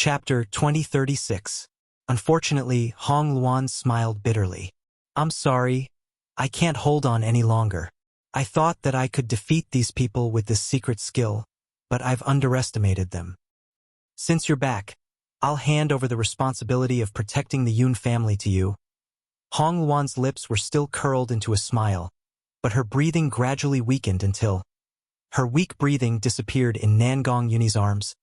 Chapter 2036. Unfortunately, Hong Luan smiled bitterly. I'm sorry, I can't hold on any longer. I thought that I could defeat these people with this secret skill, but I've underestimated them. Since you're back, I'll hand over the responsibility of protecting the Yun family to you. Hong Luan's lips were still curled into a smile, but her breathing gradually weakened until her weak breathing disappeared in Nangong Yuni's arms.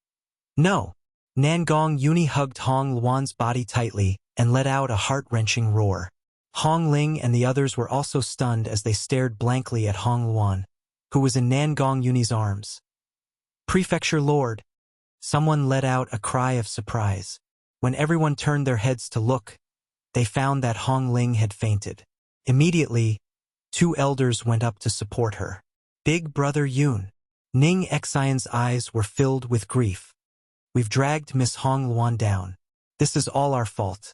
No! Nangong Yuni hugged Hong Luan's body tightly and let out a heart-wrenching roar. Hong Ling and the others were also stunned as they stared blankly at Hong Luan, who was in Nangong Yuni's arms. Prefecture Lord! Someone let out a cry of surprise. When everyone turned their heads to look, they found that Hong Ling had fainted. Immediately, two elders went up to support her. Big Brother Yun. Ning Xian's eyes were filled with grief. We've dragged Miss Hong Luan down. This is all our fault.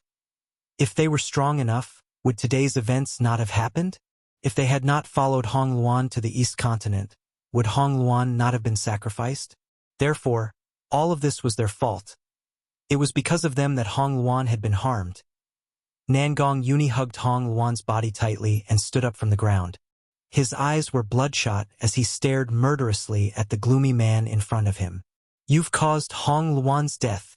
If they were strong enough, would today's events not have happened? If they had not followed Hong Luan to the East Continent, would Hong Luan not have been sacrificed? Therefore, all of this was their fault. It was because of them that Hong Luan had been harmed. Nangong Yuni hugged Hong Luan's body tightly and stood up from the ground. His eyes were bloodshot as he stared murderously at the gloomy man in front of him. You've caused Hong Luan's death.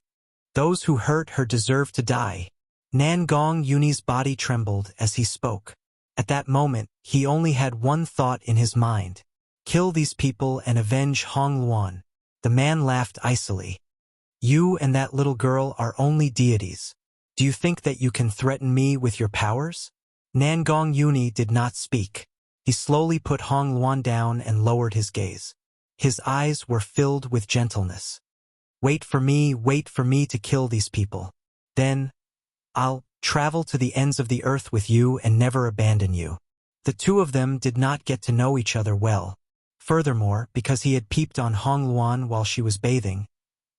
Those who hurt her deserve to die. Nangong Yuni's body trembled as he spoke. At that moment, he only had one thought in his mind. Kill these people and avenge Hong Luan. The man laughed icily. You and that little girl are only deities. Do you think that you can threaten me with your powers? Nangong Yuni did not speak. He slowly put Hong Luan down and lowered his gaze. His eyes were filled with gentleness. Wait for me to kill these people. Then, I'll travel to the ends of the earth with you and never abandon you. The two of them did not get to know each other well. Furthermore, because he had peeped on Hong Luan while she was bathing,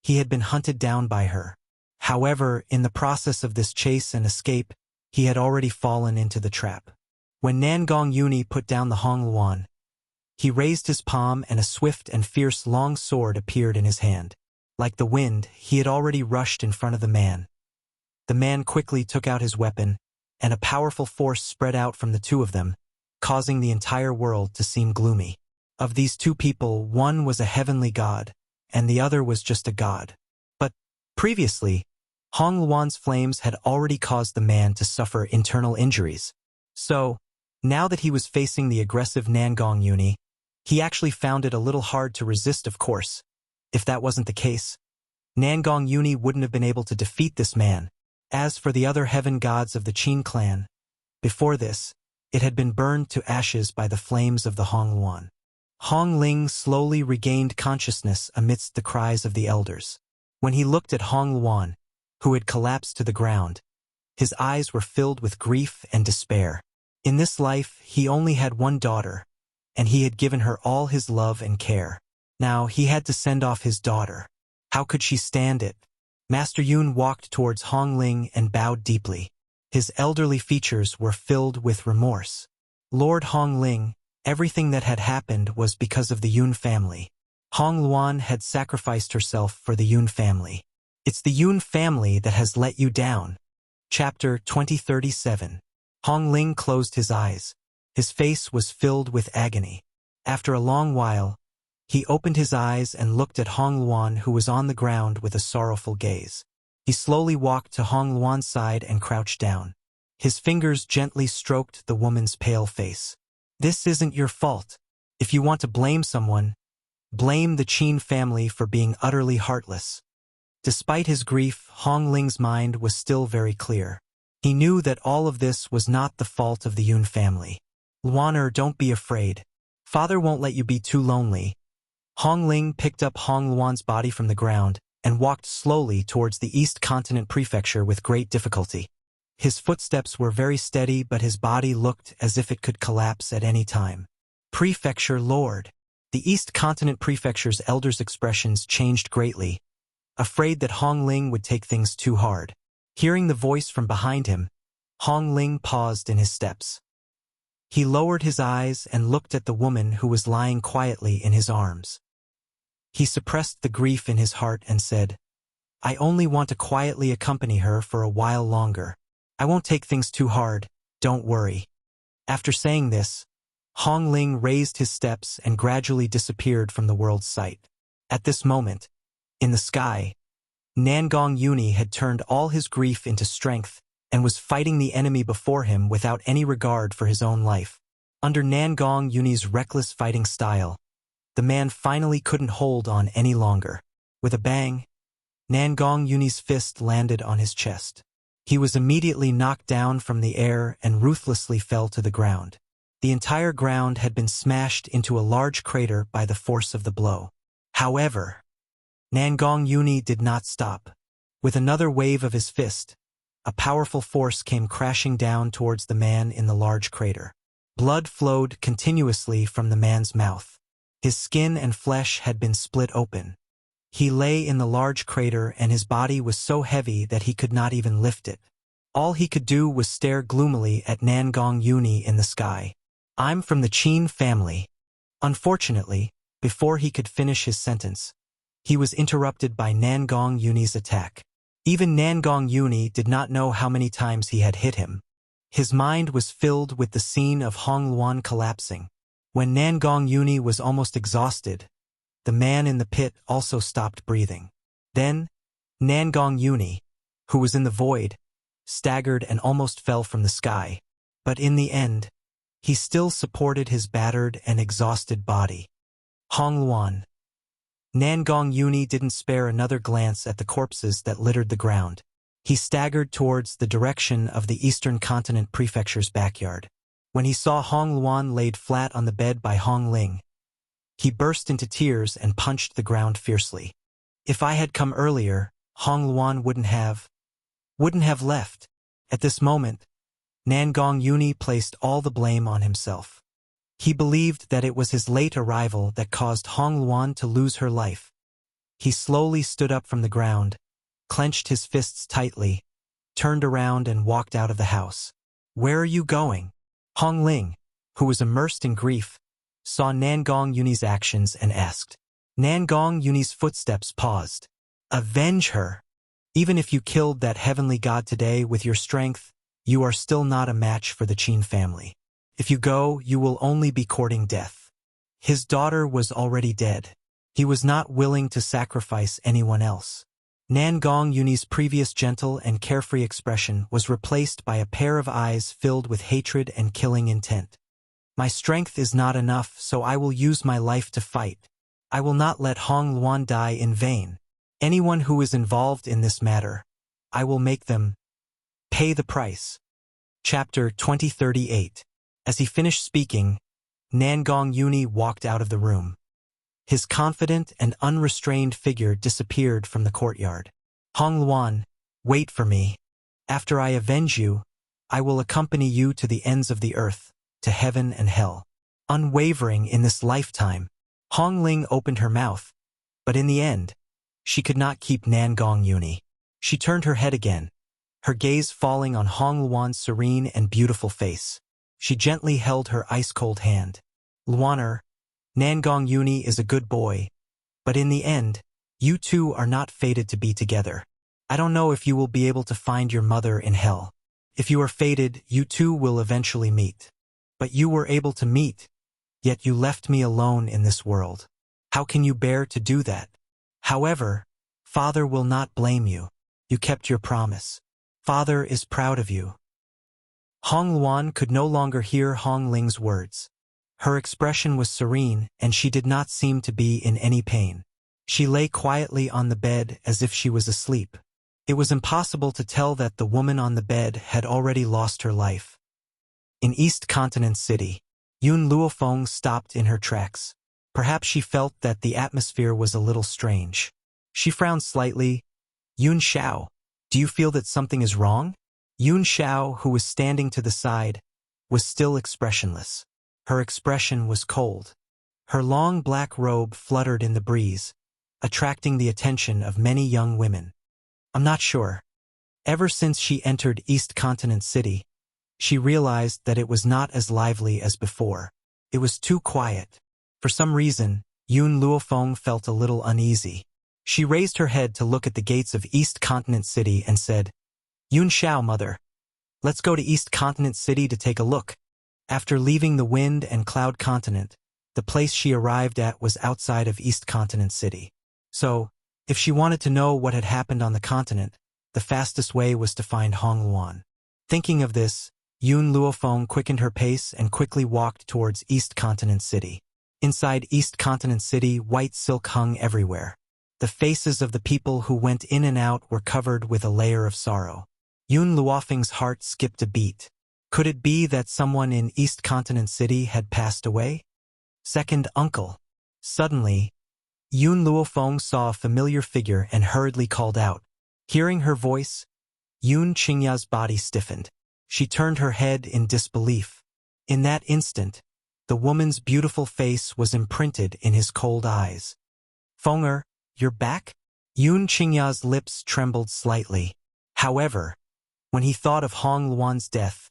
he had been hunted down by her. However, in the process of this chase and escape, he had already fallen into the trap. When Nangong Yuni put down the Hong Luan, he raised his palm and a swift and fierce long sword appeared in his hand. Like the wind, he had already rushed in front of the man. The man quickly took out his weapon, and a powerful force spread out from the two of them, causing the entire world to seem gloomy. Of these two people, one was a heavenly god, and the other was just a god. But, previously, Hong Luan's flames had already caused the man to suffer internal injuries. So, now that he was facing the aggressive Nangong Yuni, he actually found it a little hard to resist, of course. If that wasn't the case, Nangong Yuni wouldn't have been able to defeat this man. As for the other heaven gods of the Qin clan, before this, it had been burned to ashes by the flames of the Hong Luan. Hong Ling slowly regained consciousness amidst the cries of the elders. When he looked at Hong Luan, who had collapsed to the ground, his eyes were filled with grief and despair. In this life, he only had one daughter, and he had given her all his love and care. Now he had to send off his daughter. How could she stand it? Master Yun walked towards Hong Ling and bowed deeply. His elderly features were filled with remorse. Lord Hong Ling, everything that had happened was because of the Yun family. Hong Luan had sacrificed herself for the Yun family. It's the Yun family that has let you down. Chapter 2037. Hong Ling closed his eyes. His face was filled with agony. After a long while, he opened his eyes and looked at Hong Luan, who was on the ground with a sorrowful gaze. He slowly walked to Hong Luan's side and crouched down. His fingers gently stroked the woman's pale face. This isn't your fault. If you want to blame someone, blame the Qin family for being utterly heartless. Despite his grief, Hong Ling's mind was still very clear. He knew that all of this was not the fault of the Yun family. Luaner, don't be afraid. Father won't let you be too lonely. Hong Ling picked up Hong Luan's body from the ground and walked slowly towards the East Continent Prefecture with great difficulty. His footsteps were very steady, but his body looked as if it could collapse at any time. Prefecture Lord. The East Continent Prefecture's elders' expressions changed greatly, afraid that Hong Ling would take things too hard. Hearing the voice from behind him, Hong Ling paused in his steps. He lowered his eyes and looked at the woman who was lying quietly in his arms. He suppressed the grief in his heart and said, I only want to quietly accompany her for a while longer. I won't take things too hard, don't worry." After saying this, Hong Ling raised his steps and gradually disappeared from the world's sight. At this moment, in the sky, Nangong Yuni had turned all his grief into strength and was fighting the enemy before him without any regard for his own life. Under Nangong Yuni's reckless fighting style, the man finally couldn't hold on any longer. With a bang, Nangong Yuni's fist landed on his chest. He was immediately knocked down from the air and ruthlessly fell to the ground. The entire ground had been smashed into a large crater by the force of the blow. However, Nangong Yuni did not stop. With another wave of his fist, a powerful force came crashing down towards the man in the large crater. Blood flowed continuously from the man's mouth. His skin and flesh had been split open. He lay in the large crater and his body was so heavy that he could not even lift it. All he could do was stare gloomily at Nangong Yuni in the sky. "I'm from the Qin family." Unfortunately, before he could finish his sentence, he was interrupted by Nangong Yuni's attack. Even Nangong Yuni did not know how many times he had hit him. His mind was filled with the scene of Hong Luan collapsing. When Nangong Yuni was almost exhausted, the man in the pit also stopped breathing. Then, Nangong Yuni, who was in the void, staggered and almost fell from the sky. But in the end, he still supported his battered and exhausted body. Hong Luan. Nangong Yuni didn't spare another glance at the corpses that littered the ground. He staggered towards the direction of the Eastern Continent Prefecture's backyard. When he saw Hong Luan laid flat on the bed by Hong Ling, he burst into tears and punched the ground fiercely. "If I had come earlier, Hong Luan wouldn't have left." At this moment, Nangong Yuni placed all the blame on himself. He believed that it was his late arrival that caused Hong Luan to lose her life. He slowly stood up from the ground, clenched his fists tightly, turned around and walked out of the house. "Where are you going?" Hong Ling, who was immersed in grief, saw Nangong Yuni's actions and asked. Nangong Yuni's footsteps paused. "Avenge her. Even if you killed that heavenly god today with your strength, you are still not a match for the Qin family. If you go, you will only be courting death." His daughter was already dead. He was not willing to sacrifice anyone else. Nangong Yuni's previous gentle and carefree expression was replaced by a pair of eyes filled with hatred and killing intent. "My strength is not enough, so I will use my life to fight. I will not let Hong Luan die in vain. Anyone who is involved in this matter, I will make them pay the price." Chapter 2038. As he finished speaking, Nangong Yuni walked out of the room. His confident and unrestrained figure disappeared from the courtyard. "Hong Luan, wait for me. After I avenge you, I will accompany you to the ends of the earth, to heaven and hell." Unwavering in this lifetime, Hong Ling opened her mouth, but in the end, she could not keep Nangong Yuni. She turned her head again, her gaze falling on Hong Luan's serene and beautiful face. She gently held her ice-cold hand. "Luaner, Nangong Yuni is a good boy, but in the end, you two are not fated to be together. I don't know if you will be able to find your mother in hell. If you are fated, you two will eventually meet. But you were able to meet, yet you left me alone in this world. How can you bear to do that? However, Father will not blame you. You kept your promise. Father is proud of you." Hong Luan could no longer hear Hong Ling's words. Her expression was serene, and she did not seem to be in any pain. She lay quietly on the bed as if she was asleep. It was impossible to tell that the woman on the bed had already lost her life. In East Continent City, Yun Luofeng stopped in her tracks. Perhaps she felt that the atmosphere was a little strange. She frowned slightly. "Yun Xiao, do you feel that something is wrong?" Yun Xiao, who was standing to the side, was still expressionless. Her expression was cold. Her long black robe fluttered in the breeze, attracting the attention of many young women. "I'm not sure." Ever since she entered East Continent City, she realized that it was not as lively as before. It was too quiet. For some reason, Yun Luofeng felt a little uneasy. She raised her head to look at the gates of East Continent City and said, "Yun Xiao, mother. Let's go to East Continent City to take a look." After leaving the Wind and Cloud Continent, the place she arrived at was outside of East Continent City. So, if she wanted to know what had happened on the continent, the fastest way was to find Hong Luan. Thinking of this, Yun Luofeng quickened her pace and quickly walked towards East Continent City. Inside East Continent City, white silk hung everywhere. The faces of the people who went in and out were covered with a layer of sorrow. Yun Luofeng's heart skipped a beat. Could it be that someone in East Continent City had passed away? Second uncle. Suddenly, Yun Luofeng saw a familiar figure and hurriedly called out. Hearing her voice, Yun Qingya's body stiffened. She turned her head in disbelief. In that instant, the woman's beautiful face was imprinted in his cold eyes. "Fenger, you're back?" Yun Qingya's lips trembled slightly. However, when he thought of Hong Luan's death,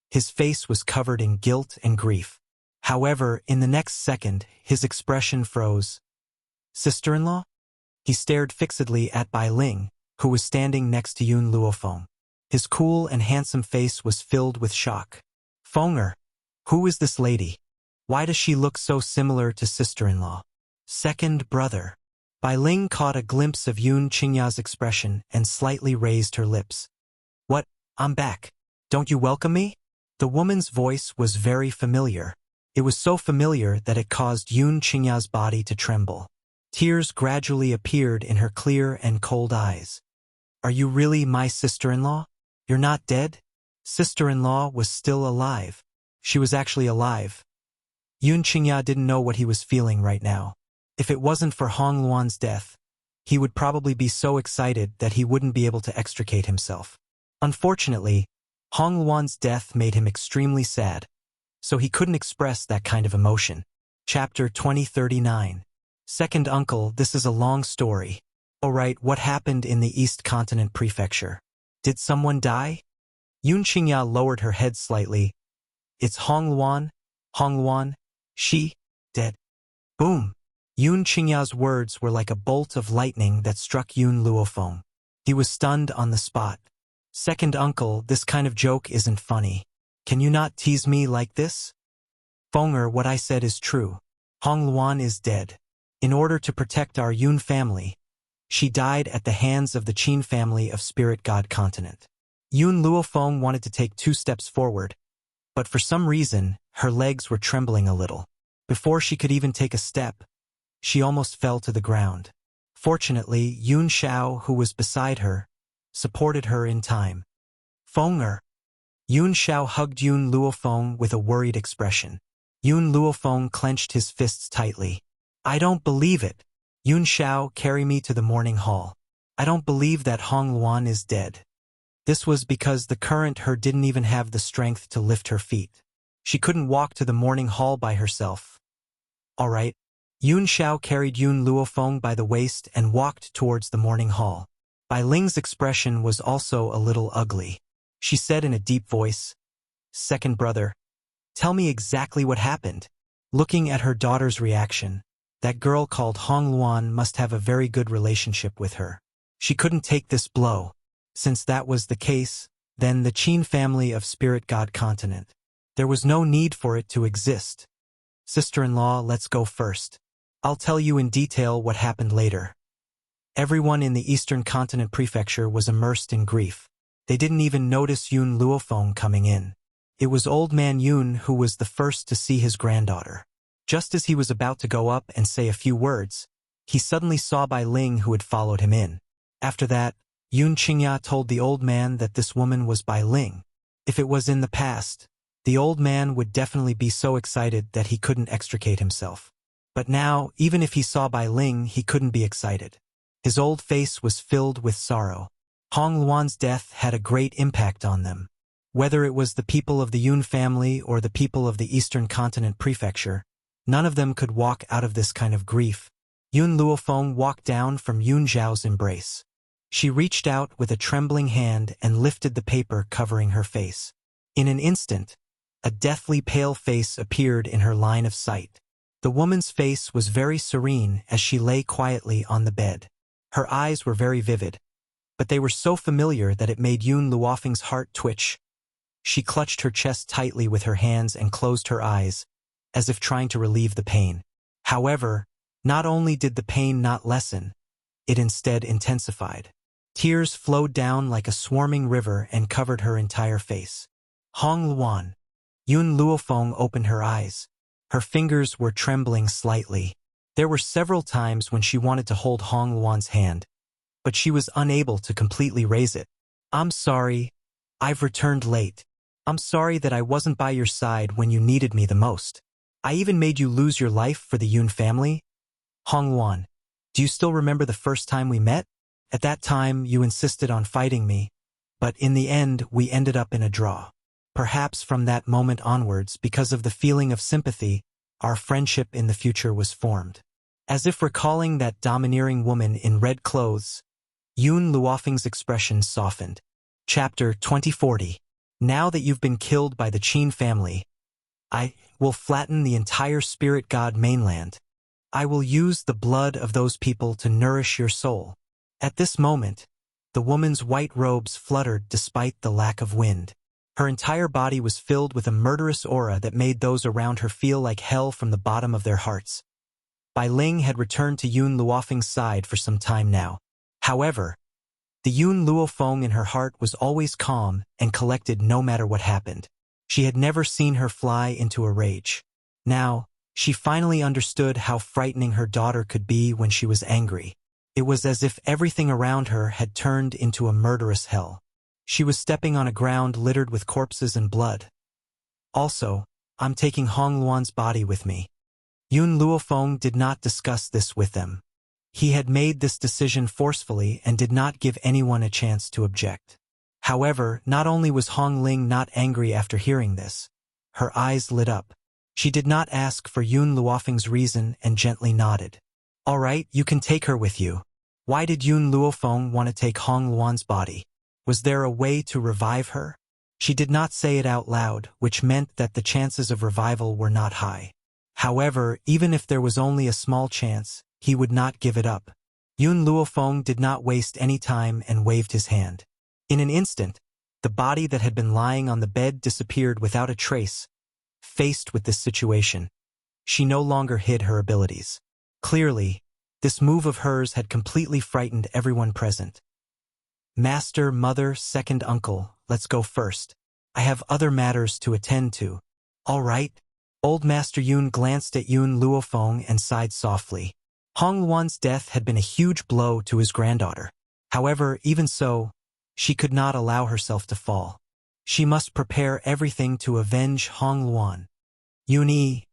his face was covered in guilt and grief. However, in the next second, his expression froze. "Sister-in-law?" He stared fixedly at Bai Ling, who was standing next to Yun Luofeng. His cool and handsome face was filled with shock. "Fenger, who is this lady? Why does she look so similar to sister-in-law?" "Second brother." Bai Ling caught a glimpse of Yun Qingya's expression and slightly raised her lips. "What? I'm back. Don't you welcome me?" The woman's voice was very familiar. It was so familiar that it caused Yun Qingya's body to tremble. Tears gradually appeared in her clear and cold eyes. "Are you really my sister-in-law? You're not dead?" Sister-in-law was still alive. She was actually alive. Yun Qingya didn't know what he was feeling right now. If it wasn't for Hong Luan's death, he would probably be so excited that he wouldn't be able to extricate himself. Unfortunately, Hong Luan's death made him extremely sad, so he couldn't express that kind of emotion. Chapter 2039. Second uncle, this is a long story. Alright, what happened in the East Continent Prefecture? Did someone die? Yun Qingya lowered her head slightly. It's Hong Luan. Hong Luan. She? Dead. Boom. Yun Qingya's words were like a bolt of lightning that struck Yun Luofeng. He was stunned on the spot. Second uncle, this kind of joke isn't funny. Can you not tease me like this? Fenger, what I said is true. Hong Luan is dead. In order to protect our Yun family, she died at the hands of the Qin family of Spirit God Continent. Yun Luofeng wanted to take 2 steps forward, but for some reason, her legs were trembling a little. Before she could even take a step, she almost fell to the ground. Fortunately, Yun Xiao, who was beside her, supported her in time. Fenger. Yun Xiao hugged Yun Luofeng with a worried expression. Yun Luofeng clenched his fists tightly. I don't believe it. Yun Xiao, carry me to the morning hall. I don't believe that Hong Luan is dead. This was because the current her didn't even have the strength to lift her feet. She couldn't walk to the morning hall by herself. All right. Yun Xiao carried Yun Luofeng by the waist and walked towards the morning hall. Bai Ling's expression was also a little ugly. She said in a deep voice, "Second brother, tell me exactly what happened." Looking at her daughter's reaction, that girl called Hong Luan must have a very good relationship with her. She couldn't take this blow. Since that was the case, then the Qin family of Spirit God Continent. There was no need for it to exist. Sister-in-law, let's go first. I'll tell you in detail what happened later. Everyone in the Eastern Continent Prefecture was immersed in grief. They didn't even notice Yun Luofeng coming in. It was old man Yun who was the first to see his granddaughter. Just as he was about to go up and say a few words, he suddenly saw Bai Ling who had followed him in. After that, Yun Qingya told the old man that this woman was Bai Ling. If it was in the past, the old man would definitely be so excited that he couldn't extricate himself. But now, even if he saw Bai Ling, he couldn't be excited. His old face was filled with sorrow. Hong Luan's death had a great impact on them. Whether it was the people of the Yun family or the people of the Eastern Continent Prefecture, none of them could walk out of this kind of grief. Yun Luofeng walked down from Yun Zhao's embrace. She reached out with a trembling hand and lifted the paper covering her face. In an instant, a deathly pale face appeared in her line of sight. The woman's face was very serene as she lay quietly on the bed. Her eyes were very vivid, but they were so familiar that it made Yun Luofeng's heart twitch. She clutched her chest tightly with her hands and closed her eyes, as if trying to relieve the pain. However, not only did the pain not lessen, it instead intensified. Tears flowed down like a swarming river and covered her entire face. Hong Luan. Yun Luofeng opened her eyes. Her fingers were trembling slightly. There were several times when she wanted to hold Hong Luan's hand, but she was unable to completely raise it. I'm sorry. I've returned late. I'm sorry that I wasn't by your side when you needed me the most. I even made you lose your life for the Yun family. Hong Luan, do you still remember the first time we met? At that time, you insisted on fighting me, but in the end, we ended up in a draw. Perhaps from that moment onwards, because of the feeling of sympathy, our friendship in the future was formed. As if recalling that domineering woman in red clothes, Yun Luofeng's expression softened. Chapter 2040. Now that you've been killed by the Qin family, I will flatten the entire spirit god mainland. I will use the blood of those people to nourish your soul. At this moment, the woman's white robes fluttered despite the lack of wind. Her entire body was filled with a murderous aura that made those around her feel like hell from the bottom of their hearts. Bai Ling had returned to Yun Luofeng's side for some time now. However, the Yun Luofeng in her heart was always calm and collected no matter what happened. She had never seen her fly into a rage. Now, she finally understood how frightening her daughter could be when she was angry. It was as if everything around her had turned into a murderous hell. She was stepping on a ground littered with corpses and blood. Also, I'm taking Hong Luan's body with me. Yun Luofeng did not discuss this with them. He had made this decision forcefully and did not give anyone a chance to object. However, not only was Hong Ling not angry after hearing this, her eyes lit up. She did not ask for Yun Luofeng's reason and gently nodded. All right, you can take her with you. Why did Yun Luofeng want to take Hong Luan's body? Was there a way to revive her? She did not say it out loud, which meant that the chances of revival were not high. However, even if there was only a small chance, he would not give it up. Yun Luofeng did not waste any time and waved his hand. In an instant, the body that had been lying on the bed disappeared without a trace. Faced with this situation, she no longer hid her abilities. Clearly, this move of hers had completely frightened everyone present. Master, mother, second uncle, let's go first. I have other matters to attend to. All right. Old Master Yun glanced at Yun Luofeng and sighed softly. Hong Luan's death had been a huge blow to his granddaughter. However, even so, she could not allow herself to fall. She must prepare everything to avenge Hong Luan. Yun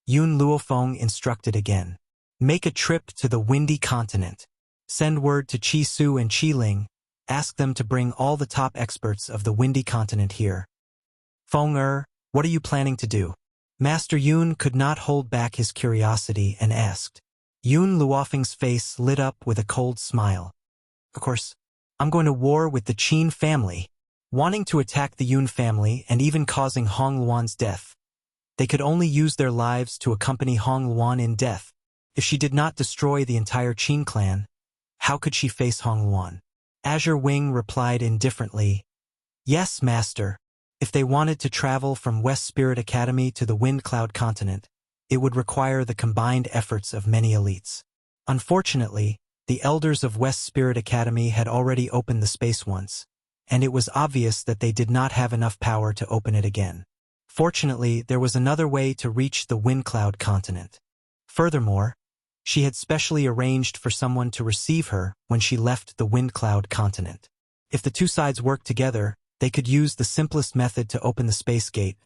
Luofeng instructed again. Make a trip to the Windy Continent. Send word to Chi Su and Chi Ling. Ask them to bring all the top experts of the Windy Continent here. Feng what are you planning to do? Master Yun could not hold back his curiosity and asked. Yun Luofeng's face lit up with a cold smile. Of course, I'm going to war with the Qin family. Wanting to attack the Yun family and even causing Hong Luan's death. They could only use their lives to accompany Hong Luan in death. If she did not destroy the entire Qin clan, how could she face Hong Luan? Azure Wing replied indifferently. Yes, Master. If they wanted to travel from West Spirit Academy to the Wind Cloud Continent, it would require the combined efforts of many elites. Unfortunately, the elders of West Spirit Academy had already opened the space once, and it was obvious that they did not have enough power to open it again. Fortunately, there was another way to reach the Wind Cloud Continent. Furthermore, she had specially arranged for someone to receive her when she left the Wind Cloud Continent. If the two sides worked together, they could use the simplest method to open the space gate.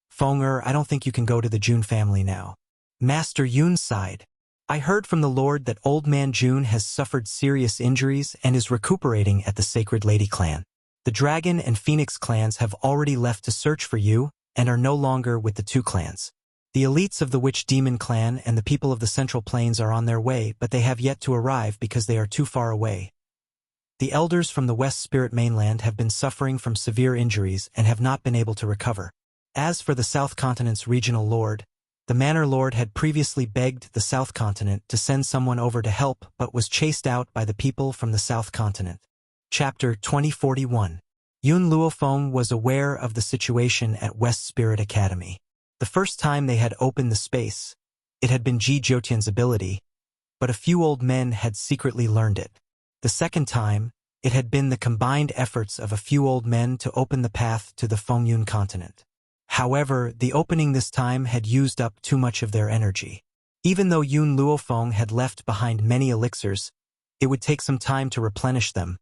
Feng I don't think you can go to the Jun family now. Master Yun sighed. I heard from the Lord that Old Man Jun has suffered serious injuries and is recuperating at the Sacred Lady clan. The Dragon and Phoenix clans have already left to search for you and are no longer with the two clans. The elites of the Witch Demon clan and the people of the Central Plains are on their way, but they have yet to arrive because they are too far away. The elders from the West Spirit mainland have been suffering from severe injuries and have not been able to recover. As for the South Continent's regional lord, The manor lord had previously begged the South Continent to send someone over to help but was chased out by the people from the South Continent. Chapter 2041. Yun Luofeng was aware of the situation at West Spirit Academy. The first time they had opened the space, it had been Ji Jotian's ability, but a few old men had secretly learned it. The second time, it had been the combined efforts of a few old men to open the path to the Fengyun continent. However, the opening this time had used up too much of their energy. Even though Yun Luofeng had left behind many elixirs, it would take some time to replenish them.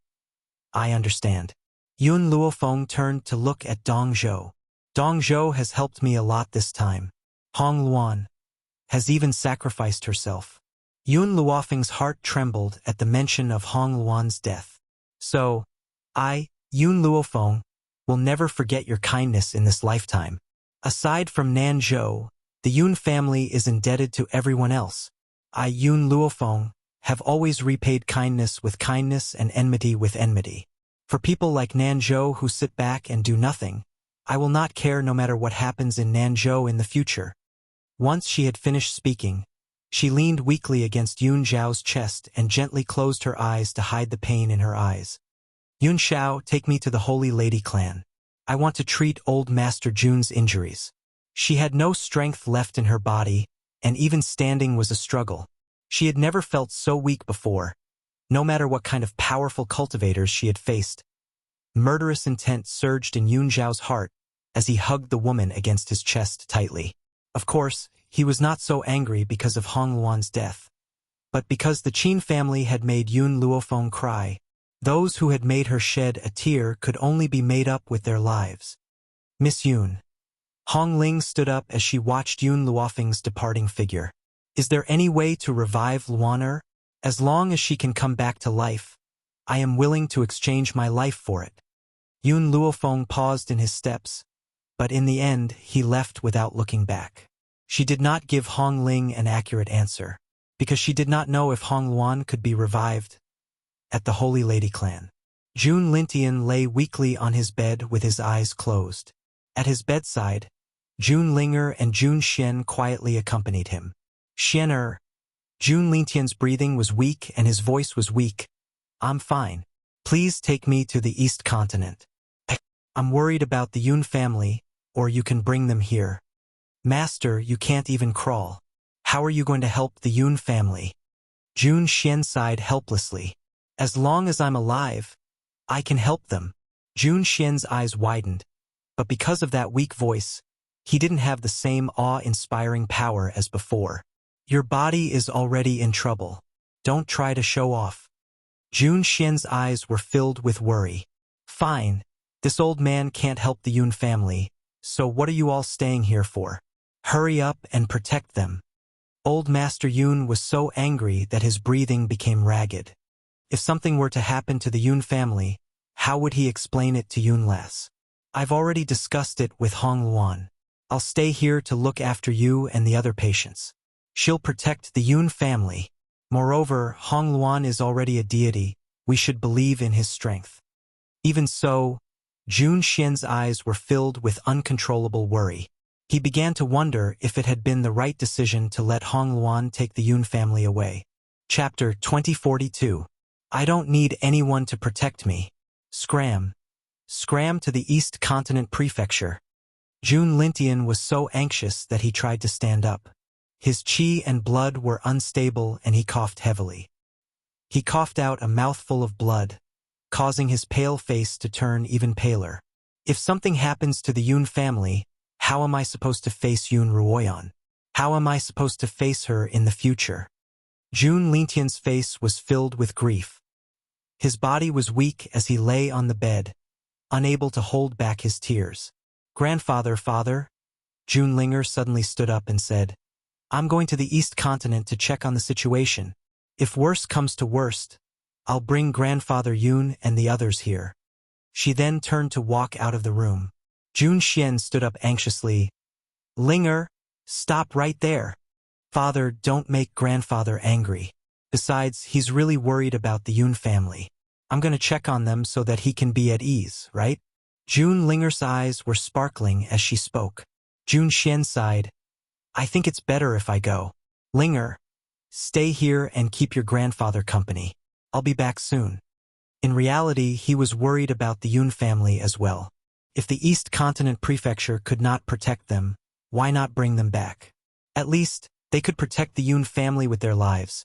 I understand. Yun Luofeng turned to look at Dong Zhou. Dong Zhou has helped me a lot this time. Hong Luan has even sacrificed herself. Yun Luofeng's heart trembled at the mention of Hong Luan's death. So, Yun Luofeng, will never forget your kindness in this lifetime. Aside from Nan Zhou, the Yun family is indebted to everyone else. Yun Luofeng, have always repaid kindness with kindness and enmity with enmity. For people like Nan Zhou who sit back and do nothing, I will not care no matter what happens in Nan Zhou in the future. Once she had finished speaking, she leaned weakly against Yun Zhao's chest and gently closed her eyes to hide the pain in her eyes. Yun Xiao, take me to the Holy Lady clan. I want to treat old Master Jun's injuries. She had no strength left in her body, and even standing was a struggle. She had never felt so weak before, no matter what kind of powerful cultivators she had faced. Murderous intent surged in Yun Zhao's heart as he hugged the woman against his chest tightly. Of course, he was not so angry because of Hong Luan's death, but because the Qin family had made Yun Luofeng cry. Those who had made her shed a tear could only be made up with their lives. Miss Yun. Hong Ling stood up as she watched Yun Luofeng's departing figure. Is there any way to revive Luaner? As long as she can come back to life, I am willing to exchange my life for it. Yun Luofeng paused in his steps, but in the end he left without looking back. She did not give Hong Ling an accurate answer, because she did not know if Hong Luan could be revived. At the Holy Lady clan, Jun Lintian lay weakly on his bed with his eyes closed. At his bedside, Jun Linger and Jun Xian quietly accompanied him. Xianer. Jun Lintian's breathing was weak and his voice was weak. I'm fine. Please take me to the East Continent. I'm worried about the Yun family, or you can bring them here. Master, you can't even crawl. How are you going to help the Yun family? Jun Xian sighed helplessly. As long as I'm alive, I can help them. Jun Xian's eyes widened, but because of that weak voice, he didn't have the same awe-inspiring power as before. Your body is already in trouble. Don't try to show off. Jun Xian's eyes were filled with worry. Fine, this old man can't help the Yun family, so what are you all staying here for? Hurry up and protect them. Old Master Yun was so angry that his breathing became ragged. If something were to happen to the Yun family, how would he explain it to Yun Les? I've already discussed it with Hong Luan. I'll stay here to look after you and the other patients. She'll protect the Yun family. Moreover, Hong Luan is already a deity. We should believe in his strength. Even so, Jun Xian's eyes were filled with uncontrollable worry. He began to wonder if it had been the right decision to let Hong Luan take the Yun family away. Chapter 2042. I don't need anyone to protect me. Scram. Scram to the East Continent Prefecture. Jun Lintian was so anxious that he tried to stand up. His qi and blood were unstable and he coughed heavily. He coughed out a mouthful of blood, causing his pale face to turn even paler. If something happens to the Yun family, how am I supposed to face Yun Ruoyan? How am I supposed to face her in the future? Jun Lintian's face was filled with grief. His body was weak as he lay on the bed, unable to hold back his tears. Grandfather, father? Jun Linger suddenly stood up and said, I'm going to the East Continent to check on the situation. If worse comes to worst, I'll bring Grandfather Yun and the others here. She then turned to walk out of the room. Jun Xian stood up anxiously. Linger, stop right there. Father, don't make Grandfather angry. Besides, he's really worried about the Yun family. I'm going to check on them so that he can be at ease, right? Jun Linger's eyes were sparkling as she spoke. Jun Xian sighed. I think it's better if I go. Linger, stay here and keep your grandfather company. I'll be back soon. In reality, he was worried about the Yun family as well. If the East Continent Prefecture could not protect them, why not bring them back? At least, they could protect the Yun family with their lives.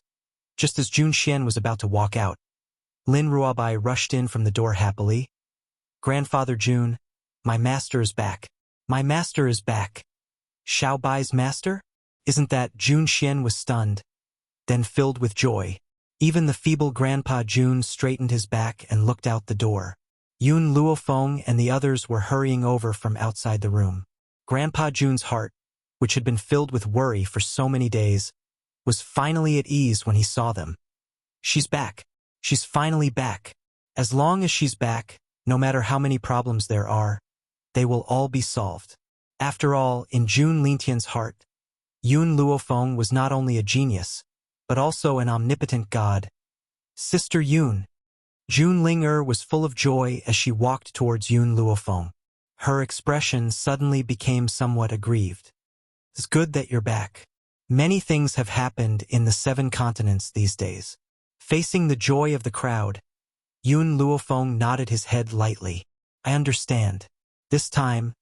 Just as Jun Xian was about to walk out, Lin Ruobai rushed in from the door happily. Grandfather Jun, my master is back. My master is back. Xiao Bai's master? Isn't that? Jun Xian was stunned, then filled with joy. Even the feeble Grandpa Jun straightened his back and looked out the door. Yun Luofeng and the others were hurrying over from outside the room. Grandpa Jun's heart, which had been filled with worry for so many days, was finally at ease when he saw them. She's back. She's finally back. As long as she's back, no matter how many problems there are, they will all be solved. After all, in Jun Lintian's heart, Yun Luofeng was not only a genius, but also an omnipotent god. Sister Yun. Jun Linger was full of joy as she walked towards Yun Luofeng. Her expression suddenly became somewhat aggrieved. It's good that you're back. Many things have happened in the 7 continents these days. Facing the joy of the crowd, Yun Luofeng nodded his head lightly. I understand. This time,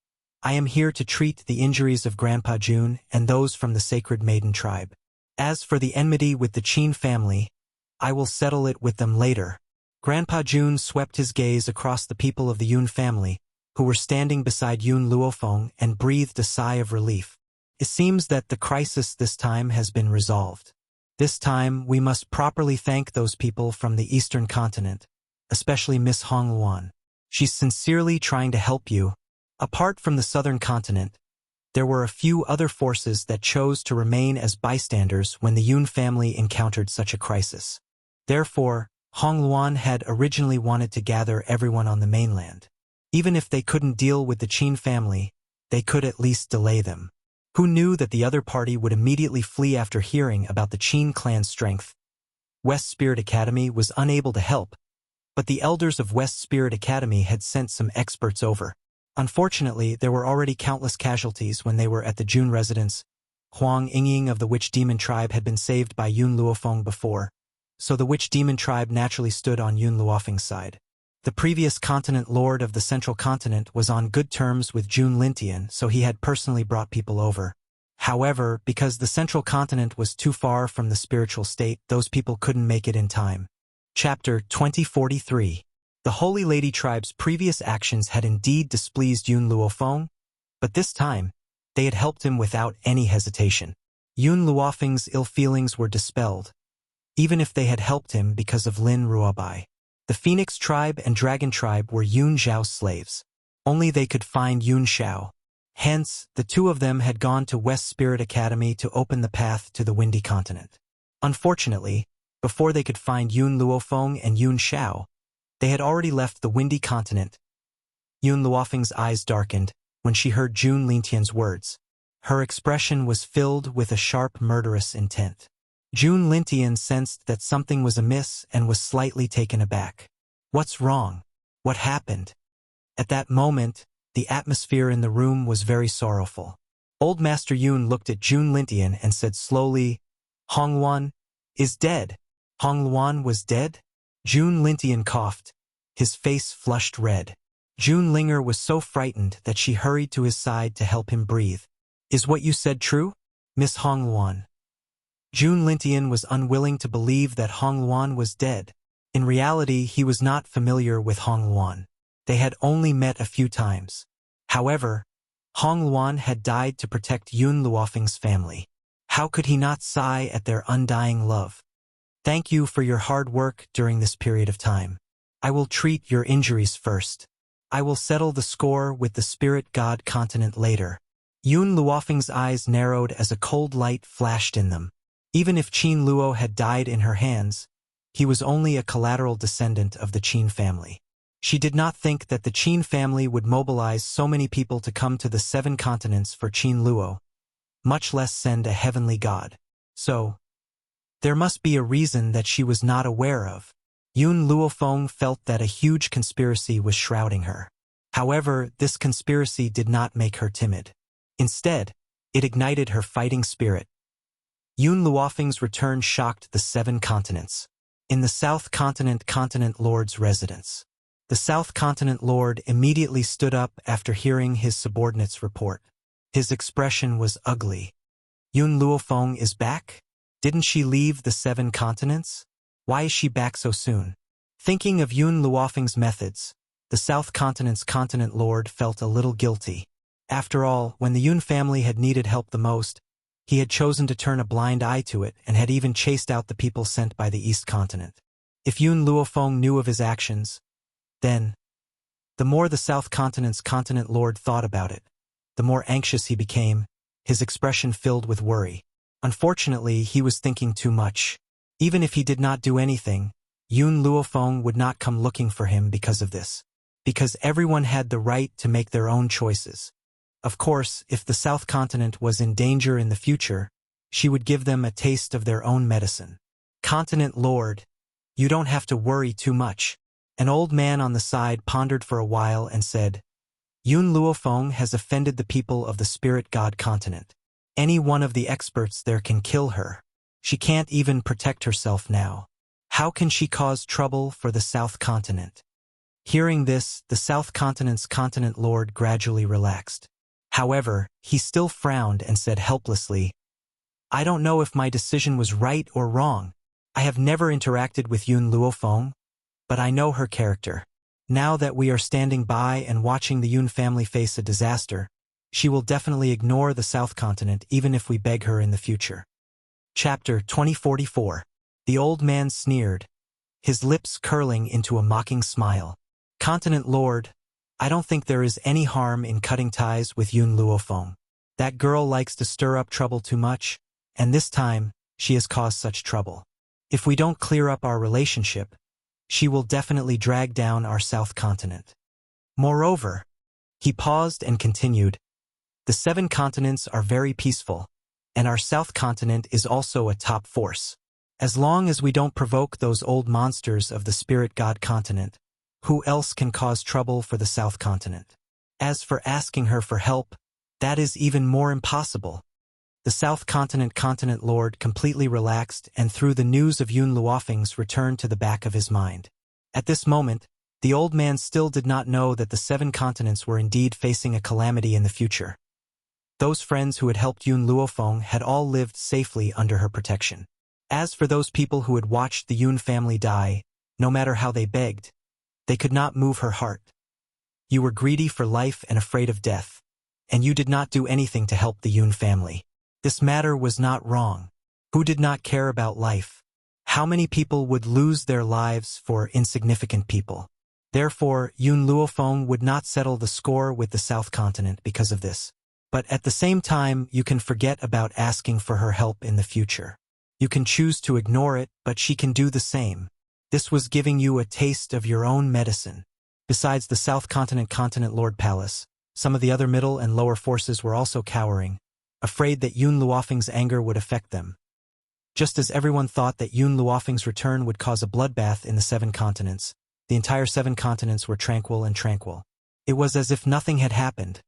I am here to treat the injuries of Grandpa Jun and those from the Sacred Maiden tribe. As for the enmity with the Qin family, I will settle it with them later. Grandpa Jun swept his gaze across the people of the Yun family, who were standing beside Yun Luofeng, and breathed a sigh of relief. It seems that the crisis this time has been resolved. This time, we must properly thank those people from the Eastern continent, especially Miss Hong Luan. She's sincerely trying to help you. Apart from the Southern continent, there were a few other forces that chose to remain as bystanders when the Yun family encountered such a crisis. Therefore, Hong Luan had originally wanted to gather everyone on the mainland. Even if they couldn't deal with the Qin family, they could at least delay them. Who knew that the other party would immediately flee after hearing about the Qin clan's strength? West Spirit Academy was unable to help, but the elders of West Spirit Academy had sent some experts over. Unfortunately, there were already countless casualties when they were at the Jun residence. Huang Yingying of the Witch Demon tribe had been saved by Yun Luofeng before, so the Witch Demon tribe naturally stood on Yun Luofeng's side. The previous continent lord of the Central Continent was on good terms with Jun Lintian, so he had personally brought people over. However, because the Central Continent was too far from the spiritual state, those people couldn't make it in time. Chapter 2043. The Holy Lady tribe's previous actions had indeed displeased Yun Luofeng, but this time, they had helped him without any hesitation. Yun Luofeng's ill feelings were dispelled, even if they had helped him because of Lin Ruobai. The Phoenix tribe and Dragon tribe were Yun Zhao's slaves. Only they could find Yun Xiao. Hence, the two of them had gone to West Spirit Academy to open the path to the Windy Continent. Unfortunately, before they could find Yun Luofeng and Yun Xiao, they had already left the Windy Continent. Yun Luofeng's eyes darkened when she heard Jun Lintian's words. Her expression was filled with a sharp, murderous intent. Jun Lintian sensed that something was amiss and was slightly taken aback. What's wrong? What happened? At that moment, the atmosphere in the room was very sorrowful. Old Master Yun looked at Jun Lintian and said slowly, Hong Luan is dead. Hong Luan was dead? Jun Lintian coughed. His face flushed red. Jun Linger was so frightened that she hurried to his side to help him breathe. Is what you said true, Miss Hong Luan? Jun Lintian was unwilling to believe that Hong Luan was dead. In reality, he was not familiar with Hong Luan. They had only met a few times. However, Hong Luan had died to protect Yun Luofeng's family. How could he not sigh at their undying love? Thank you for your hard work during this period of time. I will treat your injuries first. I will settle the score with the spirit god continent later. Yun Luofeng's eyes narrowed as a cold light flashed in them. Even if Qin Luo had died in her hands, he was only a collateral descendant of the Qin family. She did not think that the Qin family would mobilize so many people to come to the 7 continents for Qin Luo, much less send a heavenly god. So, there must be a reason that she was not aware of. Yun Luofeng felt that a huge conspiracy was shrouding her. However, this conspiracy did not make her timid. Instead, It ignited her fighting spirit. Yun Luofeng's return shocked the 7 continents. In the South Continent, Continent Lord's residence. The South Continent Lord immediately stood up after hearing his subordinate's report. His expression was ugly. Yun Luofeng is back? Didn't she leave the 7 continents? Why is she back so soon? Thinking of Yun Luofeng's methods, the South Continent's Continent Lord felt a little guilty. After all, when the Yun family had needed help the most, he had chosen to turn a blind eye to it and had even chased out the people sent by the East Continent. If Yun Luofeng knew of his actions, then, the more the South Continent's Continent Lord thought about it, the more anxious he became, his expression filled with worry. Unfortunately, he was thinking too much. Even if he did not do anything, Yun Luofeng would not come looking for him because of this. Because everyone had the right to make their own choices. Of course, if the South Continent was in danger in the future, she would give them a taste of their own medicine. Continent Lord, you don't have to worry too much. An old man on the side pondered for a while and said, Yun Luofeng has offended the people of the Spirit God Continent. Any one of the experts there can kill her. She can't even protect herself now. How can she cause trouble for the South Continent? Hearing this, the South Continent's Continent Lord gradually relaxed. However, he still frowned and said helplessly, I don't know if my decision was right or wrong. I have never interacted with Yun Luofeng, but I know her character. Now that we are standing by and watching the Yun family face a disaster, she will definitely ignore the South Continent even if we beg her in the future. Chapter 2044. The old man sneered, his lips curling into a mocking smile. Continent Lord, I don't think there is any harm in cutting ties with Yun Luofeng. That girl likes to stir up trouble too much, and this time, she has caused such trouble. If we don't clear up our relationship, she will definitely drag down our South Continent. Moreover, he paused and continued, the 7 continents are very peaceful, and our South Continent is also a top force. As long as we don't provoke those old monsters of the Spirit God Continent, who else can cause trouble for the South Continent? As for asking her for help, that is even more impossible. The South Continent Continent Lord completely relaxed and threw the news of Yun Luofeng's return to the back of his mind. At this moment, the old man still did not know that the 7 continents were indeed facing a calamity in the future. Those friends who had helped Yun Luofeng had all lived safely under her protection. As for those people who had watched the Yun family die, no matter how they begged, they could not move her heart. You were greedy for life and afraid of death, and you did not do anything to help the Yun family. This matter was not wrong. Who did not care about life? How many people would lose their lives for insignificant people? Therefore, Yun Luofeng would not settle the score with the South Continent because of this. But at the same time, you can forget about asking for her help in the future. You can choose to ignore it, but she can do the same. This was giving you a taste of your own medicine. Besides the South Continent Continent Lord Palace, some of the other middle and lower forces were also cowering, afraid that Yun Luofeng's anger would affect them. Just as everyone thought that Yun Luofeng's return would cause a bloodbath in the 7 continents, the entire 7 continents were tranquil and tranquil. It was as if nothing had happened.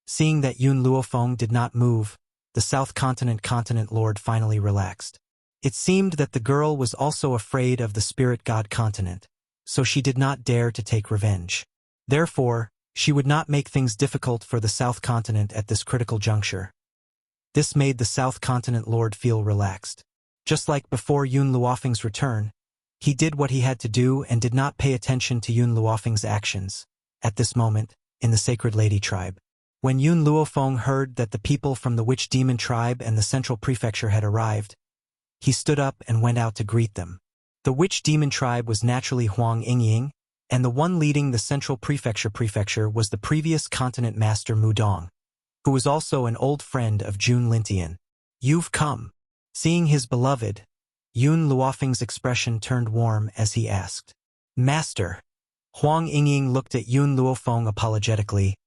Seeing that Yun Luofeng did not move, the South Continent Continent Lord finally relaxed. It seemed that the girl was also afraid of the Spirit God Continent, so she did not dare to take revenge. Therefore, she would not make things difficult for the South Continent at this critical juncture. This made the South Continent Lord feel relaxed. Just like before Yun Luofeng's return, he did what he had to do and did not pay attention to Yun Luofeng's actions. At this moment, in the Sacred Lady tribe, when Yun Luofeng heard that the people from the Witch Demon tribe and the Central Prefecture had arrived, he stood up and went out to greet them. The Witch Demon tribe was naturally Huang Yingying, and the one leading the Central Prefecture was the previous continent master Mudong, who was also an old friend of Jun Lintian. You've come. Seeing his beloved, Yun Luofeng's expression turned warm as he asked, Master. Huang Yingying looked at Yun Luofeng apologetically.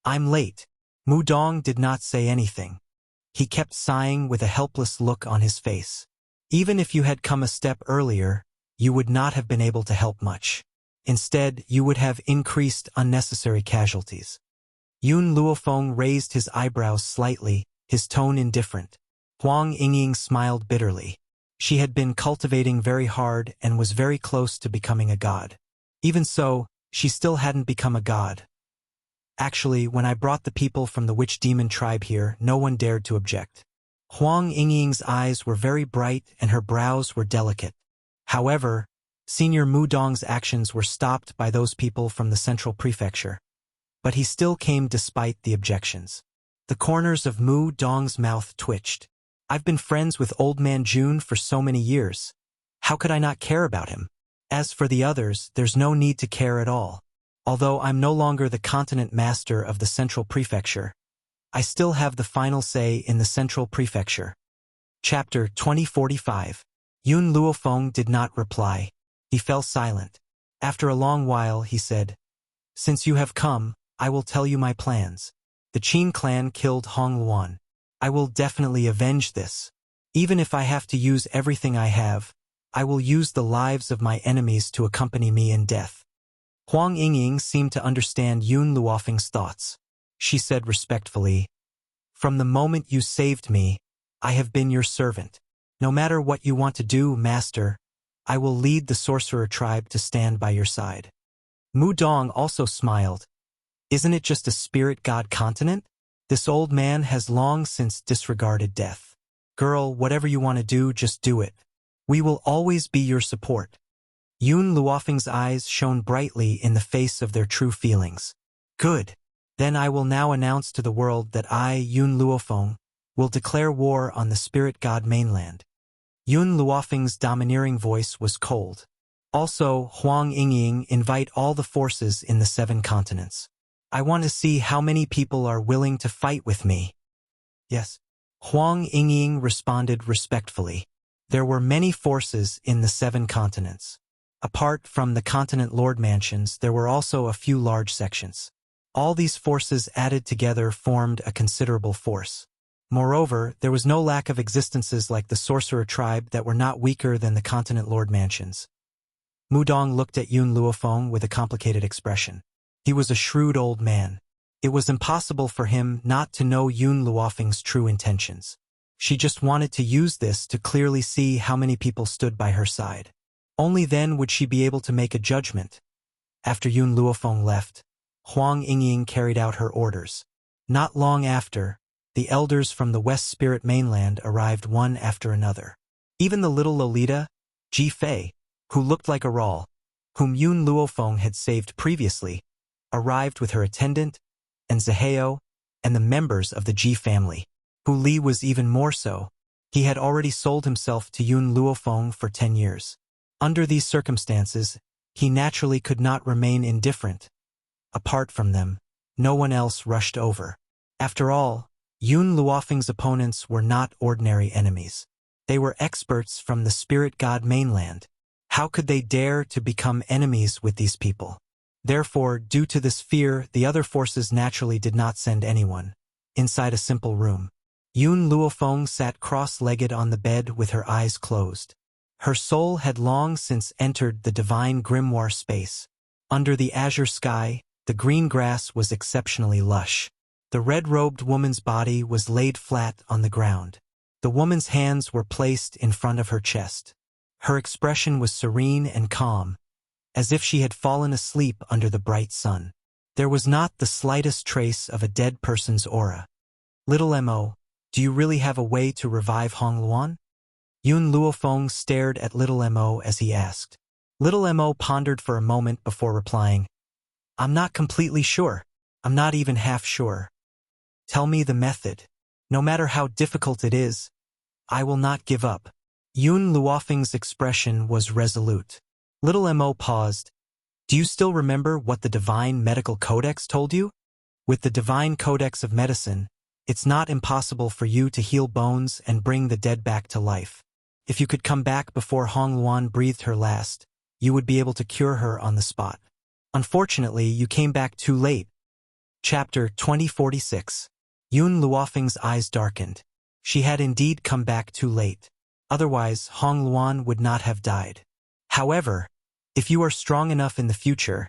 I'm late. Mudong did not say anything. He kept sighing with a helpless look on his face. Even if you had come a step earlier, you would not have been able to help much. Instead, you would have increased unnecessary casualties. Yun Luofeng raised his eyebrows slightly, his tone indifferent. Huang Yingying smiled bitterly. She had been cultivating very hard and was very close to becoming a god. Even so, she still hadn't become a god. Actually, when I brought the people from the witch demon tribe here, no one dared to object. Huang Yingying's eyes were very bright and her brows were delicate. However, Senior Mu Dong's actions were stopped by those people from the central prefecture. But he still came despite the objections. The corners of Mu Dong's mouth twitched. I've been friends with Old Man Jun for so many years. How could I not care about him? As for the others, there's no need to care at all. Although I'm no longer the continent master of the central prefecture, I still have the final say in the central prefecture. Chapter 2045. Yun Luofeng did not reply. He fell silent. After a long while, he said, "Since you have come, I will tell you my plans. The Qin clan killed Hong Luan. I will definitely avenge this. Even if I have to use everything I have, I will use the lives of my enemies to accompany me in death." Huang Yingying seemed to understand Yun Luofeng's thoughts. She said respectfully, "From the moment you saved me, I have been your servant. No matter what you want to do, master, I will lead the sorcerer tribe to stand by your side." Mu Dong also smiled. "Isn't it just a spirit god continent? This old man has long since disregarded death. Girl, whatever you want to do, just do it. We will always be your support." Yun Luofeng's eyes shone brightly in the face of their true feelings. "Good. Then I will now announce to the world that I, Yun Luofeng, will declare war on the spirit god mainland." Yun Luofeng's domineering voice was cold. "Also, Huang Yingying, invite all the forces in the 7 continents. I want to see how many people are willing to fight with me." "Yes." Huang Yingying responded respectfully. There were many forces in the 7 continents. Apart from the continent lord mansions, there were also a few large sections. All these forces added together formed a considerable force. Moreover, there was no lack of existences like the sorcerer tribe that were not weaker than the continent lord mansions. Mu Dong looked at Yun Luofeng with a complicated expression. He was a shrewd old man. It was impossible for him not to know Yun Luofeng's true intentions. She just wanted to use this to clearly see how many people stood by her side. Only then would she be able to make a judgment. After Yun Luofeng left, Huang Yingying carried out her orders. Not long after, the elders from the West Spirit mainland arrived one after another. Even the little Lolita, Ji Fei, who looked like a Rawl, whom Yun Luofeng had saved previously, arrived with her attendant, and Zaheo, and the members of the Ji family. Hu Li was even more so. He had already sold himself to Yun Luofeng for 10 years. Under these circumstances, he naturally could not remain indifferent. Apart from them, no one else rushed over. After all, Yun Luofeng's opponents were not ordinary enemies. They were experts from the spirit god mainland. How could they dare to become enemies with these people? Therefore, due to this fear, the other forces naturally did not send anyone. Inside a simple room, Yun Luofeng sat cross-legged on the bed with her eyes closed. Her soul had long since entered the divine grimoire space. Under the azure sky, the green grass was exceptionally lush. The red-robed woman's body was laid flat on the ground. The woman's hands were placed in front of her chest. Her expression was serene and calm, as if she had fallen asleep under the bright sun. There was not the slightest trace of a dead person's aura. "Little Mo, do you really have a way to revive Hong Luan?" Yun Luofeng stared at Little Mo as he asked. Little Mo pondered for a moment before replying, "I'm not completely sure. I'm not even half sure. Tell me the method. No matter how difficult it is, I will not give up." Yun Luofeng's expression was resolute. Little Mo paused. "Do you still remember what the Divine Medical Codex told you? With the Divine Codex of Medicine, it's not impossible for you to heal bones and bring the dead back to life. If you could come back before Hong Luan breathed her last, you would be able to cure her on the spot. Unfortunately, you came back too late." Chapter 2046. Yun Luofeng's eyes darkened. She had indeed come back too late. Otherwise, Hong Luan would not have died. However, if you are strong enough in the future,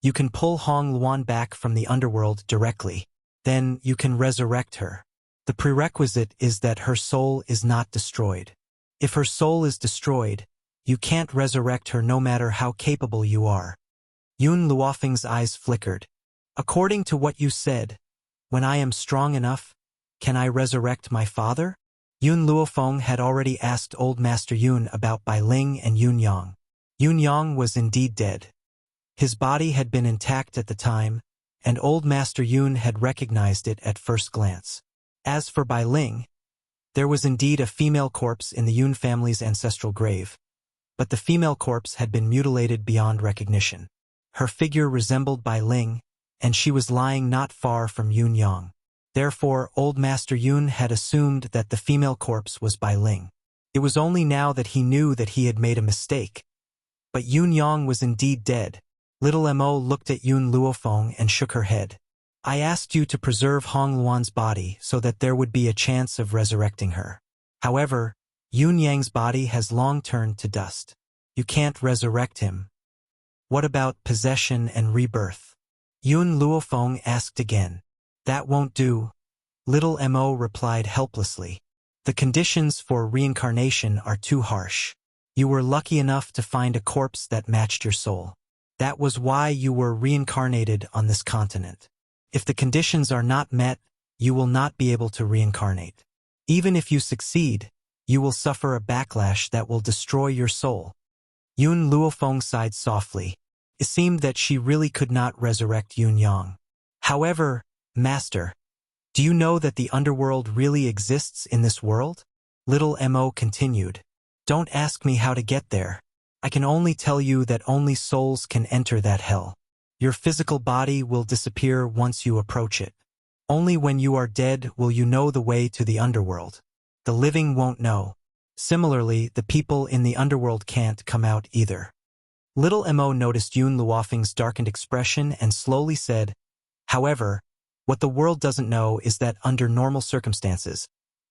you can pull Hong Luan back from the underworld directly. Then you can resurrect her. The prerequisite is that her soul is not destroyed. If her soul is destroyed, you can't resurrect her no matter how capable you are. Yun Luofeng's eyes flickered. According to what you said, when I am strong enough, can I resurrect my father? Yun Luofeng had already asked Old Master Yun about Bai Ling and Yun Yang. Yun Yang was indeed dead. His body had been intact at the time, and Old Master Yun had recognized it at first glance. As for Bai Ling, there was indeed a female corpse in the Yun family's ancestral grave, but the female corpse had been mutilated beyond recognition. Her figure resembled Bai Ling, and she was lying not far from Yun Yang. Therefore, Old Master Yun had assumed that the female corpse was Bai Ling. It was only now that he knew that he had made a mistake. But Yun Yang was indeed dead. Little Mo looked at Yun Luofeng and shook her head. I asked you to preserve Hong Luan's body so that there would be a chance of resurrecting her. However, Yun Yang's body has long turned to dust. You can't resurrect him. What about possession and rebirth? Yun Luofeng asked again. That won't do. Little Mo replied helplessly. The conditions for reincarnation are too harsh. You were lucky enough to find a corpse that matched your soul. That was why you were reincarnated on this continent. If the conditions are not met, you will not be able to reincarnate. Even if you succeed, you will suffer a backlash that will destroy your soul. Yun Luofeng sighed softly. It seemed that she really could not resurrect Yun Yang. However, Master, do you know that the underworld really exists in this world? Little Mo continued. Don't ask me how to get there. I can only tell you that only souls can enter that hell. Your physical body will disappear once you approach it. Only when you are dead will you know the way to the underworld. The living won't know. Similarly, the people in the underworld can't come out either. Little Mo noticed Yun Luofeng's darkened expression and slowly said, however, what the world doesn't know is that under normal circumstances,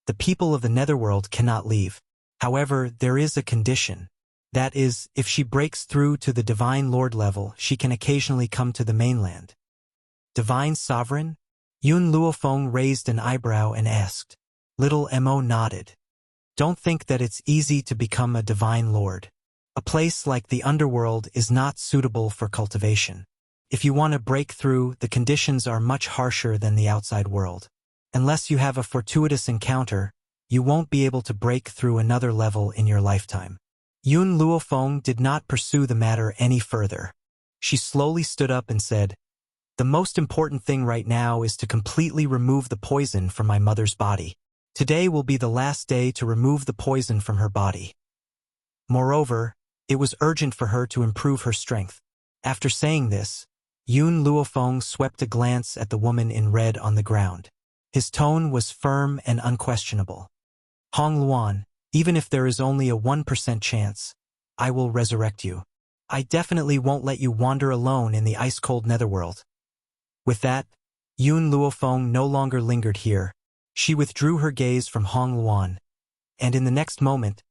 the people of the netherworld cannot leave. However, there is a condition. That is, if she breaks through to the Divine Lord level, she can occasionally come to the mainland. Divine Sovereign? Yun Luofeng raised an eyebrow and asked. Little Mo nodded. Don't think that it's easy to become a Divine Lord. A place like the underworld is not suitable for cultivation. If you want to break through, the conditions are much harsher than the outside world. Unless you have a fortuitous encounter, you won't be able to break through another level in your lifetime. Yun Luofeng did not pursue the matter any further. She slowly stood up and said, the most important thing right now is to completely remove the poison from my mother's body. Today will be the last day to remove the poison from her body. Moreover, it was urgent for her to improve her strength. After saying this, Yun Luofeng swept a glance at the woman in red on the ground. His tone was firm and unquestionable. Hong Luan, even if there is only a 1% chance, I will resurrect you. I definitely won't let you wander alone in the ice-cold netherworld. With that, Yun Luofeng no longer lingered here. She withdrew her gaze from Hong Luan, and in the next moment,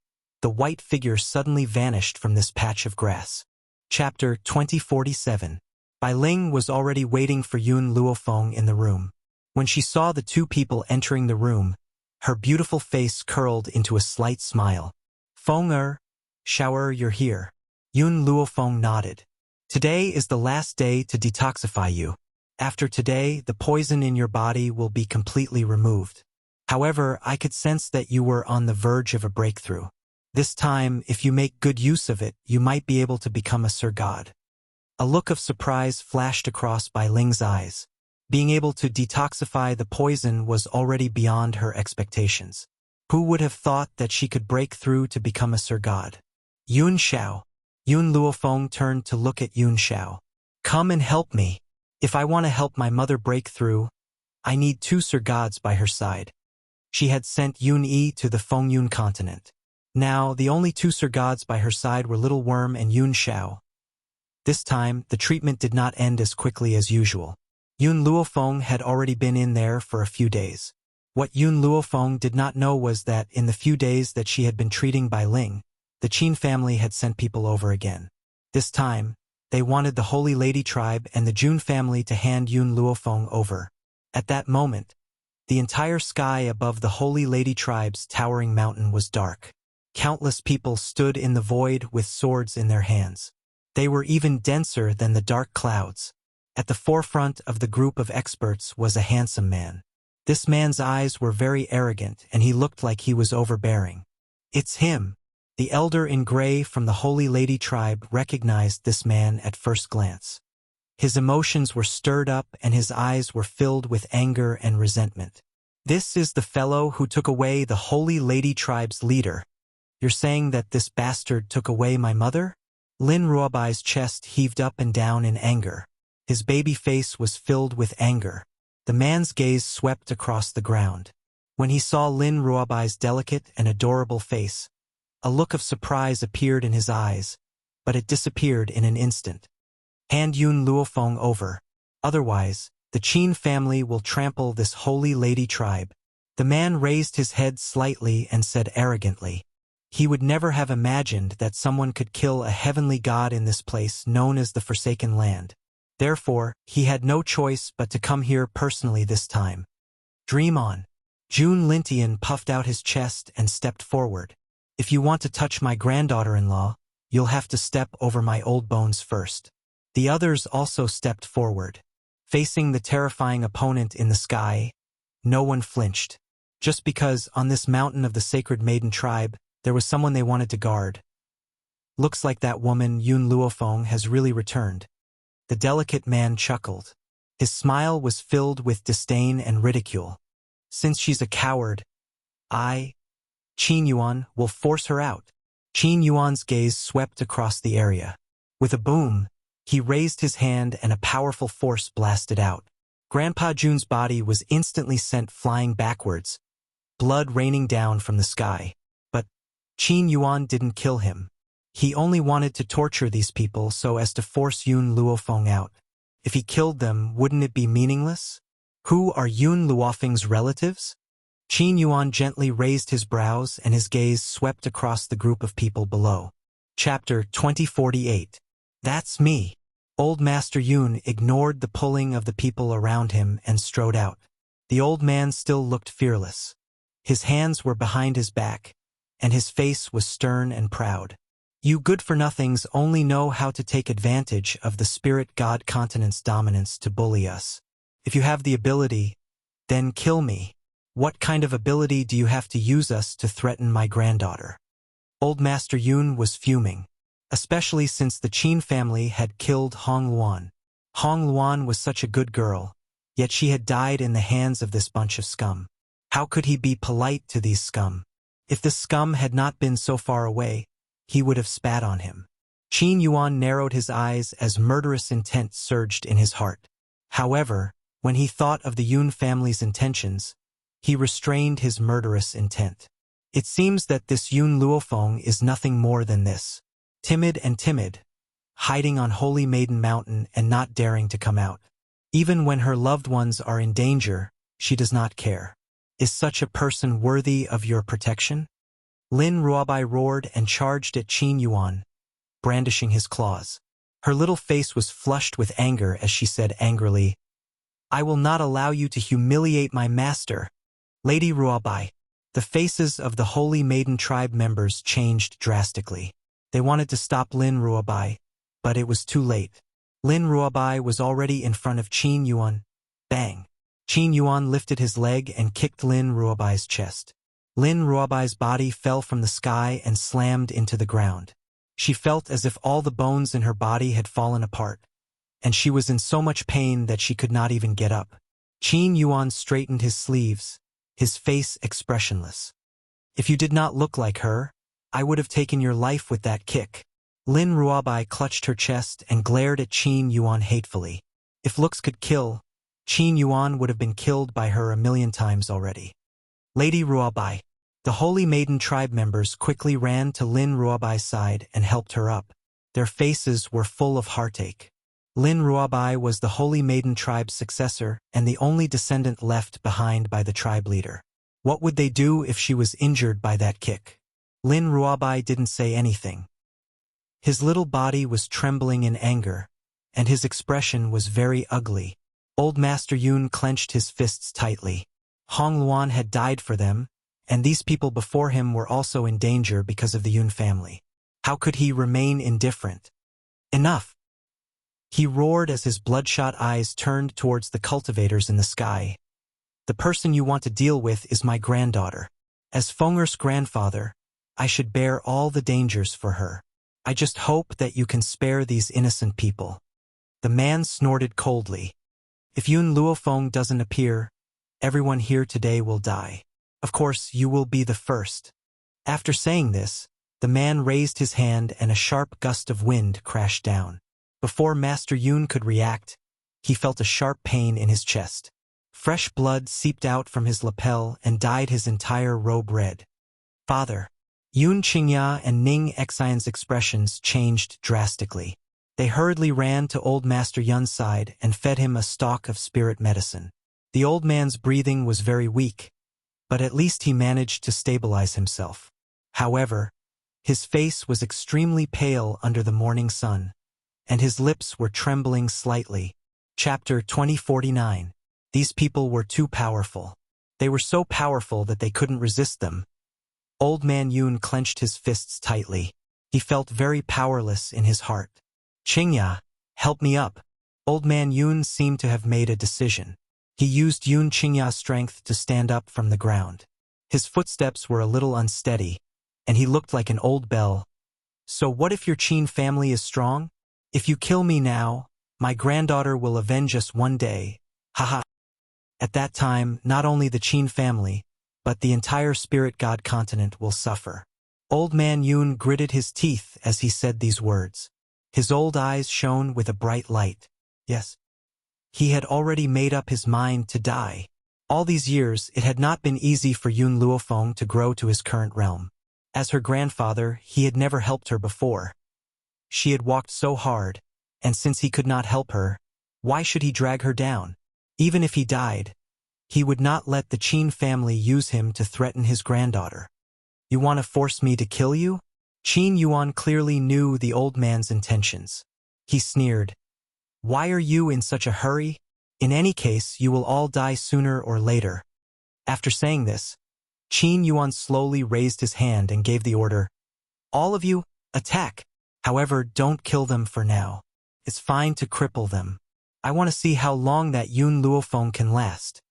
the white figure suddenly vanished from this patch of grass. Chapter 2047. Bai Ling was already waiting for Yun Luofeng in the room. When she saw the two people entering the room, her beautiful face curled into a slight smile. Feng Shower, you're here. Yun Luofeng nodded. Today is the last day to detoxify you. After today, the poison in your body will be completely removed. However, I could sense that you were on the verge of a breakthrough. This time, if you make good use of it, you might be able to become a Sir God. A look of surprise flashed across Bai Ling's eyes. Being able to detoxify the poison was already beyond her expectations. Who would have thought that she could break through to become a Sir God? Yun Xiao. Yun Luofeng turned to look at Yun Xiao. Come and help me. If I want to help my mother break through, I need 2 Sir Gods by her side. She had sent Yun Yi to the Fengyun continent. Now, the only 2 Sir Gods by her side were Little Worm and Yun Xiao. This time, the treatment did not end as quickly as usual. Yun Luofeng had already been in there for a few days. What Yun Luofeng did not know was that in the few days that she had been treating Bai Ling, the Qin family had sent people over again. This time, they wanted the Holy Lady tribe and the Jun family to hand Yun Luofeng over. At that moment, The entire sky above the Holy Lady Tribe's towering mountain was dark. Countless people stood in the void with swords in their hands. They were even denser than the dark clouds. At the forefront of the group of experts was a handsome man. This man's eyes were very arrogant, and he looked like he was overbearing. "It's him." The elder in gray from the Holy Lady Tribe recognized this man at first glance. His emotions were stirred up and his eyes were filled with anger and resentment. "This is the fellow who took away the Holy Lady Tribe's leader. You're saying that this bastard took away my mother?" Lin Ruobai's chest heaved up and down in anger. His baby face was filled with anger. The man's gaze swept across the ground. When he saw Lin Ruobai's delicate and adorable face, a look of surprise appeared in his eyes, but it disappeared in an instant. "Hand Yun Luofeng over. Otherwise, the Qin family will trample this Holy Lady Tribe." The man raised his head slightly and said arrogantly. He would never have imagined that someone could kill a heavenly god in this place known as the Forsaken Land. Therefore, he had no choice but to come here personally this time. "Dream on." Jun Lintian puffed out his chest and stepped forward. "If you want to touch my granddaughter-in-law, you'll have to step over my old bones first." The others also stepped forward. Facing the terrifying opponent in the sky, no one flinched. Just because on this mountain of the Sacred Maiden Tribe, there was someone they wanted to guard. "Looks like that woman, Yun Luofeng, has really returned." The delicate man chuckled. His smile was filled with disdain and ridicule. "Since she's a coward, Qin Yuan, will force her out." Qin Yuan's gaze swept across the area. With a boom, he raised his hand and a powerful force blasted out. Grandpa Jun's body was instantly sent flying backwards, blood raining down from the sky. But Qin Yuan didn't kill him. He only wanted to torture these people so as to force Yun Luofeng out. If he killed them, wouldn't it be meaningless? Who are Yun Luofeng's relatives? Qin Yuan gently raised his brows and his gaze swept across the group of people below. Chapter 2048. "That's me." Old Master Yun ignored the pulling of the people around him and strode out. The old man still looked fearless. His hands were behind his back, and his face was stern and proud. "You good-for-nothings only know how to take advantage of the spirit god continent's dominance to bully us. If you have the ability, then kill me. What kind of ability do you have to use us to threaten my granddaughter?" Old Master Yun was fuming, especially since the Qin family had killed Hong Luan. Hong Luan was such a good girl, yet she had died in the hands of this bunch of scum. How could he be polite to these scum? If the scum had not been so far away, he would have spat on him. Qin Yuan narrowed his eyes as murderous intent surged in his heart. However, when he thought of the Yun family's intentions, he restrained his murderous intent. It seems that this Yun Luofeng is nothing more than this. Timid, hiding on Holy Maiden Mountain and not daring to come out. Even when her loved ones are in danger, she does not care. Is such a person worthy of your protection? Lin Ruobai roared and charged at Qin Yuan, brandishing his claws. Her little face was flushed with anger as she said angrily, "I will not allow you to humiliate my master." "Lady Ruobai." The faces of the Holy Maiden Tribe members changed drastically. They wanted to stop Lin Ruobai, but it was too late. Lin Ruobai was already in front of Qin Yuan. Bang! Qin Yuan lifted his leg and kicked Lin Ruobai's chest. Lin Ruobai's body fell from the sky and slammed into the ground. She felt as if all the bones in her body had fallen apart, and she was in so much pain that she could not even get up. Qin Yuan straightened his sleeves, his face expressionless. "If you did not look like her, I would have taken your life with that kick." Lin Ruobai clutched her chest and glared at Qin Yuan hatefully. If looks could kill, Qin Yuan would have been killed by her a million times already. "Lady Ruobai." The Holy Maiden Tribe members quickly ran to Lin Ruobai's side and helped her up. Their faces were full of heartache. Lin Ruobai was the Holy Maiden Tribe's successor and the only descendant left behind by the tribe leader. What would they do if she was injured by that kick? Lin Ruobai didn't say anything. His little body was trembling in anger, and his expression was very ugly. Old Master Yun clenched his fists tightly. Hong Luan had died for them, and these people before him were also in danger because of the Yun family. How could he remain indifferent? Enough! He roared as his bloodshot eyes turned towards the cultivators in the sky. The person you want to deal with is my granddaughter. As Fenger's grandfather, I should bear all the dangers for her. I just hope that you can spare these innocent people. The man snorted coldly. If Yun Luofeng doesn't appear, everyone here today will die. Of course, you will be the first. After saying this, the man raised his hand and a sharp gust of wind crashed down. Before Master Yun could react, he felt a sharp pain in his chest. Fresh blood seeped out from his lapel and dyed his entire robe red. Father. Yun Qingya and Ning Xian's expressions changed drastically. They hurriedly ran to old Master Yun's side and fed him a stalk of spirit medicine. The old man's breathing was very weak, but at least he managed to stabilize himself. However, his face was extremely pale under the morning sun, and his lips were trembling slightly. Chapter 2049. These people were too powerful. They were so powerful that they couldn't resist them. Old man Yun clenched his fists tightly. He felt very powerless in his heart. Qingya, help me up. Old man Yun seemed to have made a decision. He used Yun Qingya's strength to stand up from the ground. His footsteps were a little unsteady, and he looked like an old bell. So what if your Qin family is strong? If you kill me now, my granddaughter will avenge us one day. Haha. At that time, not only the Qin family, but the entire spirit god continent will suffer. Old man Yun gritted his teeth as he said these words. His old eyes shone with a bright light. Yes. He had already made up his mind to die. All these years, it had not been easy for Yun Luofeng to grow to his current realm. As her grandfather, he had never helped her before. She had walked so hard, and since he could not help her, why should he drag her down? Even if he died, he would not let the Qin family use him to threaten his granddaughter. You want to force me to kill you? Qin Yuan clearly knew the old man's intentions. He sneered. Why are you in such a hurry? In any case, you will all die sooner or later. After saying this, Qin Yuan slowly raised his hand and gave the order. All of you, attack. However, don't kill them for now. It's fine to cripple them. I want to see how long that Yun Luofeng can last.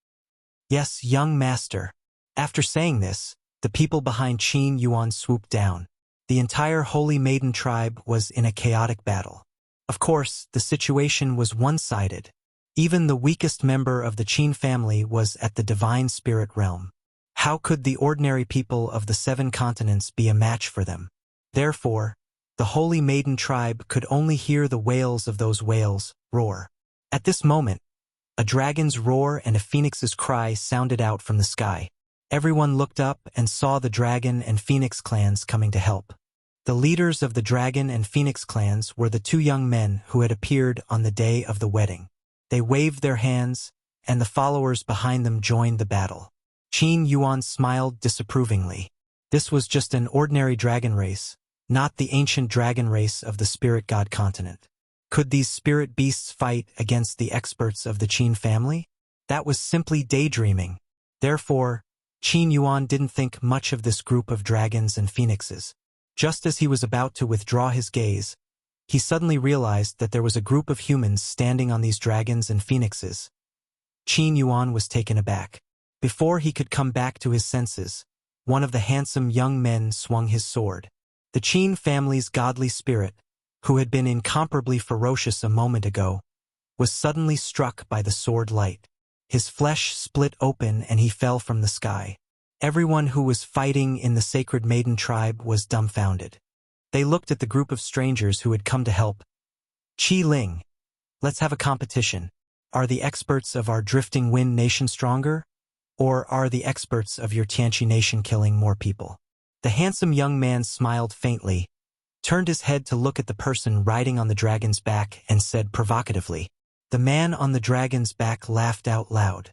Yes, young master. After saying this, the people behind Qin Yuan swooped down. The entire Holy Maiden tribe was in a chaotic battle. Of course, the situation was one-sided. Even the weakest member of the Qin family was at the divine spirit realm. How could the ordinary people of the 7 continents be a match for them? Therefore, the Holy Maiden tribe could only hear the wails of those whales roar. At this moment, a dragon's roar and a phoenix's cry sounded out from the sky. Everyone looked up and saw the dragon and phoenix clans coming to help. The leaders of the dragon and phoenix clans were the 2 young men who had appeared on the day of the wedding. They waved their hands, and the followers behind them joined the battle. Qin Yuan smiled disapprovingly. This was just an ordinary dragon race, not the ancient dragon race of the spirit god continent. Could these spirit beasts fight against the experts of the Qin family? That was simply daydreaming. Therefore, Qin Yuan didn't think much of this group of dragons and phoenixes. Just as he was about to withdraw his gaze, he suddenly realized that there was a group of humans standing on these dragons and phoenixes. Qin Yuan was taken aback. Before he could come back to his senses, one of the handsome young men swung his sword. The Qin family's godly spirit, who had been incomparably ferocious a moment ago, was suddenly struck by the sword light. His flesh split open and he fell from the sky. Everyone who was fighting in the Sacred Maiden tribe was dumbfounded. They looked at the group of strangers who had come to help. Qi Ling, let's have a competition. Are the experts of our Drifting Wind nation stronger? Or are the experts of your Tianqi nation killing more people? The handsome young man smiled faintly, turned his head to look at the person riding on the dragon's back and said provocatively. The man on the dragon's back laughed out loud.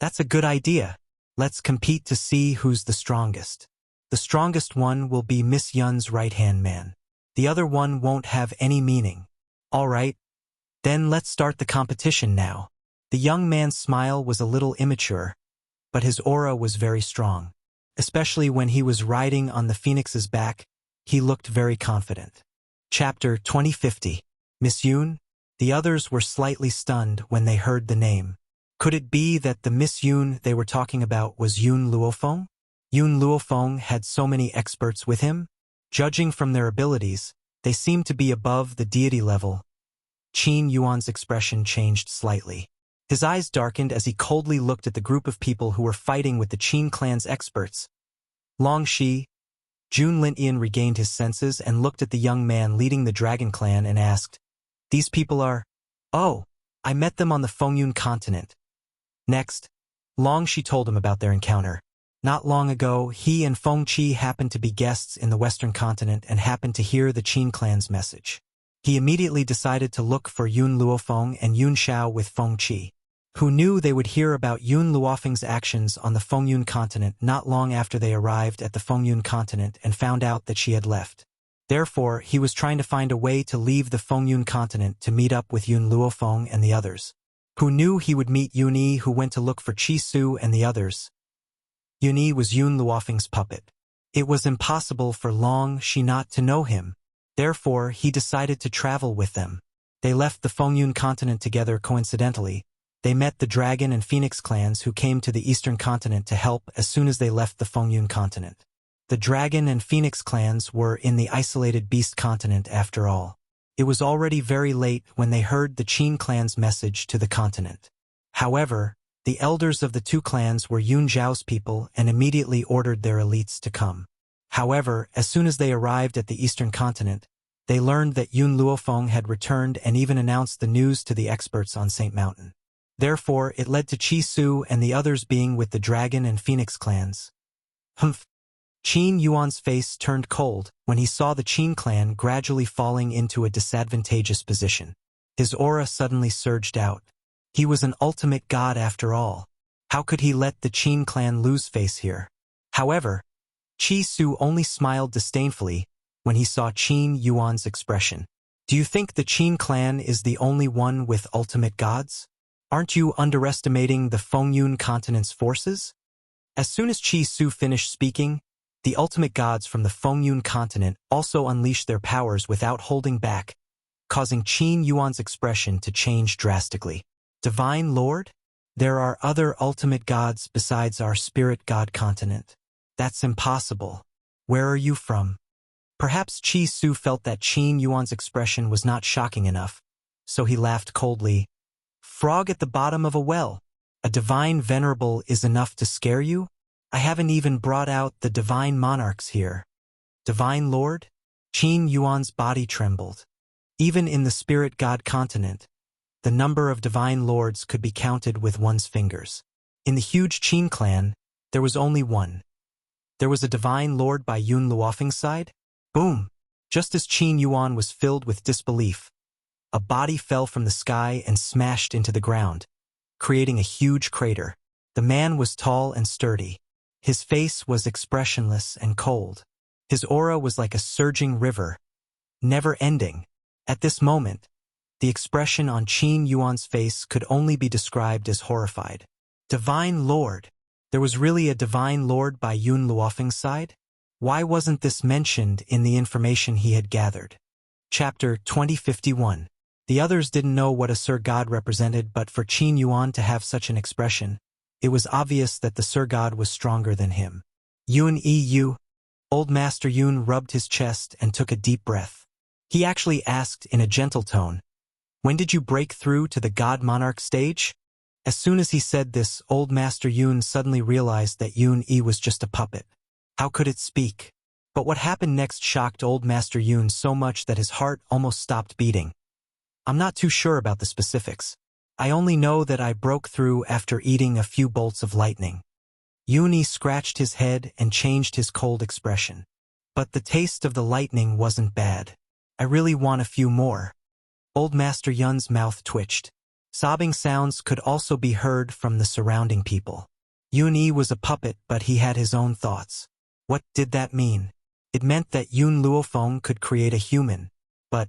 That's a good idea. Let's compete to see who's the strongest. The strongest one will be Miss Yun's right-hand man. The other one won't have any meaning. All right. Then let's start the competition now. The young man's smile was a little immature, but his aura was very strong. Especially when he was riding on the phoenix's back, he looked very confident. Chapter 2050. Miss Yoon? The others were slightly stunned when they heard the name. Could it be that the Miss Yoon they were talking about was Yoon Luofeng? Yoon Luofeng had so many experts with him? Judging from their abilities, they seemed to be above the deity level. Qin Yuan's expression changed slightly. His eyes darkened as he coldly looked at the group of people who were fighting with the Qin clan's experts. Long Shi. Jun Lintian regained his senses and looked at the young man leading the Dragon Clan and asked, "These people are—" "Oh, I met them on the Fengyun continent." Next, Long Shi told him about their encounter. Not long ago, he and Feng Qi happened to be guests in the Western continent and happened to hear the Qin clan's message. He immediately decided to look for Yun Luofeng and Yun Xiao with Feng Qi, who knew they would hear about Yun Luofeng's actions on the Fengyun continent not long after they arrived at the Fengyun continent and found out that she had left. Therefore, he was trying to find a way to leave the Fengyun continent to meet up with Yun Luofeng and the others, who knew he would meet Yun Yi, who went to look for Chi Su and the others. Yun Yi was Yun Luofeng's puppet. It was impossible for Long Shi not to know him. Therefore, he decided to travel with them. They left the Fengyun continent together coincidentally. They met the Dragon and Phoenix clans who came to the Eastern continent to help as soon as they left the Fengyun continent. The Dragon and Phoenix clans were in the isolated Beast continent after all. It was already very late when they heard the Qin clan's message to the continent. However, the elders of the two clans were Yun Zhao's people and immediately ordered their elites to come. However, as soon as they arrived at the Eastern continent, they learned that Yun Luofeng had returned and even announced the news to the experts on Saint Mountain. Therefore, it led to Chi Su and the others being with the Dragon and Phoenix clans. Humph! Qin Yuan's face turned cold when he saw the Qin clan gradually falling into a disadvantageous position. His aura suddenly surged out. He was an ultimate god after all. How could he let the Qin clan lose face here? However, Chi Su only smiled disdainfully when he saw Qin Yuan's expression. Do you think the Qin clan is the only one with ultimate gods? Aren't you underestimating the Fengyun continent's forces? As soon as Chi Su finished speaking, the ultimate gods from the Fengyun continent also unleashed their powers without holding back, causing Qin Yuan's expression to change drastically. Divine Lord? There are other ultimate gods besides our spirit god continent. That's impossible. Where are you from? Perhaps Chi Su felt that Qin Yuan's expression was not shocking enough, so he laughed coldly. Frog at the bottom of a well. A divine venerable is enough to scare you? I haven't even brought out the divine monarchs here. Divine Lord? Qin Yuan's body trembled. Even in the spirit god continent, the number of divine lords could be counted with one's fingers. In the huge Qin clan, there was only one. There was a divine lord by Yun Luofeng's side? Boom! Just as Qin Yuan was filled with disbelief, a body fell from the sky and smashed into the ground, creating a huge crater. The man was tall and sturdy. His face was expressionless and cold. His aura was like a surging river, never ending. At this moment, the expression on Qin Yuan's face could only be described as horrified. Divine Lord! There was really a divine lord by Yun Luofeng's side? Why wasn't this mentioned in the information he had gathered? Chapter 2051. The others didn't know what a Sir God represented, but for Qin Yuan to have such an expression, it was obvious that the Sir God was stronger than him. Yun Yu. Old Master Yun rubbed his chest and took a deep breath. He actually asked in a gentle tone, "When did you break through to the God Monarch stage?" As soon as he said this, Old Master Yun suddenly realized that Yun Yi was just a puppet. How could it speak? But what happened next shocked Old Master Yun so much that his heart almost stopped beating. I'm not too sure about the specifics. I only know that I broke through after eating a few bolts of lightning. Yun Yi scratched his head and changed his cold expression. But the taste of the lightning wasn't bad. I really want a few more. Old Master Yun's mouth twitched. Sobbing sounds could also be heard from the surrounding people. Yun Yi was a puppet, but he had his own thoughts. What did that mean? It meant that Yun Luofeng could create a human. But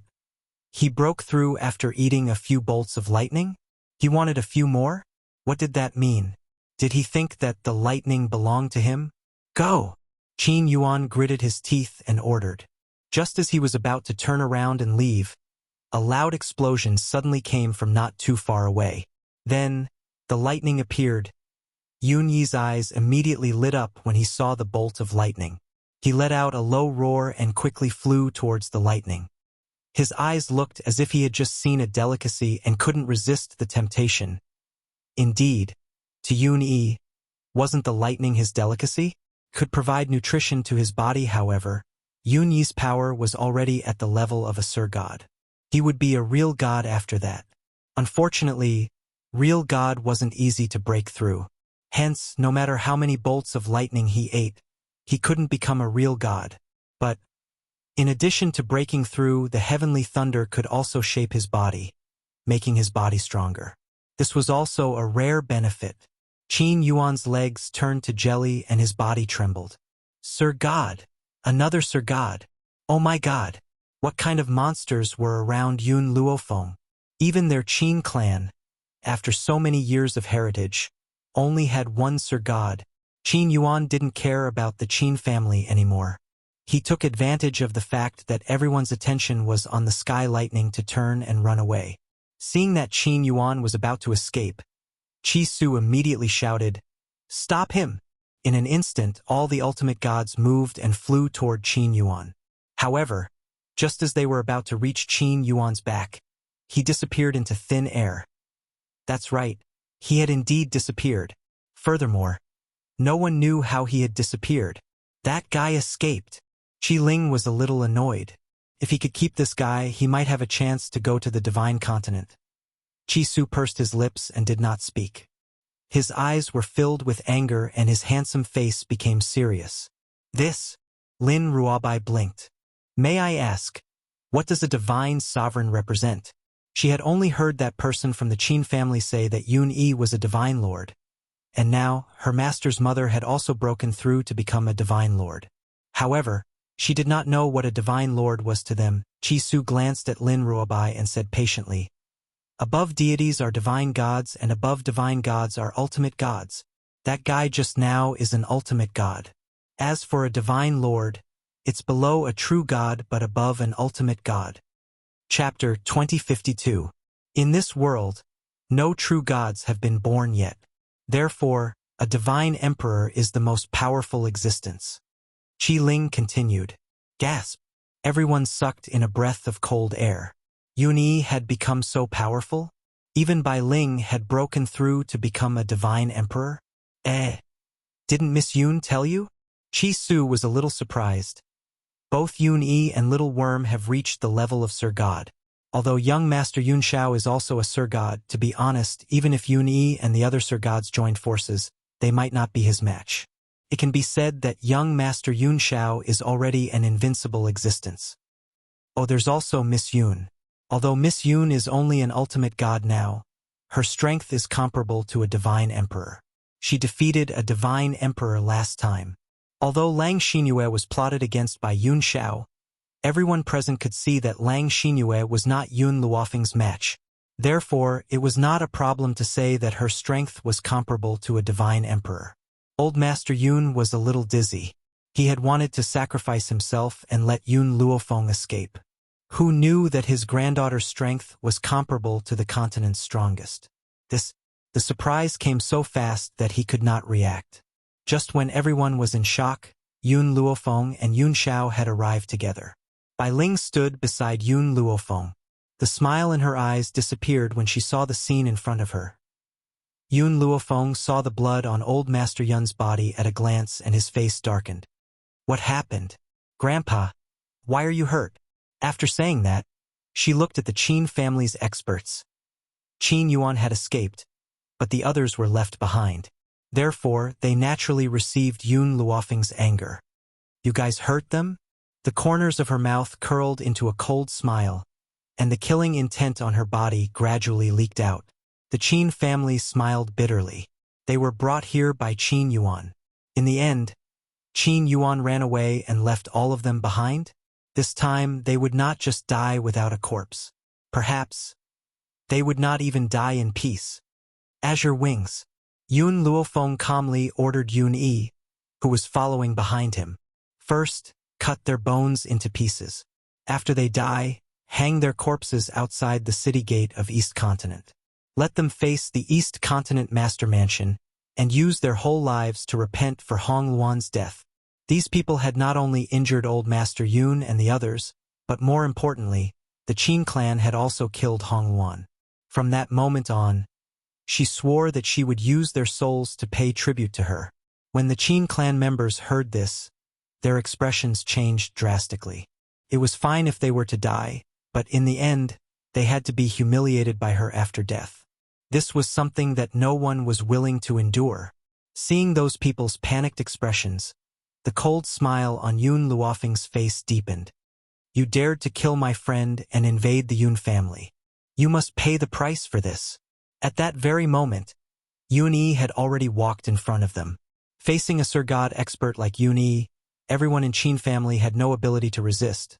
he broke through after eating a few bolts of lightning? He wanted a few more? What did that mean? Did he think that the lightning belonged to him? Go! Qin Yuan gritted his teeth and ordered. Just as he was about to turn around and leave, a loud explosion suddenly came from not too far away. Then, the lightning appeared. Yun Yi's eyes immediately lit up when he saw the bolt of lightning. He let out a low roar and quickly flew towards the lightning. His eyes looked as if he had just seen a delicacy and couldn't resist the temptation. Indeed, to Yun Yi, wasn't the lightning his delicacy? Could provide nutrition to his body, however. Yun Yi's power was already at the level of a Sir God. He would be a real god after that. Unfortunately, real god wasn't easy to break through. Hence, no matter how many bolts of lightning he ate, he couldn't become a real god. But, in addition to breaking through, the heavenly thunder could also shape his body, making his body stronger. This was also a rare benefit. Qin Yuan's legs turned to jelly and his body trembled. Sir God! Another Sir God! Oh my God! What kind of monsters were around Yun Luofeng? Even their Qin clan, after so many years of heritage, only had one Sir God. Qin Yuan didn't care about the Qin family anymore. He took advantage of the fact that everyone's attention was on the sky lightning to turn and run away. Seeing that Qin Yuan was about to escape, Qi Su immediately shouted, "Stop him!" In an instant, all the ultimate gods moved and flew toward Qin Yuan. However, just as they were about to reach Qin Yuan's back, he disappeared into thin air. That's right, he had indeed disappeared. Furthermore, no one knew how he had disappeared. That guy escaped. Qi Ling was a little annoyed. If he could keep this guy, he might have a chance to go to the divine continent. Qi Su pursed his lips and did not speak. His eyes were filled with anger and his handsome face became serious. This? Lin Ruobai blinked. May I ask, what does a divine sovereign represent? She had only heard that person from the Qin family say that Yun Yi was a divine lord. And now, her master's mother had also broken through to become a divine lord. However, she did not know what a divine lord was to them. Qi Su glanced at Lin Ruobai and said patiently, "Above deities are divine gods and above divine gods are ultimate gods. That guy just now is an ultimate god. As for a divine lord, it's below a true god but above an ultimate god." Chapter 2052. In this world, no true gods have been born yet. Therefore, a divine emperor is the most powerful existence. Qi Ling continued. Gasp! Everyone sucked in a breath of cold air. Yun Yi had become so powerful? Even Bai Ling had broken through to become a divine emperor? Didn't Miss Yun tell you? Qi Su was a little surprised. Both Yun Yi and Little Worm have reached the level of Sir God. Although young Master Yun Shao is also a Sir God, to be honest, even if Yun Yi and the other Sir Gods joined forces, they might not be his match. It can be said that young Master Yun Shao is already an invincible existence. Oh, there's also Miss Yun. Although Miss Yun is only an ultimate god now, her strength is comparable to a divine emperor. She defeated a divine emperor last time. Although Lang Xinyue was plotted against by Yun Shao, everyone present could see that Lang Xinyue was not Yun Luofeng's match. Therefore, it was not a problem to say that her strength was comparable to a divine emperor. Old Master Yun was a little dizzy. He had wanted to sacrifice himself and let Yun Luofeng escape. Who knew that his granddaughter's strength was comparable to the continent's strongest? The surprise came so fast that he could not react. Just when everyone was in shock, Yun Luofeng and Yun Shao had arrived together. Bai Ling stood beside Yun Luofeng. The smile in her eyes disappeared when she saw the scene in front of her. Yun Luofeng saw the blood on old Master Yun's body at a glance and his face darkened. What happened? Grandpa, why are you hurt? After saying that, she looked at the Qin family's experts. Qin Yuan had escaped, but the others were left behind. Therefore, they naturally received Yun Luofeng's anger. You guys hurt them? The corners of her mouth curled into a cold smile, and the killing intent on her body gradually leaked out. The Qin family smiled bitterly. They were brought here by Qin Yuan. In the end, Qin Yuan ran away and left all of them behind? This time, they would not just die without a corpse. Perhaps, they would not even die in peace. Azure wings. Yun Luofeng calmly ordered Yun Yi, who was following behind him. First, cut their bones into pieces. After they die, hang their corpses outside the city gate of East Continent. Let them face the East Continent Master Mansion and use their whole lives to repent for Hong Luan's death. These people had not only injured Old Master Yun and the others, but more importantly, the Qin clan had also killed Hong Luan. From that moment on, she swore that she would use their souls to pay tribute to her. When the Qin clan members heard this, their expressions changed drastically. It was fine if they were to die, but in the end, they had to be humiliated by her after death. This was something that no one was willing to endure. Seeing those people's panicked expressions, the cold smile on Yun Luofeng's face deepened. You dared to kill my friend and invade the Yun family. You must pay the price for this. At that very moment, Yun Yi had already walked in front of them. Facing a Sir God expert like Yun Yi, everyone in Qin family had no ability to resist.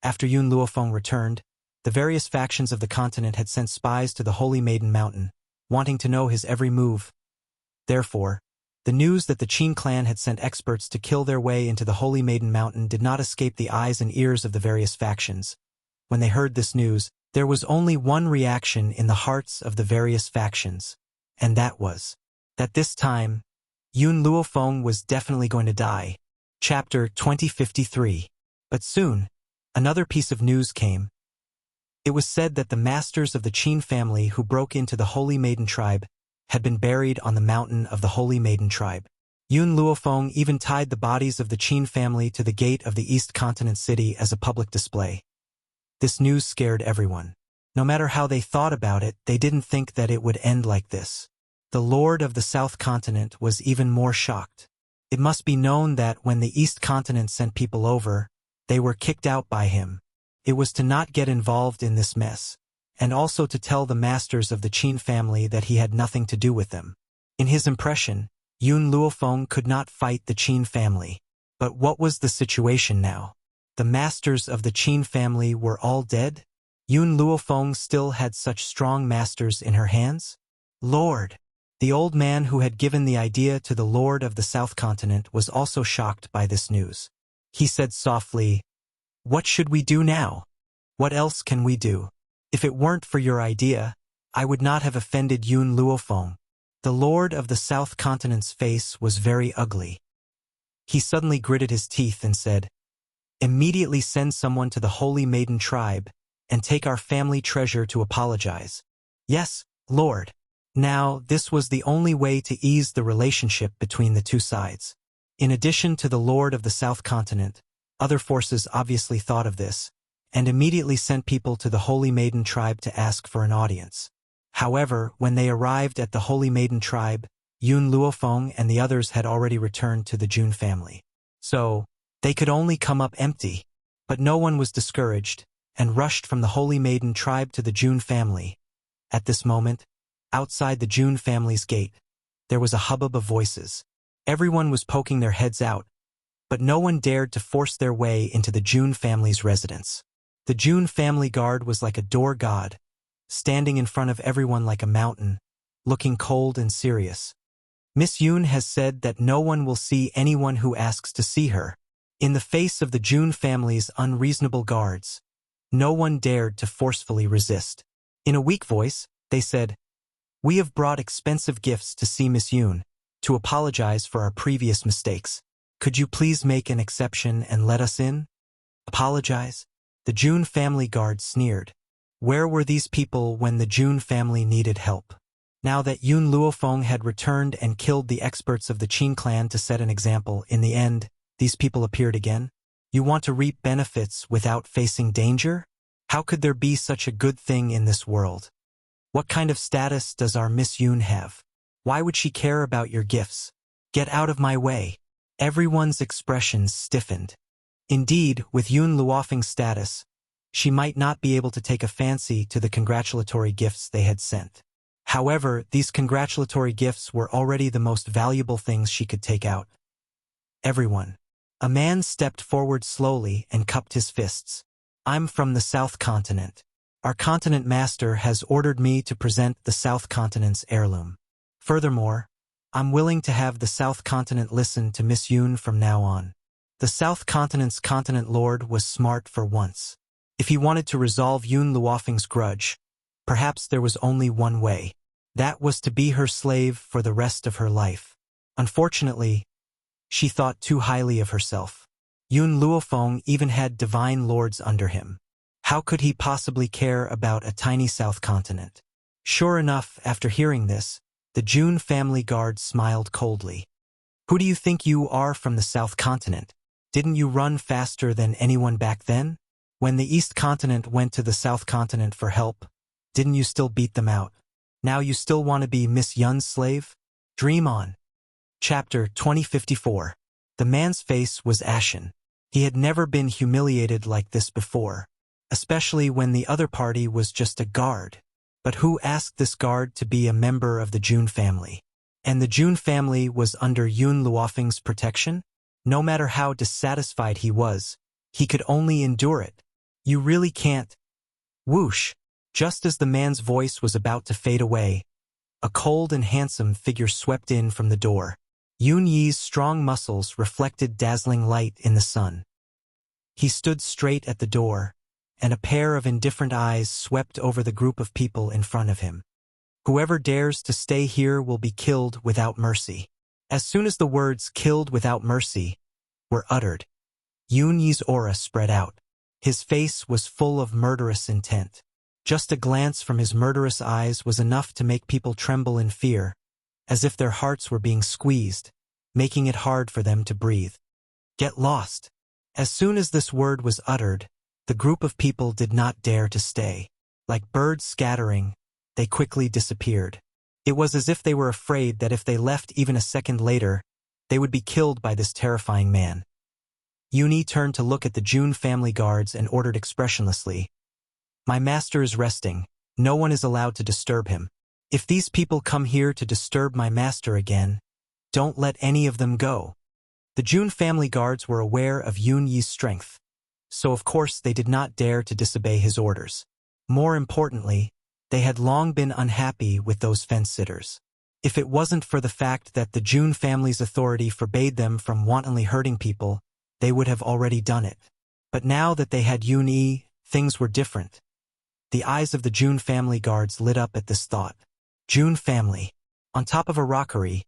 After Yun Luofeng returned, the various factions of the continent had sent spies to the Holy Maiden Mountain, wanting to know his every move. Therefore, the news that the Qin clan had sent experts to kill their way into the Holy Maiden Mountain did not escape the eyes and ears of the various factions. When they heard this news, there was only one reaction in the hearts of the various factions, and that was that this time, Yun Luofeng was definitely going to die. Chapter 2053. But soon, another piece of news came. It was said that the masters of the Qin family who broke into the Holy Maiden tribe had been buried on the mountain of the Holy Maiden tribe. Yun Luofeng even tied the bodies of the Qin family to the gate of the East Continent city as a public display. This news scared everyone. No matter how they thought about it, they didn't think that it would end like this. The Lord of the South Continent was even more shocked. It must be known that when the East Continent sent people over, they were kicked out by him. It was to not get involved in this mess, and also to tell the masters of the Qin family that he had nothing to do with them. In his impression, Yun Luofeng could not fight the Qin family. But what was the situation now? The masters of the Qin family were all dead? Yun Luofeng still had such strong masters in her hands? Lord! The old man who had given the idea to the Lord of the South Continent was also shocked by this news. He said softly, "What should we do now? What else can we do? If it weren't for your idea, I would not have offended Yun Luofeng." The Lord of the South Continent's face was very ugly. He suddenly gritted his teeth and said, "Immediately send someone to the Holy Maiden tribe and take our family treasure to apologize." "Yes, Lord." Now, this was the only way to ease the relationship between the two sides. In addition to the Lord of the South Continent, other forces obviously thought of this, and immediately sent people to the Holy Maiden tribe to ask for an audience. However, when they arrived at the Holy Maiden tribe, Yun Luofeng and the others had already returned to the Jun family. So, they could only come up empty. But no one was discouraged, and rushed from the Holy Maiden tribe to the Jun family. At this moment, outside the Jun family's gate, there was a hubbub of voices. Everyone was poking their heads out, but no one dared to force their way into the Jun family's residence. The Jun family guard was like a door god, standing in front of everyone like a mountain, looking cold and serious. Miss Yun has said that no one will see anyone who asks to see her. In the face of the Jun family's unreasonable guards, no one dared to forcefully resist. In a weak voice, they said, "We have brought expensive gifts to see Miss Yun, to apologize for our previous mistakes. Could you please make an exception and let us in?" Apologize? The Jun family guard sneered. Where were these people when the Jun family needed help? Now that Yun Luofeng had returned and killed the experts of the Qin clan to set an example, in the end, these people appeared again? You want to reap benefits without facing danger? How could there be such a good thing in this world? What kind of status does our Miss Yun have? Why would she care about your gifts? Get out of my way. Everyone's expressions stiffened. Indeed, with Yun Luofeng's status, she might not be able to take a fancy to the congratulatory gifts they had sent. However, these congratulatory gifts were already the most valuable things she could take out. Everyone. A man stepped forward slowly and cupped his fists. "I'm from the South Continent. Our continent master has ordered me to present the South Continent's heirloom." Furthermore, I'm willing to have the South Continent listen to Miss Yun from now on. The South Continent's continent lord was smart for once. If he wanted to resolve Yun Luofeng's grudge, perhaps there was only one way. That was to be her slave for the rest of her life. Unfortunately, she thought too highly of herself. Yun Luofeng even had divine lords under him. How could he possibly care about a tiny South Continent? Sure enough, after hearing this, the Jun family guard smiled coldly. Who do you think you are from the South Continent? Didn't you run faster than anyone back then? When the East Continent went to the South Continent for help, didn't you still beat them out? Now you still want to be Miss Yun's slave? Dream on. Chapter 2054. The man's face was ashen. He had never been humiliated like this before, especially when the other party was just a guard. But who asked this guard to be a member of the Jun family? And the Jun family was under Yun Luofeng's protection? No matter how dissatisfied he was, he could only endure it. You really can't. Whoosh! Just as the man's voice was about to fade away, a cold and handsome figure swept in from the door. Yun Yi's strong muscles reflected dazzling light in the sun. He stood straight at the door, and a pair of indifferent eyes swept over the group of people in front of him. Whoever dares to stay here will be killed without mercy. As soon as the words "killed without mercy" were uttered, Yun Yi's aura spread out. His face was full of murderous intent. Just a glance from his murderous eyes was enough to make people tremble in fear, as if their hearts were being squeezed, making it hard for them to breathe. Get lost. As soon as this word was uttered, the group of people did not dare to stay. Like birds scattering, they quickly disappeared. It was as if they were afraid that if they left even a second later, they would be killed by this terrifying man. Yun Yi turned to look at the Jun family guards and ordered expressionlessly, "My master is resting. No one is allowed to disturb him. If these people come here to disturb my master again, don't let any of them go." The Jun family guards were aware of Yun Yi's strength, so of course they did not dare to disobey his orders. More importantly, they had long been unhappy with those fence-sitters. If it wasn't for the fact that the Jun family's authority forbade them from wantonly hurting people, they would have already done it. But now that they had Yun Yi, things were different. The eyes of the Jun family guards lit up at this thought. Jun family. On top of a rockery,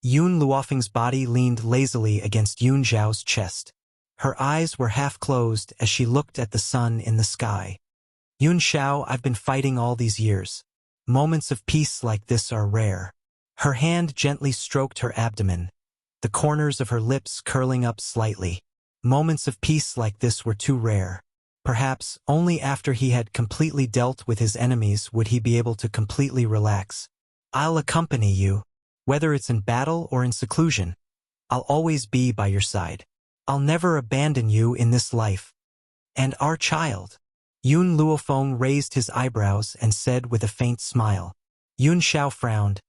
Yun Luofeng's body leaned lazily against Yun Zhao's chest. Her eyes were half closed as she looked at the sun in the sky. "Yun Zhao, I've been fighting all these years. Moments of peace like this are rare." Her hand gently stroked her abdomen, the corners of her lips curling up slightly. Moments of peace like this were too rare. Perhaps only after he had completely dealt with his enemies would he be able to completely relax. "I'll accompany you. Whether it's in battle or in seclusion, I'll always be by your side. I'll never abandon you in this life. And our child." Yun Luofeng raised his eyebrows and said with a faint smile. Yun Zhao frowned.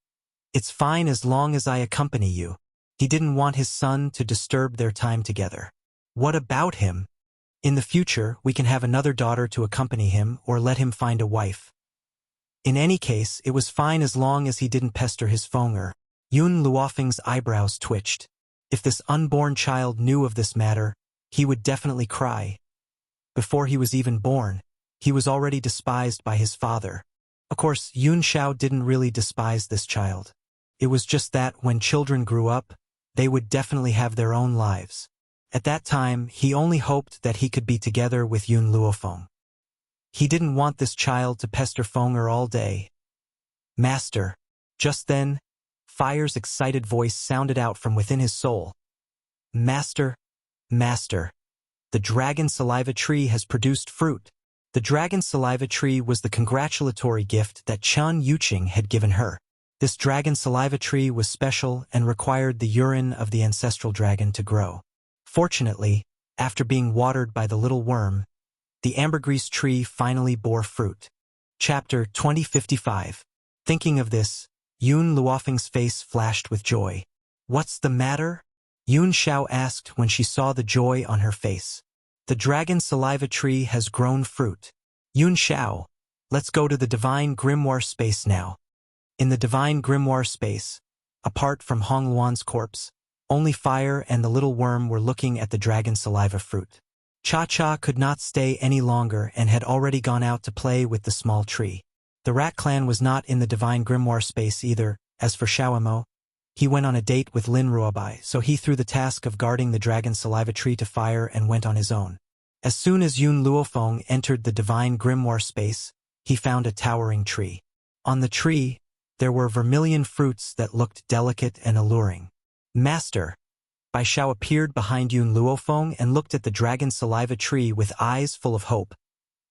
"It's fine as long as I accompany you." He didn't want his son to disturb their time together. What about him? In the future, we can have another daughter to accompany him or let him find a wife. In any case, it was fine as long as he didn't pester his Fenger. Yun Luofeng's eyebrows twitched. If this unborn child knew of this matter, he would definitely cry. Before he was even born, he was already despised by his father. Of course, Yun Zhao didn't really despise this child. It was just that when children grew up, they would definitely have their own lives. At that time, he only hoped that he could be together with Yun Luofeng. He didn't want this child to pester Fenger all day. "Master." Just then, Fire's excited voice sounded out from within his soul. "Master, Master, the dragon saliva tree has produced fruit." The dragon saliva tree was the congratulatory gift that Chun Yuqing had given her. This dragon saliva tree was special and required the urine of the ancestral dragon to grow. Fortunately, after being watered by the little worm, the ambergris tree finally bore fruit. Chapter 2055. Thinking of this, Yun Luofeng's face flashed with joy. "What's the matter?" Yun Zhao asked when she saw the joy on her face. "The dragon saliva tree has grown fruit." "Yun Zhao, let's go to the divine grimoire space now." In the divine grimoire space, apart from Hong Luan's corpse, only Fire and the little worm were looking at the dragon saliva fruit. Cha-Cha could not stay any longer and had already gone out to play with the small tree. The Rat Clan was not in the divine grimoire space either. As for Xiaomo, he went on a date with Lin Ruobai, so he threw the task of guarding the dragon saliva tree to Fire and went on his own. As soon as Yun Luofeng entered the divine grimoire space, he found a towering tree. On the tree, there were vermilion fruits that looked delicate and alluring. Master, Bai Xiao appeared behind Yun Luofeng and looked at the dragon saliva tree with eyes full of hope.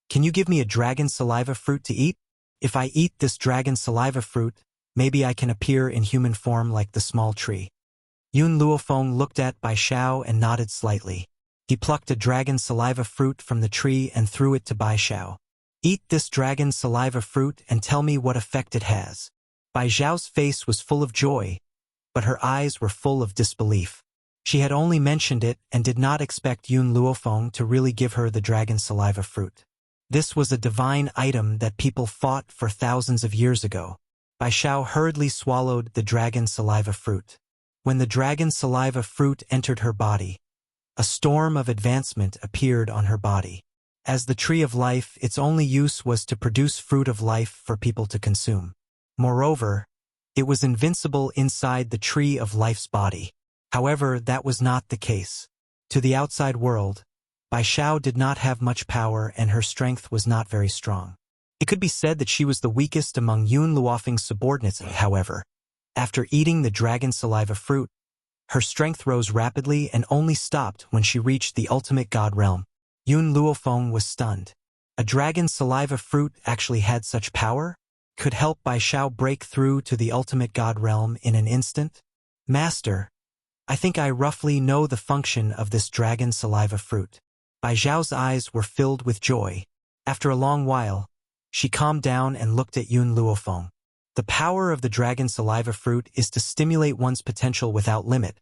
Can you give me a dragon saliva fruit to eat? If I eat this dragon saliva fruit, maybe I can appear in human form like the small tree. Yun Luofeng looked at Bai Xiao and nodded slightly. He plucked a dragon saliva fruit from the tree and threw it to Bai Xiao. Eat this dragon saliva fruit and tell me what effect it has. Bai Xiao's face was full of joy, but her eyes were full of disbelief. She had only mentioned it and did not expect Yun Luofeng to really give her the dragon saliva fruit. This was a divine item that people fought for thousands of years ago. Bai Xiao hurriedly swallowed the dragon saliva fruit. When the dragon saliva fruit entered her body, a storm of advancement appeared on her body. As the tree of life, its only use was to produce fruit of life for people to consume. Moreover, it was invincible inside the tree of life's body. However, that was not the case. To the outside world, Bai Xiao did not have much power and her strength was not very strong. It could be said that she was the weakest among Yun Luofeng's subordinates, however. After eating the dragon saliva fruit, her strength rose rapidly and only stopped when she reached the ultimate god realm. Yun Luofeng was stunned. A dragon saliva fruit actually had such power? Could help Bai Xiao break through to the ultimate god realm in an instant? Master, I think I roughly know the function of this dragon saliva fruit. Bai Xiao's eyes were filled with joy. After a long while, she calmed down and looked at Yun Luofeng. The power of the dragon saliva fruit is to stimulate one's potential without limit,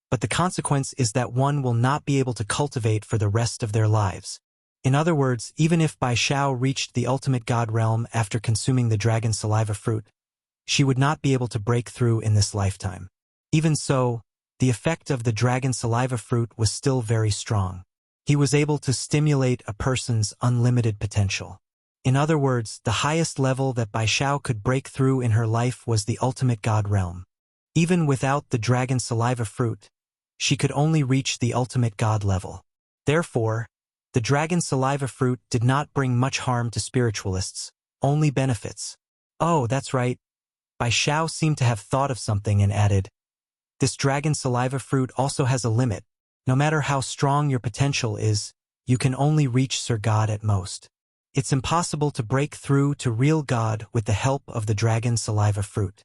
but the consequence is that one will not be able to cultivate for the rest of their lives. In other words, even if Bai Xiao reached the ultimate god realm after consuming the dragon saliva fruit, she would not be able to break through in this lifetime. Even so, the effect of the dragon saliva fruit was still very strong. He was able to stimulate a person's unlimited potential. In other words, the highest level that Bai Xiao could break through in her life was the ultimate god realm. Even without the dragon saliva fruit, she could only reach the ultimate god level. Therefore, the dragon saliva fruit did not bring much harm to spiritualists, only benefits. Oh, that's right. Bai Xiao seemed to have thought of something and added, this dragon saliva fruit also has a limit. No matter how strong your potential is, you can only reach Sir God at most. It's impossible to break through to real God with the help of the dragon saliva fruit.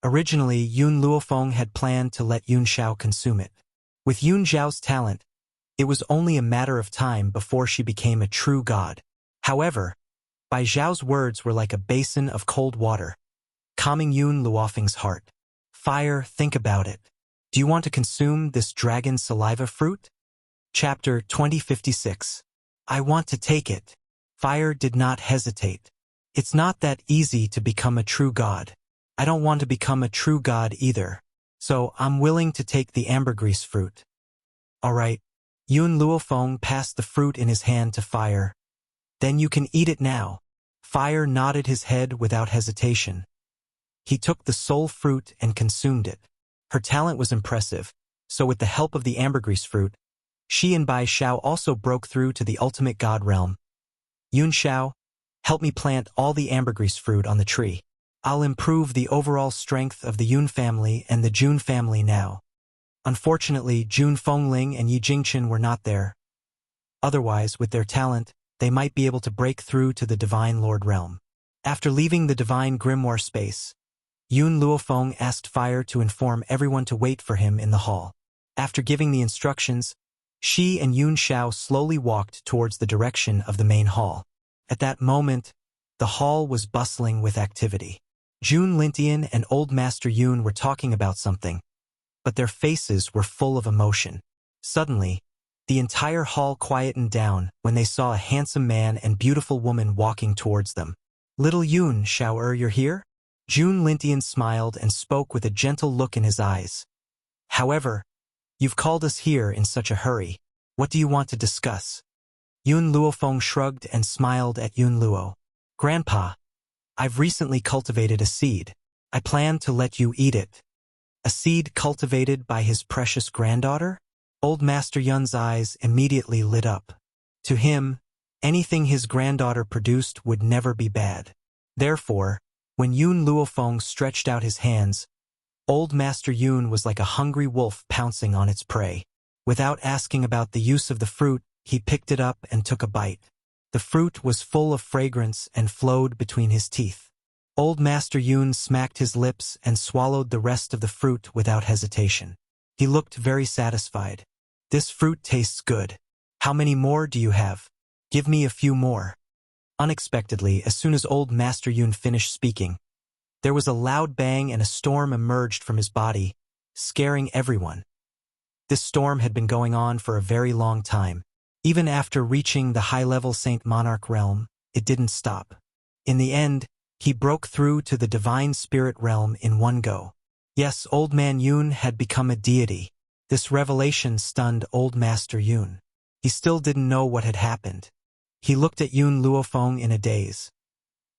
Originally, Yun Luofeng had planned to let Yun Xiao consume it. With Yun Xiao's talent, it was only a matter of time before she became a true god. However, Bai Xiao's words were like a basin of cold water, calming Yun Luofeng's heart. Fire, think about it. Do you want to consume this dragon saliva fruit? Chapter 2056. I want to take it. Fire did not hesitate. It's not that easy to become a true god. I don't want to become a true god either, so I'm willing to take the ambergris fruit. All right. Yun Luofeng passed the fruit in his hand to Fire. Then you can eat it now. Fire nodded his head without hesitation. He took the soul fruit and consumed it. Her talent was impressive, so with the help of the ambergris fruit, she and Bai Xiao also broke through to the ultimate god realm. Yun Xiao, help me plant all the ambergris fruit on the tree. I'll improve the overall strength of the Yun family and the Jun family now. Unfortunately, Jun Fengling and Yi Jingchen were not there. Otherwise, with their talent, they might be able to break through to the Divine Lord realm. After leaving the Divine Grimoire space, Yun Luofeng asked Fire to inform everyone to wait for him in the hall. After giving the instructions, she and Yun Xiao slowly walked towards the direction of the main hall. At that moment, the hall was bustling with activity. Jun Lintian and Old Master Yun were talking about something, but their faces were full of emotion. Suddenly, the entire hall quietened down when they saw a handsome man and beautiful woman walking towards them. Little Yun, Xiao you're here? June Lintian smiled and spoke with a gentle look in his eyes. However, you've called us here in such a hurry. What do you want to discuss? Yun Luofeng shrugged and smiled at Yun Luo. Grandpa, I've recently cultivated a seed. I plan to let you eat it. A seed cultivated by his precious granddaughter? Old Master Yun's eyes immediately lit up. To him, anything his granddaughter produced would never be bad. Therefore, when Yun Luofeng stretched out his hands, Old Master Yun was like a hungry wolf pouncing on its prey. Without asking about the use of the fruit, he picked it up and took a bite. The fruit was full of fragrance and flowed between his teeth. Old Master Yun smacked his lips and swallowed the rest of the fruit without hesitation. He looked very satisfied. This fruit tastes good. How many more do you have? Give me a few more. Unexpectedly, as soon as Old Master Yun finished speaking, there was a loud bang and a storm emerged from his body, scaring everyone. This storm had been going on for a very long time. Even after reaching the high-level Saint Monarch realm, it didn't stop. In the end, he broke through to the Divine Spirit realm in one go. Yes, Old Man Yun had become a deity. This revelation stunned Old Master Yun. He still didn't know what had happened. He looked at Yun Luofeng in a daze.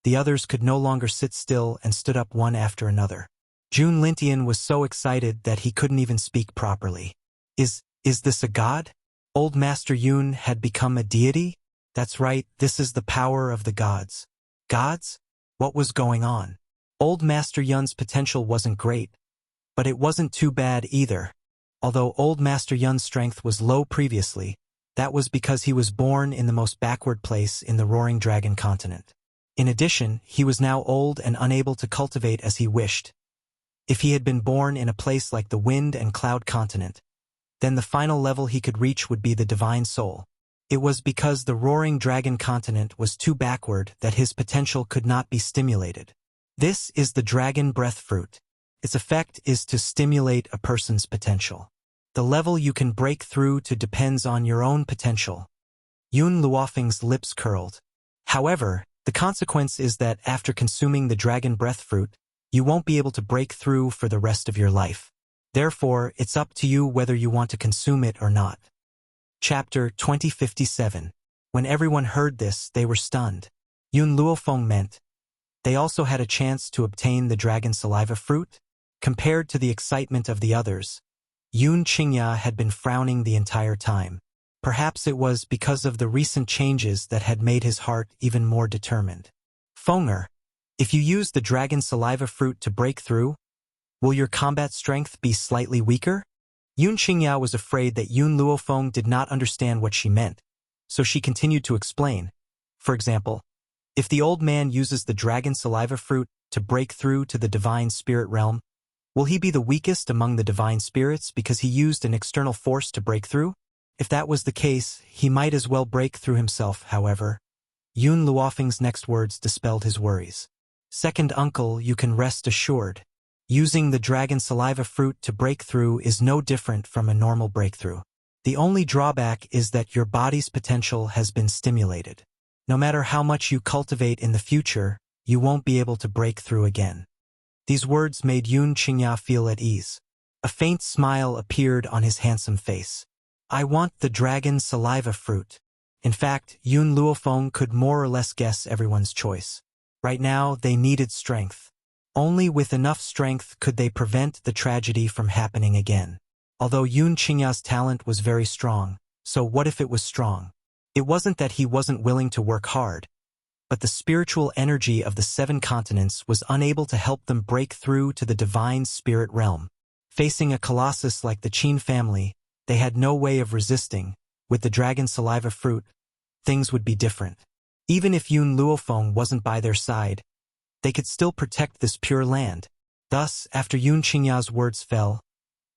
The others could no longer sit still and stood up one after another. June Lintian was so excited that he couldn't even speak properly. Is this a god? Old Master Yun had become a deity? That's right, this is the power of the gods. Gods? What was going on? Old Master Yun's potential wasn't great, but it wasn't too bad either. Although Old Master Yun's strength was low previously, that was because he was born in the most backward place in the Roaring Dragon continent. In addition, he was now old and unable to cultivate as he wished. If he had been born in a place like the Wind and Cloud continent, then the final level he could reach would be the Divine Soul. It was because the Roaring Dragon continent was too backward that his potential could not be stimulated. This is the Dragon Breath Fruit. Its effect is to stimulate a person's potential. The level you can break through to depends on your own potential. Yun Luofeng's lips curled. However, the consequence is that after consuming the Dragon Breath Fruit, you won't be able to break through for the rest of your life. Therefore, it's up to you whether you want to consume it or not. Chapter 2057. When everyone heard this, they were stunned. Yun Luofeng meant they also had a chance to obtain the Dragon Saliva Fruit? Compared to the excitement of the others, Yun Qingya had been frowning the entire time. Perhaps it was because of the recent changes that had made his heart even more determined. Fenger, if you use the Dragon Saliva Fruit to break through, will your combat strength be slightly weaker? Yun Qingya was afraid that Yun Luofeng did not understand what she meant, so she continued to explain. For example, if the old man uses the Dragon Saliva Fruit to break through to the Divine Spirit realm, will he be the weakest among the Divine Spirits because he used an external force to break through? If that was the case, he might as well break through himself, however. Yun Luofeng's next words dispelled his worries. Second uncle, you can rest assured. Using the Dragon Saliva Fruit to break through is no different from a normal breakthrough. The only drawback is that your body's potential has been stimulated. No matter how much you cultivate in the future, you won't be able to break through again. These words made Yun Qingya feel at ease. A faint smile appeared on his handsome face. I want the Dragon Saliva Fruit. In fact, Yun Luofeng could more or less guess everyone's choice. Right now, they needed strength. Only with enough strength could they prevent the tragedy from happening again. Although Yun Qingya's talent was very strong, so what if it was strong? It wasn't that he wasn't willing to work hard, but the spiritual energy of the 7 continents was unable to help them break through to the Divine Spirit realm. Facing a colossus like the Qin family, they had no way of resisting. With the Dragon Saliva Fruit, things would be different. Even if Yun Luofeng wasn't by their side, they could still protect this pure land. Thus, after Yun Qingya's words fell,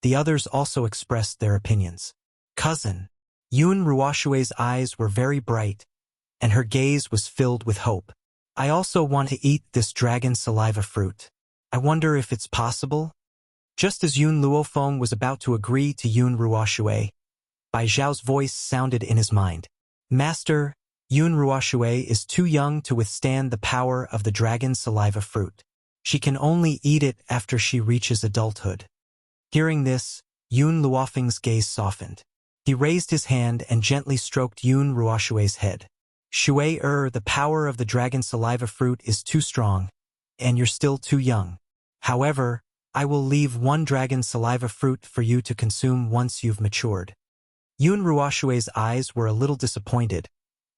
the others also expressed their opinions. Cousin. Yun Ruoshue's eyes were very bright, and her gaze was filled with hope. I also want to eat this Dragon Saliva Fruit. I wonder if it's possible? Just as Yun Luofeng was about to agree to Yun Ruoshue, Bai Zhao's voice sounded in his mind. Master, Yun Ruoshue is too young to withstand the power of the Dragon Saliva Fruit. She can only eat it after she reaches adulthood. Hearing this, Yun Luofeng's gaze softened. He raised his hand and gently stroked Yun Ruoshui's head. Shui, the power of the dragon saliva fruit is too strong, and you're still too young. However, I will leave one dragon saliva fruit for you to consume once you've matured. Yun Ruoshui's eyes were a little disappointed,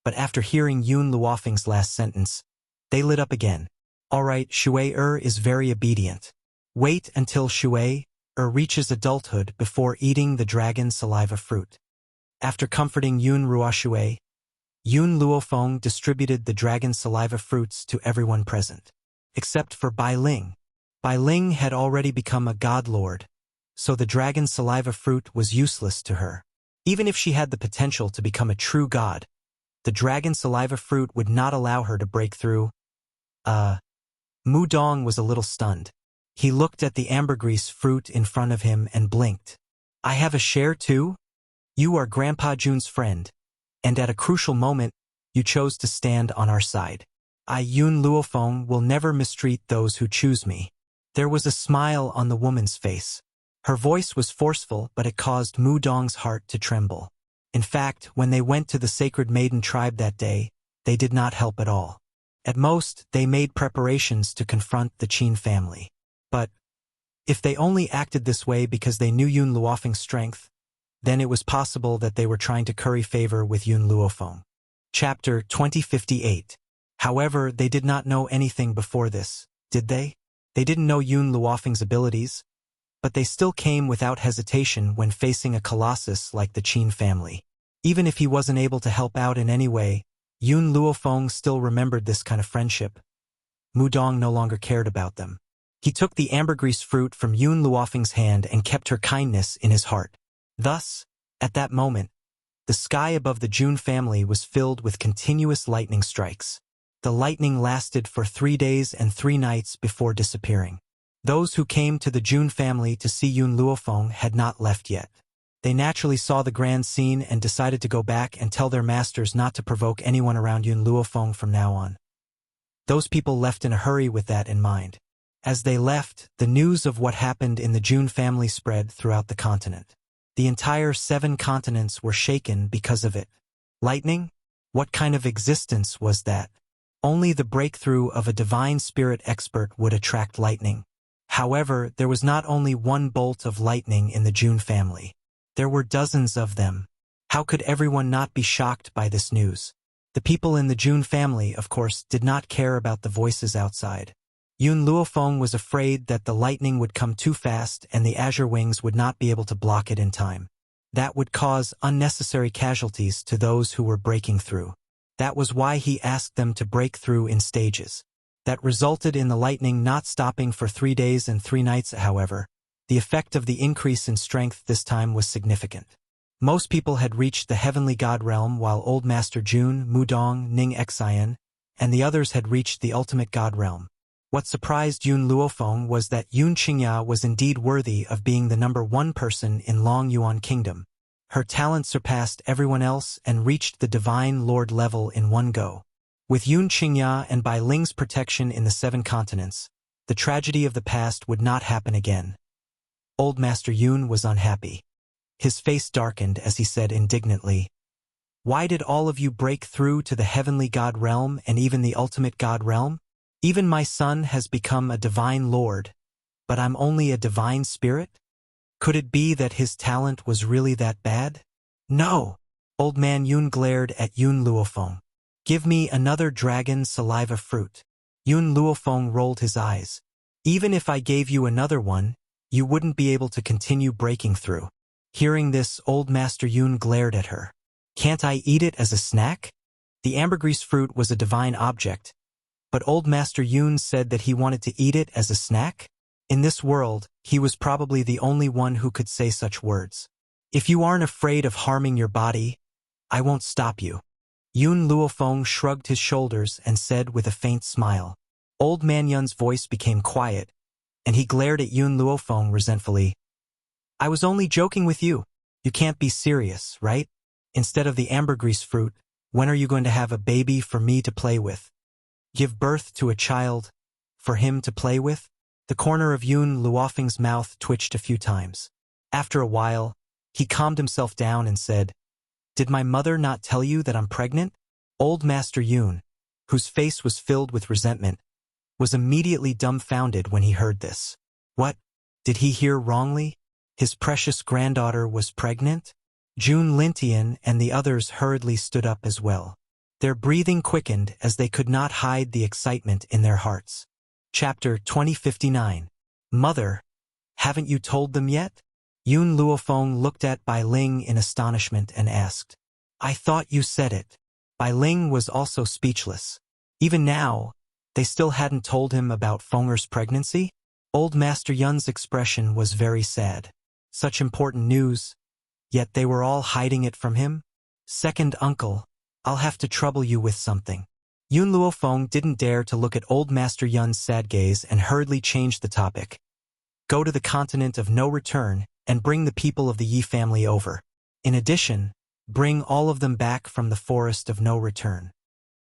but after hearing Yun Luofeng's last sentence, they lit up again. All right, Shui is very obedient. Wait until Shui reaches adulthood before eating the dragon saliva fruit. After comforting Yun Ruoshui, Yun Luofeng distributed the dragon saliva fruits to everyone present, except for Bai Ling. Bai Ling had already become a god lord, so the dragon saliva fruit was useless to her. Even if she had the potential to become a true god, the dragon saliva fruit would not allow her to break through. Mu Dong was a little stunned. He looked at the ambergris fruit in front of him and blinked. I have a share too? You are Grandpa Jun's friend, and at a crucial moment, you chose to stand on our side. I, Yun Luofeng, will never mistreat those who choose me. There was a smile on the woman's face. Her voice was forceful, but it caused Mu Dong's heart to tremble. In fact, when they went to the Sacred Maiden tribe that day, they did not help at all. At most, they made preparations to confront the Qin family. But if they only acted this way because they knew Yun Luofeng's strength, then it was possible that they were trying to curry favor with Yun Luofeng. Chapter 2058. However, they did not know anything before this, did they? They didn't know Yun Luofeng's abilities, but they still came without hesitation when facing a colossus like the Qin family. Even if he wasn't able to help out in any way, Yun Luofeng still remembered this kind of friendship. Mu Dong no longer cared about them. He took the ambergris fruit from Yun Luofeng's hand and kept her kindness in his heart. Thus, at that moment, the sky above the Jun family was filled with continuous lightning strikes. The lightning lasted for 3 days and 3 nights before disappearing. Those who came to the Jun family to see Yun Luofeng had not left yet. They naturally saw the grand scene and decided to go back and tell their masters not to provoke anyone around Yun Luofeng from now on. Those people left in a hurry with that in mind. As they left, the news of what happened in the Jun family spread throughout the continent. The entire 7 continents were shaken because of it. Lightning? What kind of existence was that? Only the breakthrough of a divine spirit expert would attract lightning. However, there was not only one bolt of lightning in the Jun family. There were dozens of them. How could everyone not be shocked by this news? The people in the Jun family, of course, did not care about the voices outside. Yun Luofeng was afraid that the lightning would come too fast and the azure wings would not be able to block it in time. That would cause unnecessary casualties to those who were breaking through. That was why he asked them to break through in stages. That resulted in the lightning not stopping for 3 days and 3 nights, however. The effect of the increase in strength this time was significant. Most people had reached the heavenly god realm while Old Master Jun, Mu Dong, Ning Xian, and the others had reached the ultimate god realm. What surprised Yun Luofeng was that Yun Qingya was indeed worthy of being the #1 person in Long Yuan Kingdom. Her talent surpassed everyone else and reached the Divine Lord level in one go. With Yun Qingya and Bai Ling's protection in the 7 continents, the tragedy of the past would not happen again. Old Master Yun was unhappy. His face darkened as he said indignantly, "Why did all of you break through to the heavenly god realm and even the ultimate god realm? Even my son has become a divine lord, but I'm only a divine spirit? Could it be that his talent was really that bad? No!" Old Man Yun glared at Yun Luofeng. "Give me another dragon saliva fruit." Yun Luofeng rolled his eyes. "Even if I gave you another one, you wouldn't be able to continue breaking through." Hearing this, Old Master Yun glared at her. "Can't I eat it as a snack?" The ambergris fruit was a divine object, but Old Master Yun said that he wanted to eat it as a snack? In this world, he was probably the only one who could say such words. "If you aren't afraid of harming your body, I won't stop you." Yun Luofeng shrugged his shoulders and said with a faint smile. Old Man Yun's voice became quiet, and he glared at Yun Luofeng resentfully. "I was only joking with you. You can't be serious, right? Instead of the ambergris fruit, when are you going to have a baby for me to play with? Give birth to a child? for him to play with? The corner of Yun Luofeng's mouth twitched a few times. After a while, he calmed himself down and said, "Did my mother not tell you that I'm pregnant?" Old Master Yun, whose face was filled with resentment, was immediately dumbfounded when he heard this. What? Did he hear wrongly? His precious granddaughter was pregnant? Jun Lintian and the others hurriedly stood up as well. Their breathing quickened as they could not hide the excitement in their hearts. Chapter 2059. Mother, haven't you told them yet? Yun Luofeng looked at Bai Ling in astonishment and asked, "I thought you said it." Bai Ling was also speechless. Even now, they still hadn't told him about Fenger's pregnancy? Old Master Yun's expression was very sad. Such important news, yet they were all hiding it from him? Second uncle, I'll have to trouble you with something. Yun Luofeng didn't dare to look at Old Master Yun's sad gaze and hurriedly changed the topic. Go to the continent of no return and bring the people of the Yi family over. In addition, bring all of them back from the forest of no return.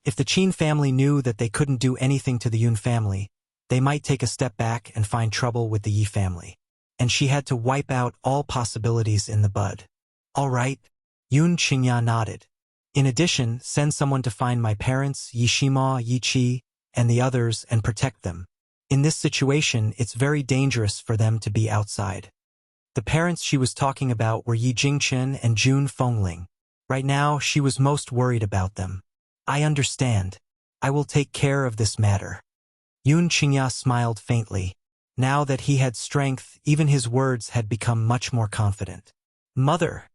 If the Qin family knew that they couldn't do anything to the Yun family, they might take a step back and find trouble with the Yi family. And she had to wipe out all possibilities in the bud. All right, Yun Qingya nodded. In addition, send someone to find my parents, Yi Shima, Yi Qi, and the others and protect them. In this situation, it's very dangerous for them to be outside. The parents she was talking about were Yi Jingchen and Jun Fengling. Right now, she was most worried about them. I understand. I will take care of this matter. Yun Qingya smiled faintly. Now that he had strength, even his words had become much more confident. Mother.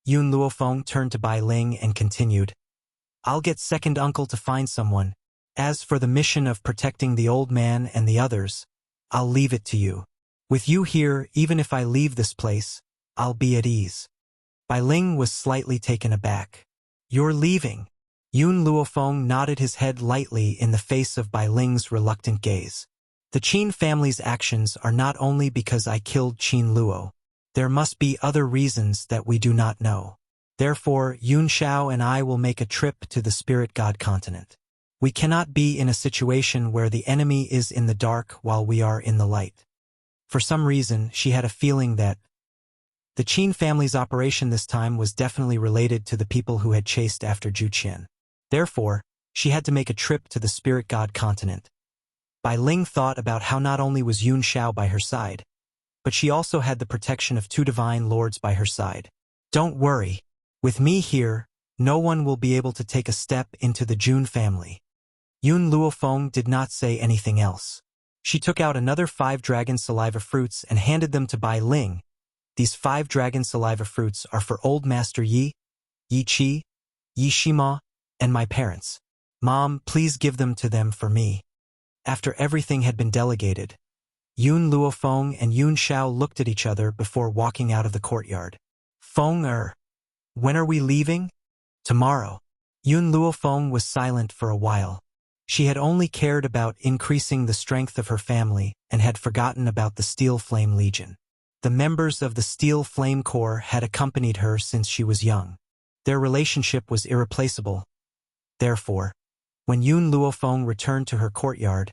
Yun Luofeng turned to Bai Ling and continued, I'll get second uncle to find someone. As for the mission of protecting the old man and the others, I'll leave it to you. With you here, even if I leave this place, I'll be at ease. Bai Ling was slightly taken aback. You're leaving? Yun Luofeng nodded his head lightly in the face of Bai Ling's reluctant gaze. The Qin family's actions are not only because I killed Qin Luo. There must be other reasons that we do not know. Therefore, Yun Xiao and I will make a trip to the Spirit God continent. We cannot be in a situation where the enemy is in the dark while we are in the light. For some reason, she had a feeling that the Qin family's operation this time was definitely related to the people who had chased after Zhu Qian. Therefore, she had to make a trip to the Spirit God continent. Bai Ling thought about how not only was Yun Xiao by her side, but she also had the protection of two divine lords by her side. Don't worry. With me here, no one will be able to take a step into the Jun family. Yun Luofeng did not say anything else. She took out another 5 dragon saliva fruits and handed them to Bai Ling. These 5 dragon saliva fruits are for Old Master Yi, Yi Qi, Yi Shima, and my parents. Mom, please give them to them for me. After everything had been delegated, Yun Luofeng and Yun Xiao looked at each other before walking out of the courtyard. Feng when are we leaving? Tomorrow. Yun Luofeng was silent for a while. She had only cared about increasing the strength of her family and had forgotten about the Steel Flame Legion. The members of the Steel Flame Corps had accompanied her since she was young. Their relationship was irreplaceable. Therefore, when Yun Luofeng returned to her courtyard,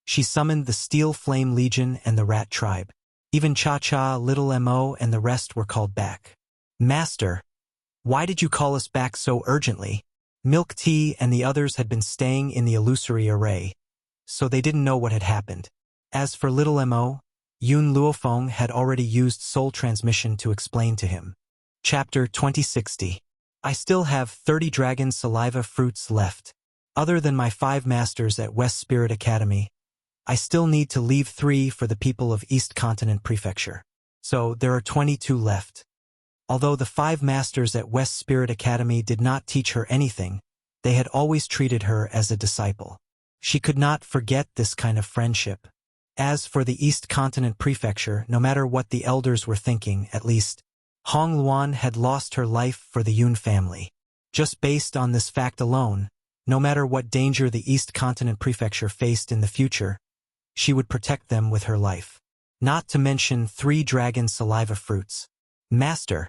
she summoned the Steel Flame Legion and the Rat Tribe. Even Cha-Cha, Little Mo, and the rest were called back. Master, why did you call us back so urgently? Milk Tea and the others had been staying in the illusory array, so they didn't know what had happened. As for Little Mo, Yun Luofeng had already used soul transmission to explain to him. Chapter 2060. I still have 30 dragon saliva fruits left. Other than my 5 masters at West Spirit Academy, I still need to leave 3 for the people of East Continent Prefecture. So there are 22 left. Although the 5 masters at West Spirit Academy did not teach her anything, they had always treated her as a disciple. She could not forget this kind of friendship. As for the East Continent Prefecture, no matter what the elders were thinking, at least, Hong Luan had lost her life for the Yun family. Just based on this fact alone, no matter what danger the East Continent Prefecture faced in the future, she would protect them with her life. Not to mention 3 dragon saliva fruits. Master,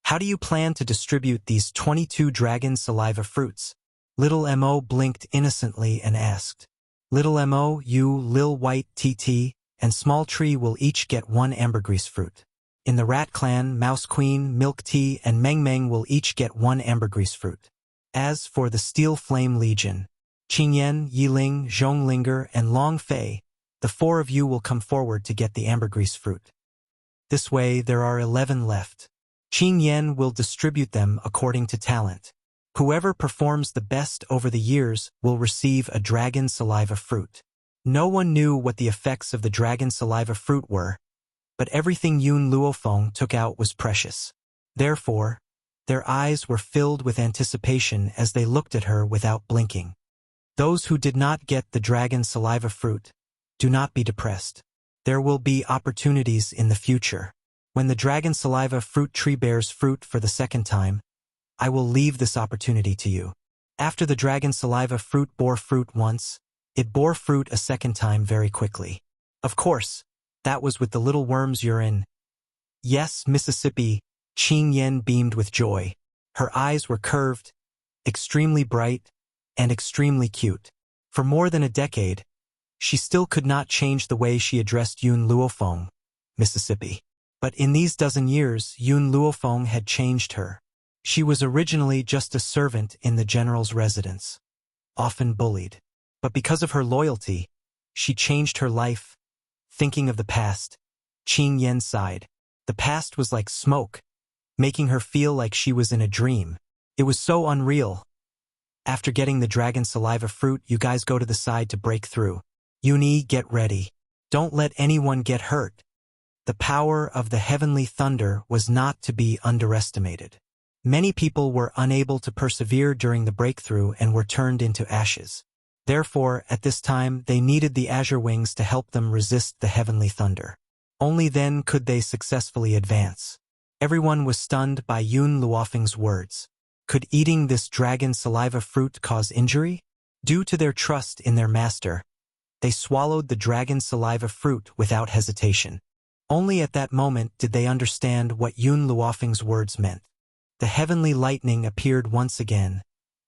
how do you plan to distribute these 22 dragon saliva fruits? Little Mo blinked innocently and asked. Little Mo, you, Lil White, TT, and Small Tree will each get 1 ambergris fruit. In the Rat Clan, Mouse Queen, Milk Tea, and Meng Meng will each get 1 ambergris fruit. As for the Steel Flame Legion, Qingyan, Yiling, Zhonglinger, and Long Fei, the 4 of you will come forward to get the ambergris fruit. This way there are 11 left. Qingyan will distribute them according to talent. Whoever performs the best over the years will receive a dragon saliva fruit. No one knew what the effects of the dragon saliva fruit were, but everything Yun Luofeng took out was precious. Therefore, their eyes were filled with anticipation as they looked at her without blinking. Those who did not get the dragon saliva fruit, do not be depressed. There will be opportunities in the future. When the dragon saliva fruit tree bears fruit for the 2nd time, I will leave this opportunity to you. After the dragon saliva fruit bore fruit once, it bore fruit a 2nd time very quickly. Of course, that was with the little worm's urine. Yes, Mississippi, Qingyan beamed with joy. Her eyes were curved, extremely bright, and extremely cute. For more than a decade, she still could not change the way she addressed Yun Luofeng, Mississippi. But in these dozen years, Yun Luofeng had changed her. She was originally just a servant in the general's residence, often bullied. But because of her loyalty, she changed her life. Thinking of the past, Qingyan sighed. The past was like smoke, making her feel like she was in a dream. It was so unreal. After getting the dragon saliva fruit, you guys go to the side to break through. Yuni, get ready. Don't let anyone get hurt. The power of the heavenly thunder was not to be underestimated. Many people were unable to persevere during the breakthrough and were turned into ashes. Therefore, at this time, they needed the azure wings to help them resist the heavenly thunder. Only then could they successfully advance. Everyone was stunned by Yun Luofeng's words. Could eating this dragon saliva fruit cause injury? Due to their trust in their master, they swallowed the dragon saliva fruit without hesitation. Only at that moment did they understand what Yun Luofeng's words meant. The heavenly lightning appeared once again,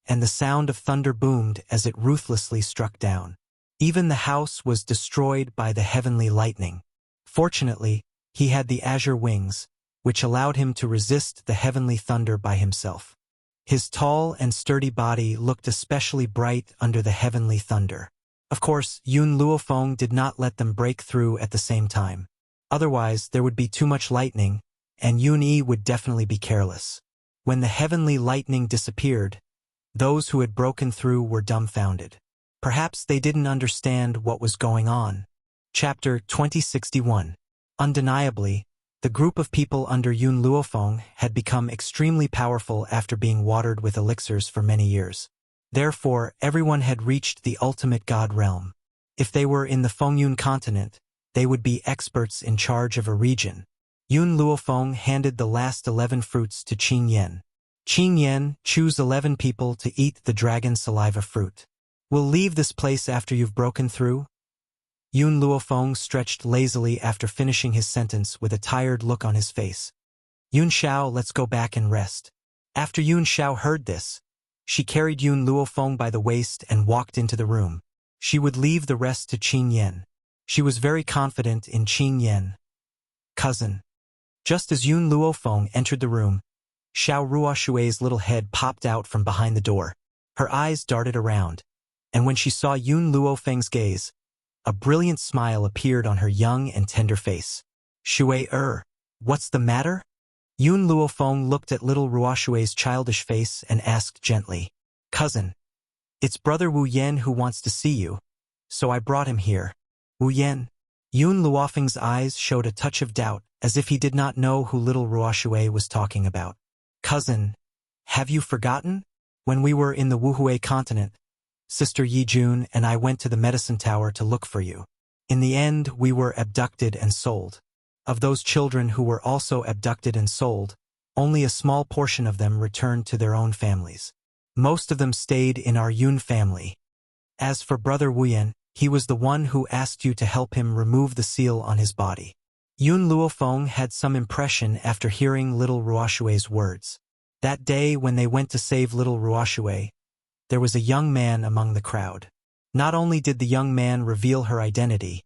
and the sound of thunder boomed as it ruthlessly struck down. Even the house was destroyed by the heavenly lightning. Fortunately, he had the azure wings, which allowed him to resist the heavenly thunder by himself. His tall and sturdy body looked especially bright under the heavenly thunder. Of course, Yun Luofeng did not let them break through at the same time. Otherwise, there would be too much lightning, and Yun Yi would definitely be careless. When the heavenly lightning disappeared, those who had broken through were dumbfounded. Perhaps they didn't understand what was going on. Chapter 2061. Undeniably, the group of people under Yun Luofeng had become extremely powerful after being watered with elixirs for many years. Therefore, everyone had reached the ultimate god realm. If they were in the Fengyun continent, they would be experts in charge of a region. Yun Luofeng handed the last 11 fruits to Qingyan. Qingyan, choose 11 people to eat the dragon saliva fruit. We'll leave this place after you've broken through. Yun Luofeng stretched lazily after finishing his sentence with a tired look on his face. Yun Xiao, let's go back and rest. After Yun Xiao heard this, she carried Yun Luofeng by the waist and walked into the room. She would leave the rest to Qingyan. She was very confident in Qingyan. Cousin. Just as Yun Luofeng entered the room, Xiao Ruoshui's little head popped out from behind the door. Her eyes darted around, and when she saw Yun Luofeng's gaze, a brilliant smile appeared on her young and tender face. Shui, what's the matter? Yun Luofeng looked at little Ruoshui's childish face and asked gently, Cousin, it's brother Wu Yan who wants to see you, so I brought him here. Wu Yan. Yun Luofeng's eyes showed a touch of doubt, as if he did not know who little Ruoshui was talking about. Cousin, have you forgotten? When we were in the Wuhui continent, Sister Yi Jun and I went to the medicine tower to look for you. In the end, we were abducted and sold. Of those children who were also abducted and sold, only a small portion of them returned to their own families. Most of them stayed in our Yun family. As for Brother Wuyan, he was the one who asked you to help him remove the seal on his body. Yun Luofeng had some impression after hearing little Ruoshui's words. That day when they went to save little Ruoshui, there was a young man among the crowd. Not only did the young man reveal her identity,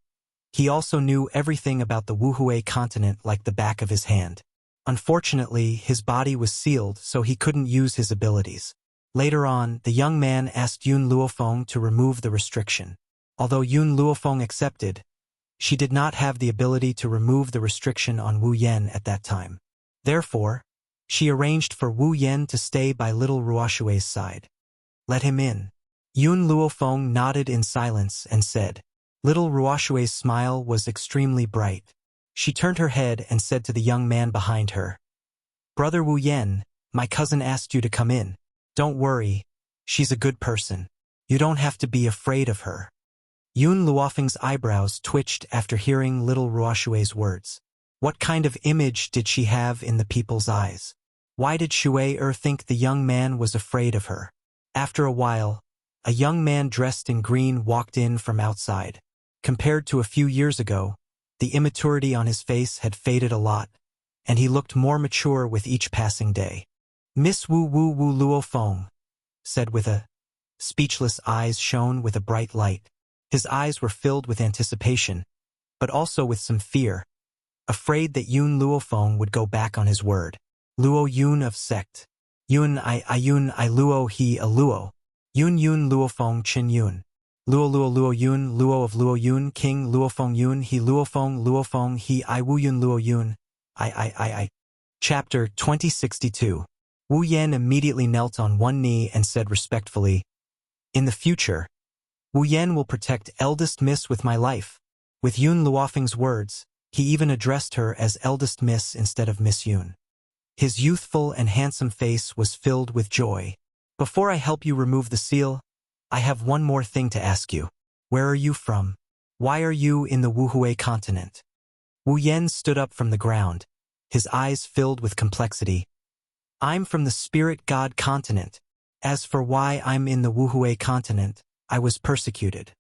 he also knew everything about the Wuhui continent like the back of his hand. Unfortunately, his body was sealed, so he couldn't use his abilities. Later on, the young man asked Yun Luofeng to remove the restriction. Although Yun Luofeng accepted, she did not have the ability to remove the restriction on Wu Yan at that time. Therefore, she arranged for Wu Yan to stay by little Ruoshui's side. Let him in. Yun Luofeng nodded in silence and said. Little Ruoshui's smile was extremely bright. She turned her head and said to the young man behind her, Brother Wu Yan, my cousin asked you to come in. Don't worry, she's a good person. You don't have to be afraid of her. Yun Luofeng's eyebrows twitched after hearing little Ruoshui's words. What kind of image did she have in the people's eyes? Why did Shui think the young man was afraid of her? After a while, a young man dressed in green walked in from outside. Compared to a few years ago, the immaturity on his face had faded a lot, and he looked more mature with each passing day. Miss Wu Luofeng, said with a speechless eyes shone with a bright light. His eyes were filled with anticipation, but also with some fear, afraid that Yun Luofeng would go back on his word. Luo Yun of sect. Yun I Luo he a Luo. Yun Luofeng Chin Yun. Luo Yun, Luo of Luo Yun, King Luofeng Yun, he Luofeng he I Wu Yun Luo Yun, I. Chapter 2062. Wu Yan immediately knelt on one knee and said respectfully, In the future, Wu Yan will protect eldest miss with my life. With Yun Luofeng's words, he even addressed her as eldest miss instead of Miss Yun. His youthful and handsome face was filled with joy. Before I help you remove the seal, I have one more thing to ask you. Where are you from? Why are you in the Wuhui continent? Wu Yan stood up from the ground, his eyes filled with complexity. I'm from the spirit god continent. As for why I'm in the Wuhui continent, I was persecuted.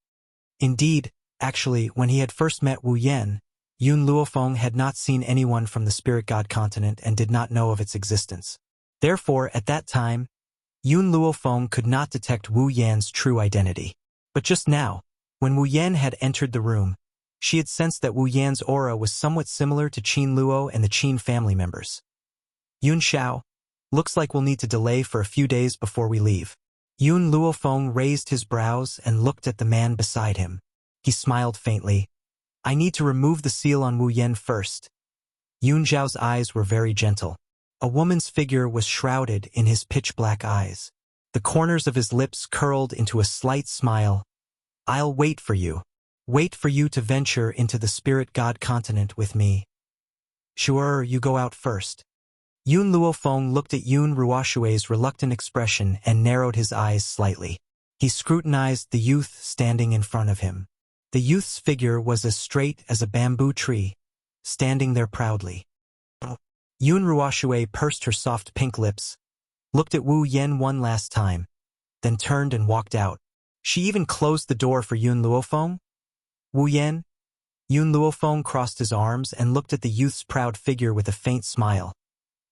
Indeed, actually, when he had first met Wu Yan, Yun Luofeng had not seen anyone from the spirit god continent and did not know of its existence. Therefore, at that time, Yun Luofeng could not detect Wu Yan's true identity. But just now, when Wu Yan had entered the room, she had sensed that Wu Yan's aura was somewhat similar to Qin Luo and the Qin family members. Yun Xiao, looks like we'll need to delay for a few days before we leave. Yun Luofeng raised his brows and looked at the man beside him. He smiled faintly. I need to remove the seal on Wu Yan first. Yun Xiao's eyes were very gentle. A woman's figure was shrouded in his pitch-black eyes. The corners of his lips curled into a slight smile. I'll wait for you. Wait for you to venture into the spirit god continent with me. Sure, you go out first. Yun Luofeng looked at Yun Ruoshui's reluctant expression and narrowed his eyes slightly. He scrutinized the youth standing in front of him. The youth's figure was as straight as a bamboo tree, standing there proudly. Yun Ruoshui pursed her soft pink lips, looked at Wu Yan one last time, then turned and walked out. She even closed the door for Yun Luofeng. Wu Yan? Yun Luofeng crossed his arms and looked at the youth's proud figure with a faint smile.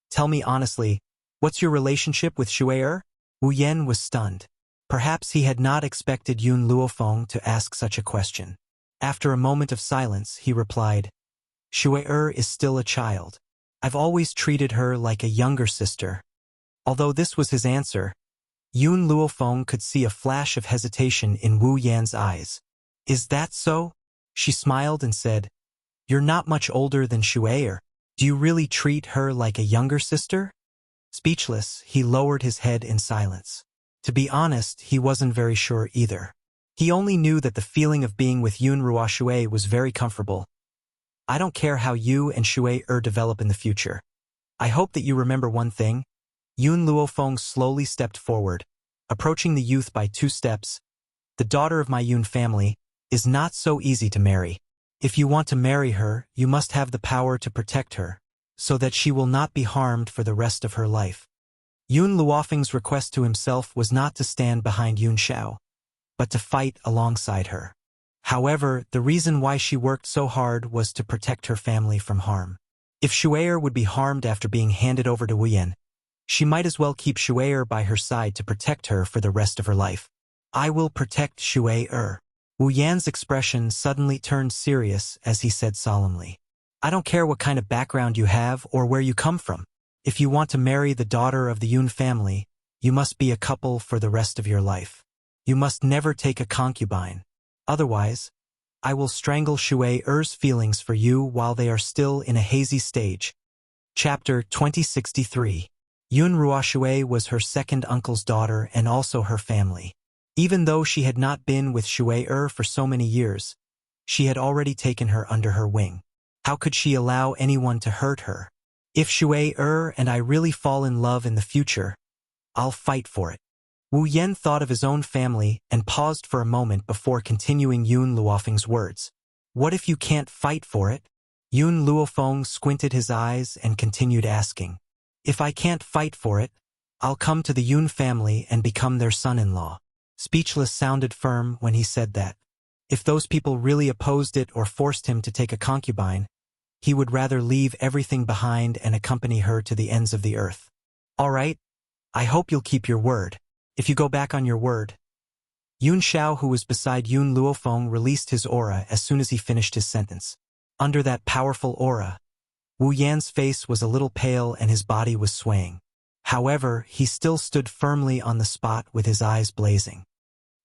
Tell me honestly, what's your relationship with Shui? Wu Yan was stunned. Perhaps he had not expected Yun Luofeng to ask such a question. After a moment of silence, he replied, Shui is still a child. I've always treated her like a younger sister. Although this was his answer, Yun Luofeng could see a flash of hesitation in Wu Yan's eyes. Is that so? She smiled and said, You're not much older than Shui. Do you really treat her like a younger sister? Speechless, he lowered his head in silence. To be honest, he wasn't very sure either. He only knew that the feeling of being with Yun Ruoshui was very comfortable. I don't care how you and Shui develop in the future. I hope that you remember one thing. Yun Luofeng slowly stepped forward, approaching the youth by 2 steps. The daughter of my Yun family is not so easy to marry. If you want to marry her, you must have the power to protect her, so that she will not be harmed for the rest of her life. Yun Luofeng's request to himself was not to stand behind Yun Xiao, but to fight alongside her. However, the reason why she worked so hard was to protect her family from harm. If Shui would be harmed after being handed over to Wu Yan, she might as well keep Shui by her side to protect her for the rest of her life. I will protect Shui. Wu Yan's expression suddenly turned serious as he said solemnly. I don't care what kind of background you have or where you come from. If you want to marry the daughter of the Yun family, you must be a couple for the rest of your life. You must never take a concubine. Otherwise, I will strangle Shui-er's feelings for you while they are still in a hazy stage. Chapter 2063. Yun Ruoshui was her second uncle's daughter and also her family. Even though she had not been with Shui-er for so many years, she had already taken her under her wing. How could she allow anyone to hurt her? If Shui-er and I really fall in love in the future, I'll fight for it. Wu Yan thought of his own family and paused for a moment before continuing Yun Luofeng's words. What if you can't fight for it? Yun Luofeng squinted his eyes and continued asking. If I can't fight for it, I'll come to the Yun family and become their son-in-law. Speechless sounded firm when he said that. If those people really opposed it or forced him to take a concubine, he would rather leave everything behind and accompany her to the ends of the earth. All right, I hope you'll keep your word. If you go back on your word. Yun Xiao, who was beside Yun Luofeng, released his aura as soon as he finished his sentence. Under that powerful aura, Wu Yan's face was a little pale and his body was swaying. However, he still stood firmly on the spot with his eyes blazing.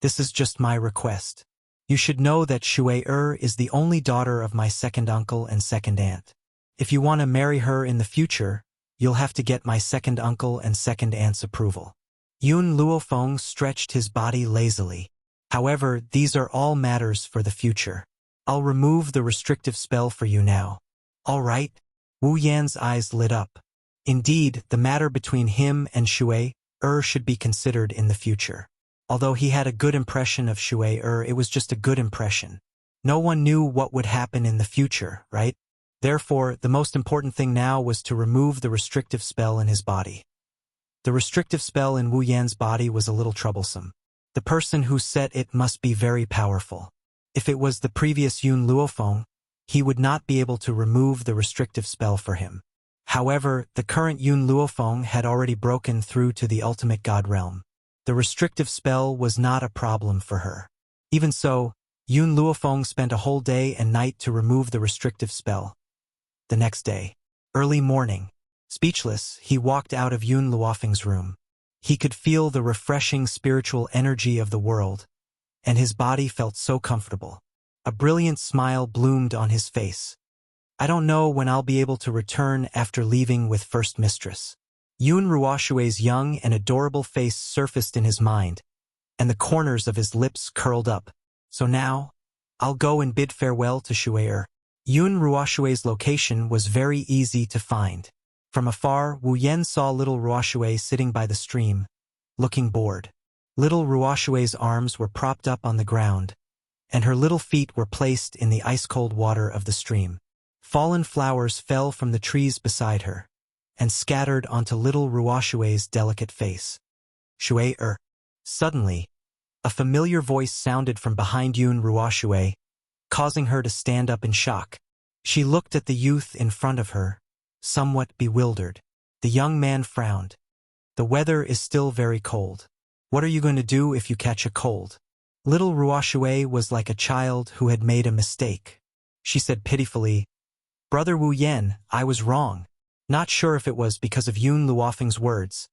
This is just my request. You should know that Shui-er is the only daughter of my second uncle and second aunt. If you want to marry her in the future, you'll have to get my second uncle and second aunt's approval. Yun Luofeng stretched his body lazily. However, these are all matters for the future. I'll remove the restrictive spell for you now. All right? Wu Yan's eyes lit up. Indeed, the matter between him and Shui-er should be considered in the future. Although he had a good impression of Shui-er, it was just a good impression. No one knew what would happen in the future, right? Therefore, the most important thing now was to remove the restrictive spell in his body. The restrictive spell in Wu Yan's body was a little troublesome. The person who set it must be very powerful. If it was the previous Yun Luofeng, he would not be able to remove the restrictive spell for him. However, the current Yun Luofeng had already broken through to the ultimate god realm. The restrictive spell was not a problem for her. Even so, Yun Luofeng spent a whole day and night to remove the restrictive spell. The next day, early morning, speechless, he walked out of Yun Luofeng's room. He could feel the refreshing spiritual energy of the world, and his body felt so comfortable. A brilliant smile bloomed on his face. I don't know when I'll be able to return after leaving with First Mistress. Yun Ruoshui's young and adorable face surfaced in his mind, and the corners of his lips curled up. So now, I'll go and bid farewell to Shui-er. Yun Ruoshui's location was very easy to find. From afar, Wu Yan saw little Ruoshui sitting by the stream, looking bored. Little Ruoshui's arms were propped up on the ground, and her little feet were placed in the ice-cold water of the stream. Fallen flowers fell from the trees beside her, and scattered onto little Ruoshui's delicate face. Shui-er. Suddenly, a familiar voice sounded from behind Yun Ruoshui, causing her to stand up in shock. She looked at the youth in front of her, somewhat bewildered. The young man frowned. The weather is still very cold. What are you going to do if you catch a cold? Little Ruoshui was like a child who had made a mistake. She said pitifully, Brother Wu Yan, I was wrong. Not sure if it was because of Yun Luofeng's words.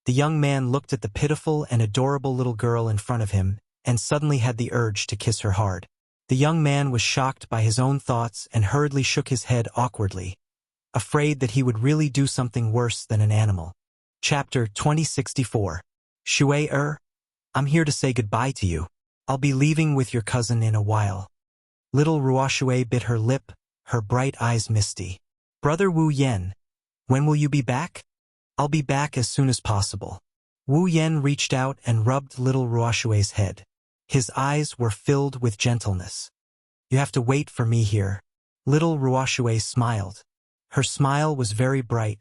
The young man looked at the pitiful and adorable little girl in front of him and suddenly had the urge to kiss her hard. The young man was shocked by his own thoughts and hurriedly shook his head awkwardly, afraid that he would really do something worse than an animal. Chapter 2064. Shui-er, I'm here to say goodbye to you. I'll be leaving with your cousin in a while. Little Ruoshui bit her lip, her bright eyes misty. Brother Wu Yan, when will you be back? I'll be back as soon as possible. Wu Yan reached out and rubbed little Ruoshui's head. His eyes were filled with gentleness. You have to wait for me here. Little Ruoshui smiled. Her smile was very bright,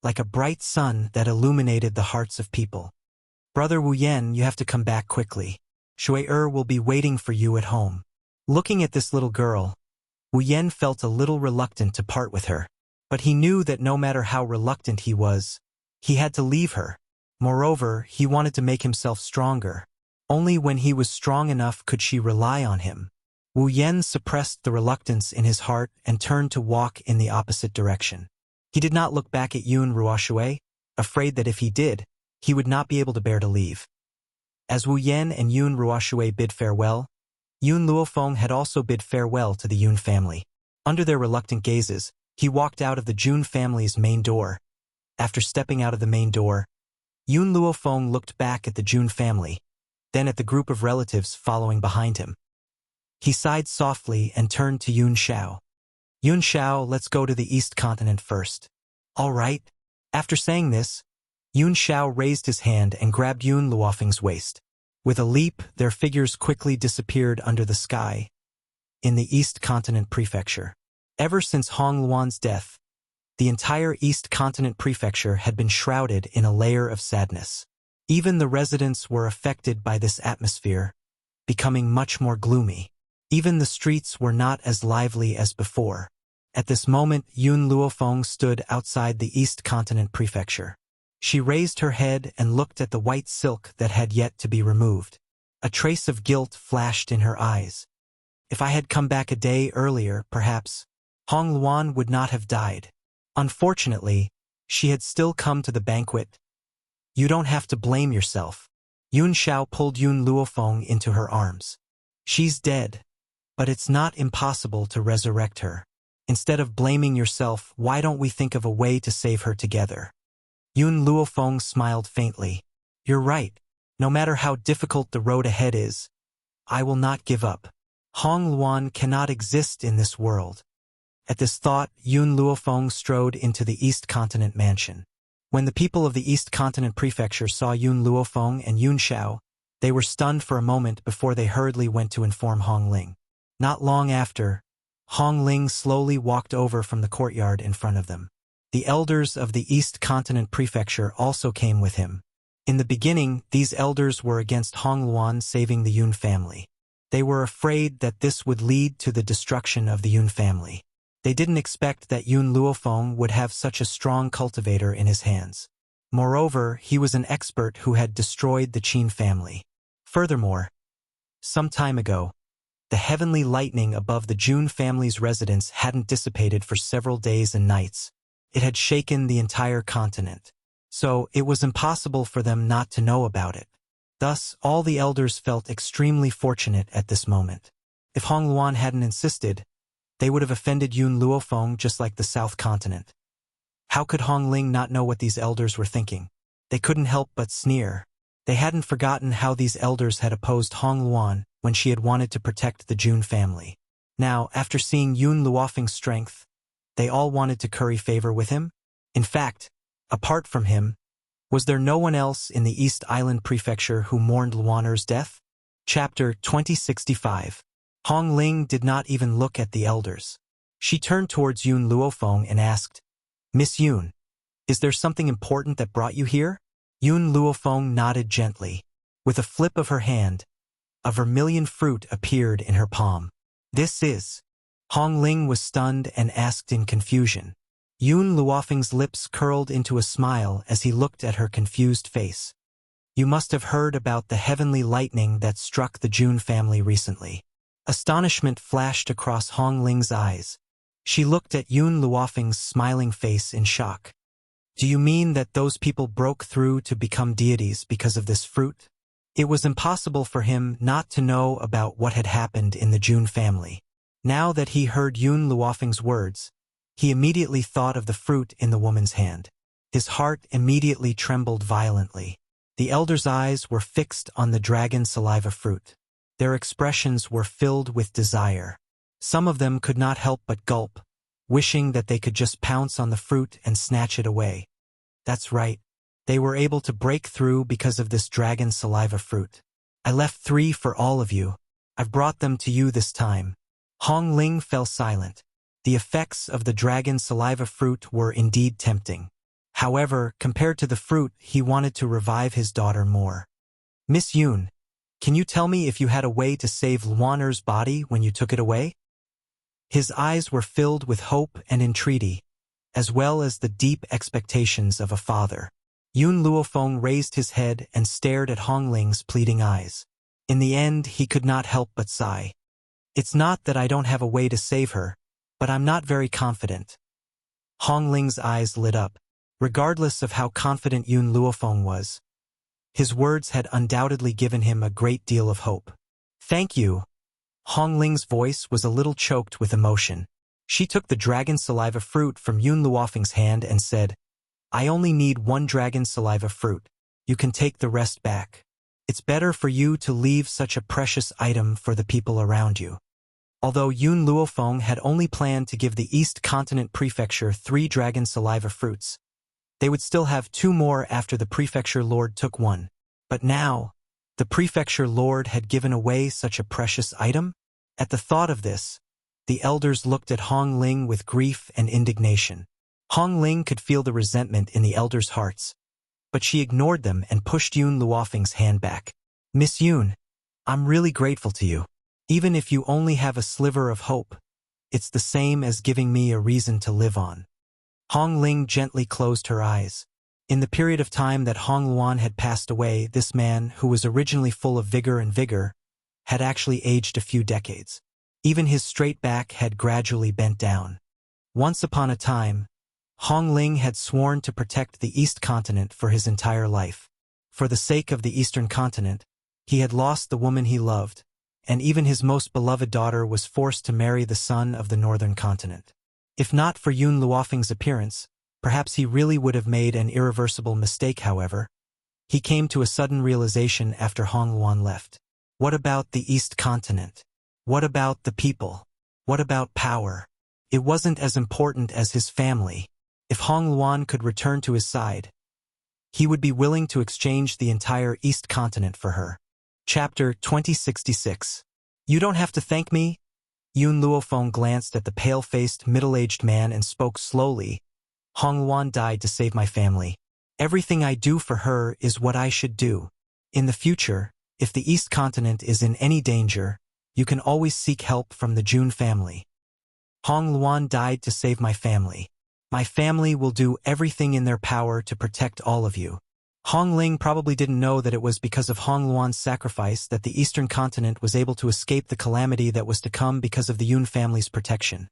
like a bright sun that illuminated the hearts of people. Brother Wu Yan, you have to come back quickly. Shui-er will be waiting for you at home. Looking at this little girl, Wu Yan felt a little reluctant to part with her. But he knew that no matter how reluctant he was, he had to leave her. Moreover, he wanted to make himself stronger. Only when he was strong enough could she rely on him. Wu Yan suppressed the reluctance in his heart and turned to walk in the opposite direction. He did not look back at Yun Ruoshui, afraid that if he did, he would not be able to bear to leave. As Wu Yan and Yun Ruoshui bid farewell, Yun Luofeng had also bid farewell to the Yun family. Under their reluctant gazes, he walked out of the Jun family's main door. After stepping out of the main door, Yun Luofeng looked back at the Jun family, then at the group of relatives following behind him. He sighed softly and turned to Yun Xiao. Yun Xiao, let's go to the East Continent first. All right. After saying this, Yun Xiao raised his hand and grabbed Yun Luofeng's waist. With a leap, their figures quickly disappeared under the sky in the East Continent Prefecture. Ever since Hong Luan's death, the entire East Continent Prefecture had been shrouded in a layer of sadness. Even the residents were affected by this atmosphere, becoming much more gloomy. Even the streets were not as lively as before. At this moment, Yun Luofeng stood outside the East Continent Prefecture. She raised her head and looked at the white silk that had yet to be removed. A trace of guilt flashed in her eyes. If I had come back a day earlier, perhaps Hong Luan would not have died. Unfortunately, she had still come to the banquet. You don't have to blame yourself. Yun Xiao pulled Yun Luofeng into her arms. She's dead, but it's not impossible to resurrect her. Instead of blaming yourself, why don't we think of a way to save her together? Yun Luofeng smiled faintly. You're right. No matter how difficult the road ahead is, I will not give up. Hong Luan cannot exist in this world. At this thought, Yun Luofeng strode into the East Continent mansion. When the people of the East Continent Prefecture saw Yun Luofeng and Yun Xiao, they were stunned for a moment before they hurriedly went to inform Hong Ling. Not long after, Hong Ling slowly walked over from the courtyard in front of them. The elders of the East Continent Prefecture also came with him. In the beginning, these elders were against Hong Luan saving the Yun family. They were afraid that this would lead to the destruction of the Yun family. They didn't expect that Yun Luofeng would have such a strong cultivator in his hands. Moreover, he was an expert who had destroyed the Qin family. Furthermore, some time ago, the heavenly lightning above the Jun family's residence hadn't dissipated for several days and nights. It had shaken the entire continent. So it was impossible for them not to know about it. Thus, all the elders felt extremely fortunate at this moment. If Hong Luan hadn't insisted, they would have offended Yun Luofeng just like the South Continent. How could Hong Ling not know what these elders were thinking? They couldn't help but sneer. They hadn't forgotten how these elders had opposed Hong Luan when she had wanted to protect the Jun family. Now, after seeing Yun Luofeng's strength, they all wanted to curry favor with him. In fact, apart from him, was there no one else in the East Island Prefecture who mourned Luaner's death? Chapter 2065. Hong Ling did not even look at the elders. She turned towards Yun Luofeng and asked, Miss Yun, is there something important that brought you here? Yun Luofeng nodded gently. With a flip of her hand, a vermilion fruit appeared in her palm. This is. Hong Ling was stunned and asked in confusion. Yun Luofeng's lips curled into a smile as he looked at her confused face. You must have heard about the heavenly lightning that struck the Jun family recently. Astonishment flashed across Hong Ling's eyes. She looked at Yun Luofeng's smiling face in shock. Do you mean that those people broke through to become deities because of this fruit? It was impossible for him not to know about what had happened in the Jun family. Now that he heard Yun Luofeng's words, he immediately thought of the fruit in the woman's hand. His heart immediately trembled violently. The elders' eyes were fixed on the dragon saliva fruit. Their expressions were filled with desire. Some of them could not help but gulp, wishing that they could just pounce on the fruit and snatch it away. That's right. They were able to break through because of this dragon saliva fruit. I left 3 for all of you. I've brought them to you this time. Hong Ling fell silent. The effects of the dragon saliva fruit were indeed tempting. However, compared to the fruit, he wanted to revive his daughter more. Miss Yun, can you tell me if you had a way to save Luaner's body when you took it away? His eyes were filled with hope and entreaty, as well as the deep expectations of a father. Yun Luofeng raised his head and stared at Hong Ling's pleading eyes. In the end, he could not help but sigh. It's not that I don't have a way to save her, but I'm not very confident. Hong Ling's eyes lit up. Regardless of how confident Yun Luofeng was, his words had undoubtedly given him a great deal of hope. Thank you. Hong Ling's voice was a little choked with emotion. She took the dragon saliva fruit from Yun Luofeng's hand and said, I only need one dragon saliva fruit. You can take the rest back. It's better for you to leave such a precious item for the people around you. Although Yun Luofeng had only planned to give the East Continent Prefecture 3 dragon saliva fruits, they would still have 2 more after the prefecture lord took one. But now, the prefecture lord had given away such a precious item? At the thought of this, the elders looked at Hong Ling with grief and indignation. Hong Ling could feel the resentment in the elders' hearts, but she ignored them and pushed Yun Luofeng's hand back. Miss Yun, I'm really grateful to you. Even if you only have a sliver of hope, it's the same as giving me a reason to live on. Hong Ling gently closed her eyes. In the period of time that Hong Luan had passed away, this man, who was originally full of vigor, had actually aged a few decades. Even his straight back had gradually bent down. Once upon a time, Hong Ling had sworn to protect the East Continent for his entire life. For the sake of the Eastern Continent, he had lost the woman he loved, and even his most beloved daughter was forced to marry the son of the Northern Continent. If not for Yun Luofeng's appearance, perhaps he really would have made an irreversible mistake. However, he came to a sudden realization after Hong Luan left. What about the East Continent? What about the people? What about power? It wasn't as important as his family. If Hong Luan could return to his side, he would be willing to exchange the entire East Continent for her. Chapter 2066. You don't have to thank me. Yun Luofeng glanced at the pale-faced, middle-aged man and spoke slowly. Hong Luan died to save my family. Everything I do for her is what I should do. In the future, if the East Continent is in any danger, you can always seek help from the Jun family. Hong Luan died to save my family. My family will do everything in their power to protect all of you. Hong Ling probably didn't know that it was because of Hong Luan's sacrifice that the Eastern Continent was able to escape the calamity that was to come because of the Yun family's protection.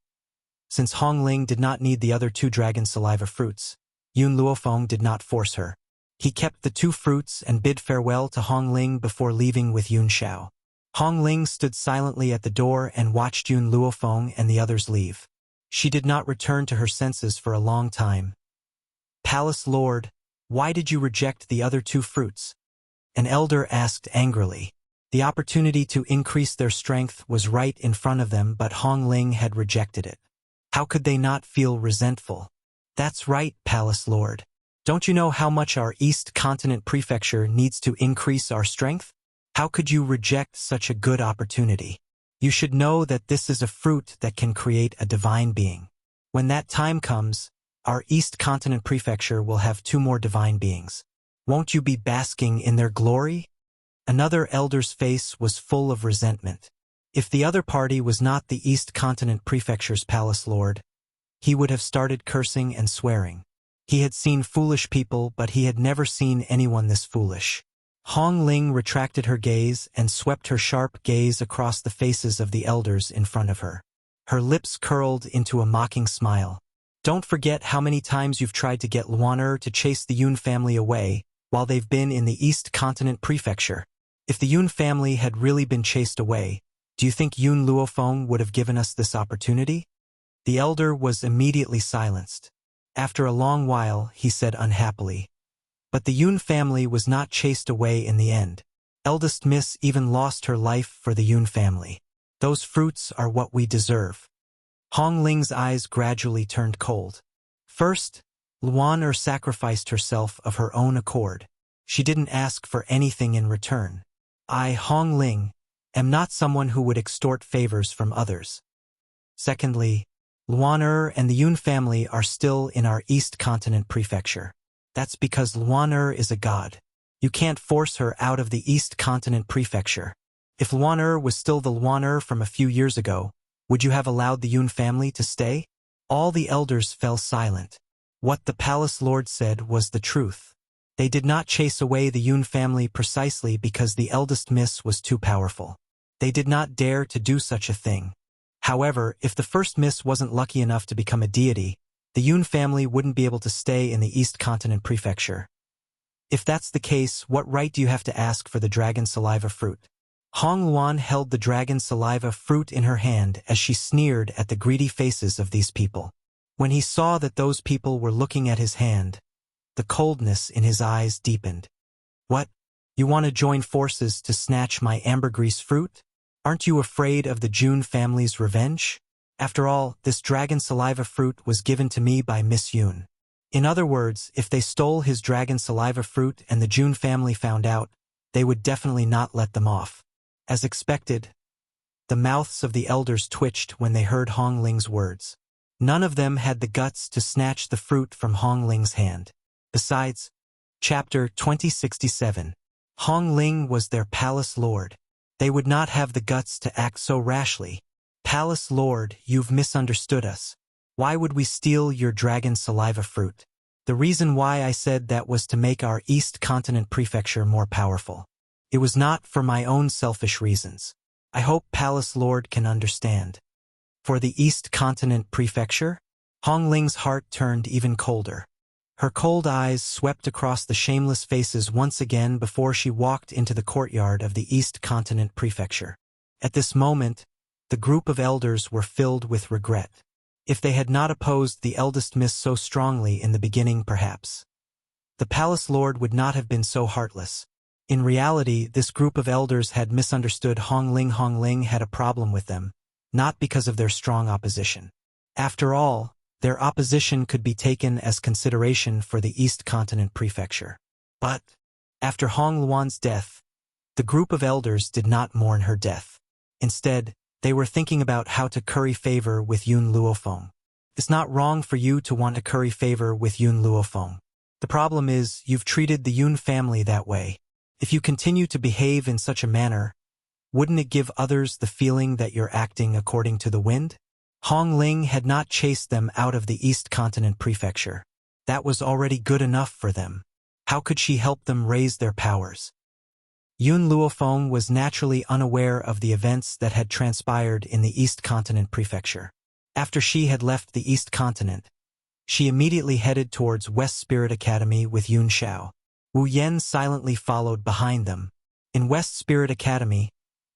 Since Hong Ling did not need the other 2 dragon saliva fruits, Yun Luofeng did not force her. He kept the 2 fruits and bid farewell to Hong Ling before leaving with Yun Xiao. Hong Ling stood silently at the door and watched Yun Luofeng and the others leave. She did not return to her senses for a long time. Palace Lord, why did you reject the other 2 fruits? An elder asked angrily. The opportunity to increase their strength was right in front of them, but Hong Ling had rejected it. How could they not feel resentful? That's right, Palace Lord. Don't you know how much our East Continent Prefecture needs to increase our strength? How could you reject such a good opportunity? You should know that this is a fruit that can create a divine being. When that time comes, our East Continent Prefecture will have 2 more divine beings. Won't you be basking in their glory? Another elder's face was full of resentment. If the other party was not the East Continent Prefecture's Palace Lord, he would have started cursing and swearing. He had seen foolish people, but he had never seen anyone this foolish. Hong Ling retracted her gaze and swept her sharp gaze across the faces of the elders in front of her. Her lips curled into a mocking smile. Don't forget how many times you've tried to get Luaner to chase the Yun family away while they've been in the East Continent Prefecture. If the Yun family had really been chased away, do you think Yun Luofeng would have given us this opportunity? The elder was immediately silenced. After a long while, he said unhappily, but the Yun family was not chased away in the end. Eldest Miss even lost her life for the Yun family. Those fruits are what we deserve. Hong Ling's eyes gradually turned cold. First, Luaner sacrificed herself of her own accord. She didn't ask for anything in return. I, Hong Ling, am not someone who would extort favors from others. Secondly, Luaner and the Yun family are still in our East Continent Prefecture. That's because Luaner is a god. You can't force her out of the East Continent Prefecture. If Luaner was still the Luaner from a few years ago, would you have allowed the Yun family to stay? All the elders fell silent. What the Palace Lord said was the truth. They did not chase away the Yun family precisely because the eldest miss was too powerful. They did not dare to do such a thing. However, if the first miss wasn't lucky enough to become a deity, the Yun family wouldn't be able to stay in the East Continent Prefecture. If that's the case, what right do you have to ask for the dragon saliva fruit? Hong Luan held the dragon saliva fruit in her hand as she sneered at the greedy faces of these people. When he saw that those people were looking at his hand, the coldness in his eyes deepened. What? You want to join forces to snatch my ambergris fruit? Aren't you afraid of the Jun family's revenge? After all, this dragon saliva fruit was given to me by Miss Yun. In other words, if they stole his dragon saliva fruit and the Jun family found out, they would definitely not let them off. As expected, the mouths of the elders twitched when they heard Hong Ling's words. None of them had the guts to snatch the fruit from Hong Ling's hand. Besides, Chapter 2067. Hong Ling was their palace lord. They would not have the guts to act so rashly. Palace lord, you've misunderstood us. Why would we steal your dragon saliva fruit? The reason why I said that was to make our East Continent Prefecture more powerful. It was not for my own selfish reasons. I hope Palace Lord can understand. For the East Continent Prefecture? Hong Ling's heart turned even colder. Her cold eyes swept across the shameless faces once again before she walked into the courtyard of the East Continent Prefecture. At this moment, the group of elders were filled with regret. If they had not opposed the eldest miss so strongly in the beginning, perhaps the Palace Lord would not have been so heartless. In reality, this group of elders had misunderstood Hong Ling. Hong Ling had a problem with them, not because of their strong opposition. After all, their opposition could be taken as consideration for the East Continent Prefecture. But, after Hong Luan's death, the group of elders did not mourn her death. Instead, they were thinking about how to curry favor with Yun Luofeng. It's not wrong for you to want to curry favor with Yun Luofeng. The problem is, you've treated the Yun family that way. If you continue to behave in such a manner, wouldn't it give others the feeling that you're acting according to the wind? Hong Ling had not chased them out of the East Continent Prefecture. That was already good enough for them. How could she help them raise their powers? Yun Luofeng was naturally unaware of the events that had transpired in the East Continent Prefecture. After she had left the East Continent, she immediately headed towards West Spirit Academy with Yun Xiao. Wu Yen silently followed behind them. In West Spirit Academy,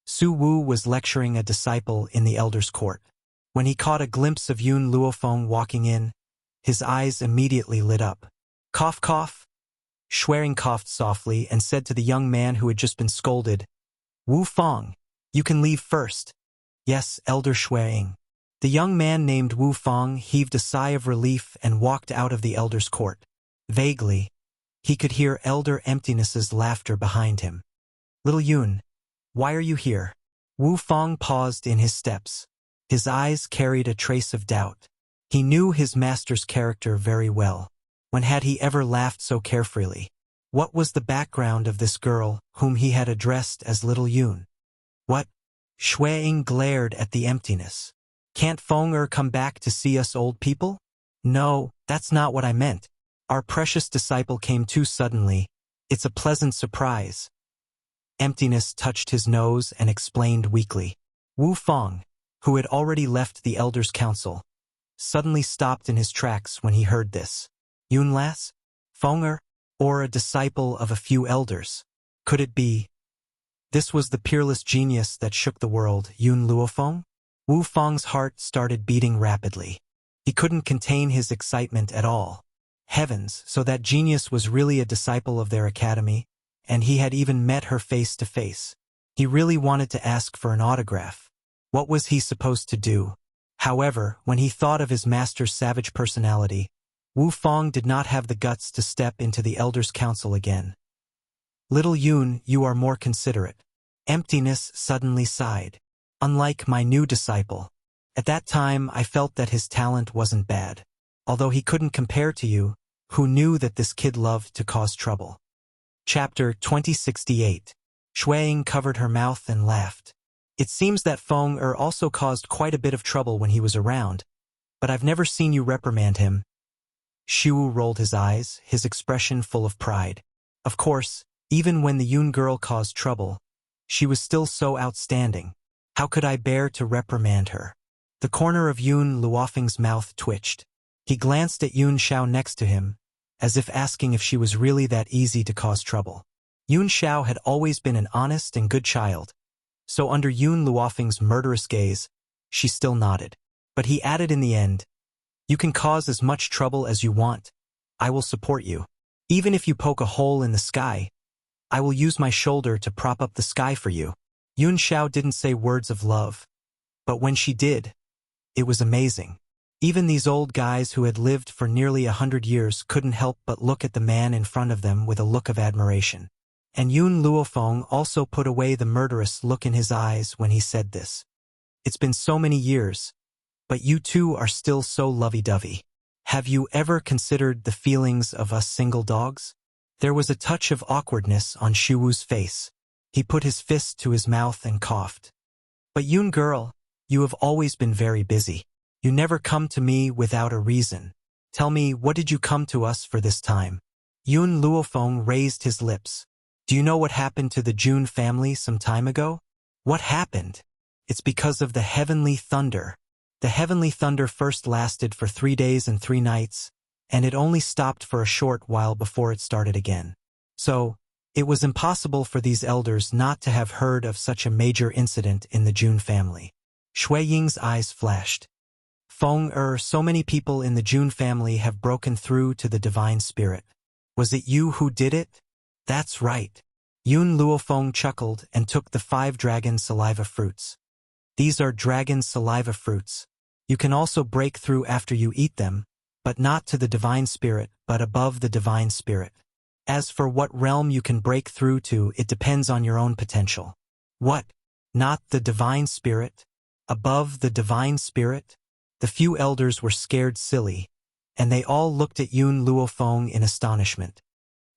Su Wu was lecturing a disciple in the Elder's Court. When he caught a glimpse of Yun Luofeng walking in, his eyes immediately lit up. Cough, cough. Schwering coughed softly and said to the young man who had just been scolded, Wu Feng, you can leave first. Yes, Elder Schwering. The young man named Wu Feng heaved a sigh of relief and walked out of the Elder's Court. Vaguely, he could hear Elder Emptiness's laughter behind him. Little Yun, why are you here? Wu Feng paused in his steps. His eyes carried a trace of doubt. He knew his master's character very well. When had he ever laughed so carefreely? What was the background of this girl, whom he had addressed as Little Yun? What? Shueying glared at the emptiness. Can't Feng come back to see us old people? No, that's not what I meant. Our precious disciple came too suddenly. It's a pleasant surprise. Emptiness touched his nose and explained weakly. Wu Feng, who had already left the Elders' Council, suddenly stopped in his tracks when he heard this. Yun Lass? Fenger? Or a disciple of a few elders? Could it be? This was the peerless genius that shook the world, Yun Luofeng? Wu Feng's heart started beating rapidly. He couldn't contain his excitement at all. Heavens, so that genius was really a disciple of their academy, and he had even met her face to face. He really wanted to ask for an autograph. What was he supposed to do? However, when he thought of his master's savage personality, Wu Feng did not have the guts to step into the Elders' Council again. Little Yun, you are more considerate. Emptiness suddenly sighed. Unlike my new disciple. At that time, I felt that his talent wasn't bad. Although he couldn't compare to you, who knew that this kid loved to cause trouble. Chapter 2068. Shueying covered her mouth and laughed. It seems that Feng also caused quite a bit of trouble when he was around, but I've never seen you reprimand him. Shu rolled his eyes, his expression full of pride. Of course, even when the Yun girl caused trouble, she was still so outstanding. How could I bear to reprimand her? The corner of Yun Luofeng's mouth twitched. He glanced at Yun Xiao next to him, as if asking if she was really that easy to cause trouble. Yun Xiao had always been an honest and good child, so under Yun Luofeng's murderous gaze, she still nodded. But he added in the end, "You can cause as much trouble as you want. I will support you. Even if you poke a hole in the sky, I will use my shoulder to prop up the sky for you." Yun Xiao didn't say words of love, but when she did, it was amazing. Even these old guys who had lived for nearly 100 years couldn't help but look at the man in front of them with a look of admiration. And Yun Luofeng also put away the murderous look in his eyes when he said this. "It's been so many years, but you two are still so lovey-dovey. Have you ever considered the feelings of us single dogs?" There was a touch of awkwardness on Shuwu's face. He put his fist to his mouth and coughed. "But Yun girl, you have always been very busy. You never come to me without a reason. Tell me, what did you come to us for this time?" Yun Luofeng raised his lips. "Do you know what happened to the Jun family some time ago?" "What happened?" "It's because of the heavenly thunder. The heavenly thunder first lasted for 3 days and 3 nights, and it only stopped for a short while before it started again. So, it was impossible for these elders not to have heard of such a major incident in the Jun family." Shui Ying's eyes flashed. So many people in the Jun family have broken through to the divine spirit. Was it you who did it?" "That's right." Yun Luofeng chuckled and took the 5 dragon saliva fruits. "These are dragon saliva fruits. You can also break through after you eat them, but not to the divine spirit, but above the divine spirit. As for what realm you can break through to, it depends on your own potential." "What? Not the divine spirit? Above the divine spirit?" The few elders were scared silly, and they all looked at Yun Luofeng in astonishment.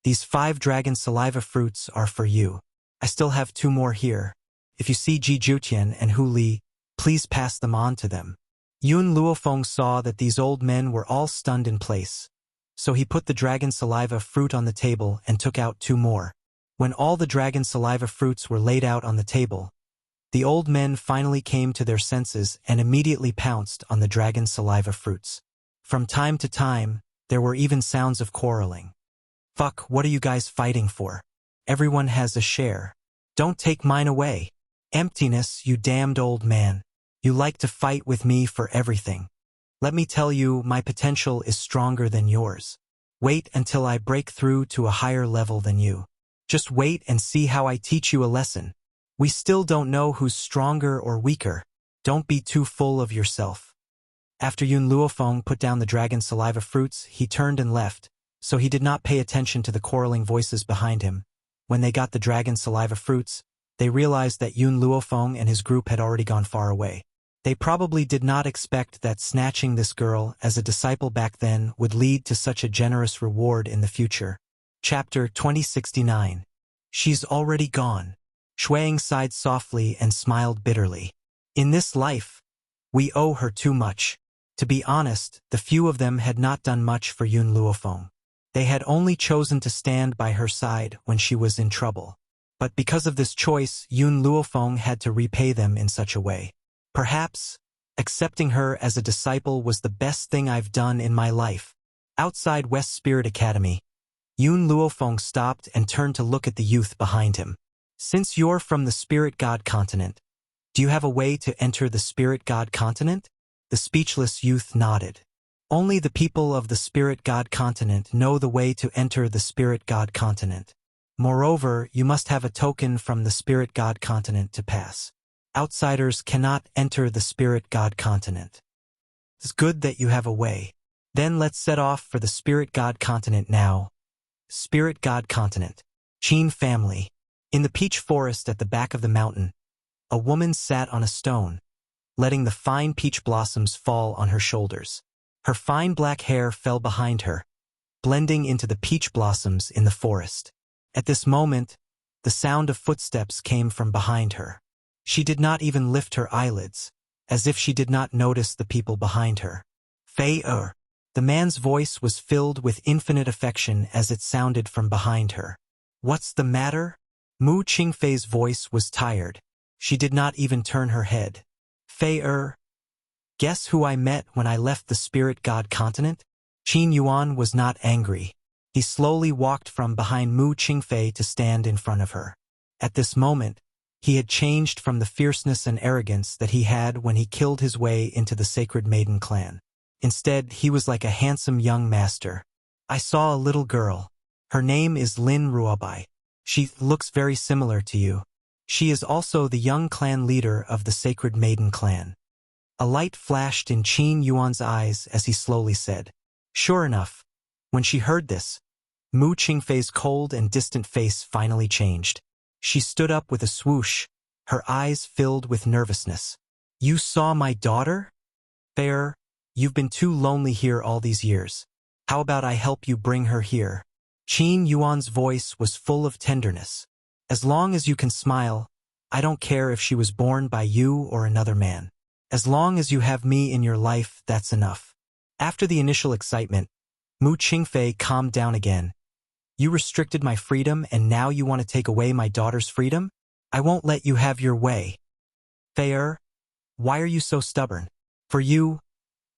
"These 5 dragon saliva fruits are for you. I still have 2 more here. If you see Ji Jutian and Hu Li, please pass them on to them." Yun Luofeng saw that these old men were all stunned in place, so he put the dragon saliva fruit on the table and took out 2 more. When all the dragon saliva fruits were laid out on the table, the old men finally came to their senses and immediately pounced on the dragon saliva fruits. From time to time, there were even sounds of quarreling. "Fuck, what are you guys fighting for? Everyone has a share. Don't take mine away. Emptiness, you damned old man. You like to fight with me for everything. Let me tell you, my potential is stronger than yours. Wait until I break through to a higher level than you. Just wait and see how I teach you a lesson. We still don't know who's stronger or weaker. Don't be too full of yourself." After Yun Luofeng put down the dragon saliva fruits, he turned and left, so he did not pay attention to the quarreling voices behind him. When they got the dragon saliva fruits, they realized that Yun Luofeng and his group had already gone far away. They probably did not expect that snatching this girl as a disciple back then would lead to such a generous reward in the future. Chapter 2069. She's already gone. Shuang sighed softly and smiled bitterly. In this life, we owe her too much. To be honest, the few of them had not done much for Yun Luofeng. They had only chosen to stand by her side when she was in trouble. But because of this choice, Yun Luofeng had to repay them in such a way. Perhaps, accepting her as a disciple was the best thing I've done in my life. Outside West Spirit Academy, Yun Luofeng stopped and turned to look at the youth behind him. "Since you're from the Spirit God continent, do you have a way to enter the Spirit God continent?" The speechless youth nodded. "Only the people of the Spirit God continent know the way to enter the Spirit God continent. Moreover, you must have a token from the Spirit God continent to pass. Outsiders cannot enter the Spirit God continent. It's good that you have a way. Then let's set off for the Spirit God continent now." Spirit God continent. Qin family. In the peach forest at the back of the mountain, a woman sat on a stone, letting the fine peach blossoms fall on her shoulders. Her fine black hair fell behind her, blending into the peach blossoms in the forest. At this moment, the sound of footsteps came from behind her. She did not even lift her eyelids, as if she did not notice the people behind her. "Fei-er." The man's voice was filled with infinite affection as it sounded from behind her. What's the matter? Mu Qingfei's voice was tired. She did not even turn her head. Fei guess who I met when I left the spirit god continent? Qin Yuan was not angry. He slowly walked from behind Mu Qingfei to stand in front of her. At this moment, he had changed from the fierceness and arrogance that he had when he killed his way into the Sacred Maiden clan. Instead, he was like a handsome young master. I saw a little girl. Her name is Lin Ruobai. She looks very similar to you. She is also the young clan leader of the Sacred Maiden clan. A light flashed in Qin Yuan's eyes as he slowly said. Sure enough, when she heard this, Mu Qingfei's cold and distant face finally changed. She stood up with a swoosh, her eyes filled with nervousness. You saw my daughter? Fair, you've been too lonely here all these years. How about I help you bring her here? Qin Yuan's voice was full of tenderness. As long as you can smile, I don't care if she was born by you or another man. As long as you have me in your life, that's enough. After the initial excitement, Mu Qingfei calmed down again. You restricted my freedom and now you want to take away my daughter's freedom? I won't let you have your way. Fei, why are you so stubborn? For you,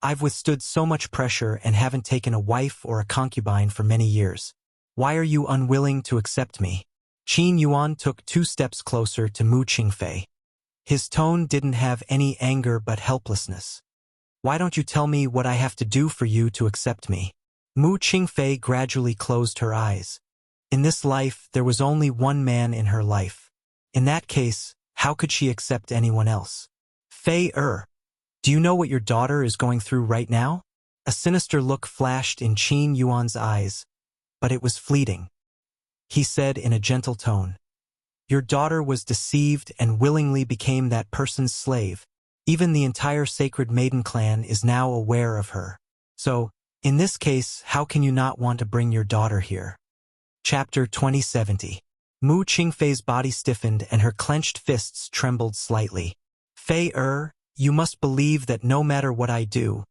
I've withstood so much pressure and haven't taken a wife or a concubine for many years. Why are you unwilling to accept me? Qin Yuan took 2 steps closer to Mu Qingfei. His tone didn't have any anger but helplessness. Why don't you tell me what I have to do for you to accept me? Mu Qingfei gradually closed her eyes. In this life, there was only one man in her life. In that case, how could she accept anyone else? Fei, do you know what your daughter is going through right now? A sinister look flashed in Qin Yuan's eyes, but it was fleeting. He said in a gentle tone, your daughter was deceived and willingly became that person's slave. Even the entire Sacred Maiden clan is now aware of her. So, in this case, how can you not want to bring your daughter here? Chapter 2070. Mu Qingfei's body stiffened and her clenched fists trembled slightly. Fei, you must believe that no matter what I do,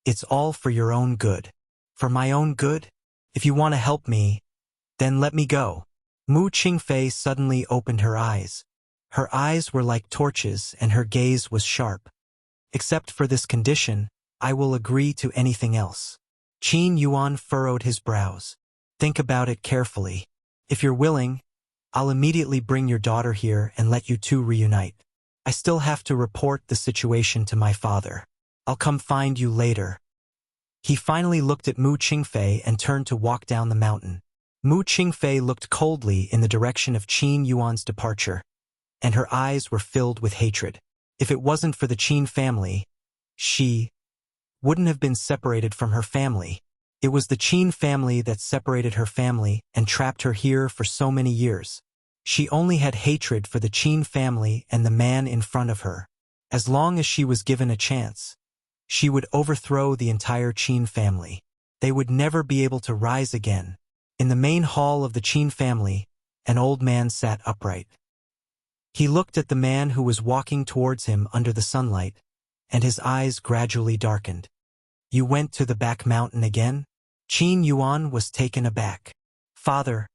it's all for your own good. For my own good? If you want to help me, then let me go. Mu Qingfei suddenly opened her eyes. Her eyes were like torches and her gaze was sharp. Except for this condition, I will agree to anything else. Qin Yuan furrowed his brows. Think about it carefully. If you're willing, I'll immediately bring your daughter here and let you two reunite. I still have to report the situation to my father. I'll come find you later. He finally looked at Mu Qingfei and turned to walk down the mountain. Mu Qingfei looked coldly in the direction of Qin Yuan's departure, and her eyes were filled with hatred. If it wasn't for the Qin family, she wouldn't have been separated from her family. It was the Qin family that separated her family and trapped her here for so many years. She only had hatred for the Qin family and the man in front of her. As long as she was given a chance, she would overthrow the entire Qin family. They would never be able to rise again. In the main hall of the Qin family, an old man sat upright. He looked at the man who was walking towards him under the sunlight, and his eyes gradually darkened. You went to the back mountain again? Qin Yuan was taken aback. Father,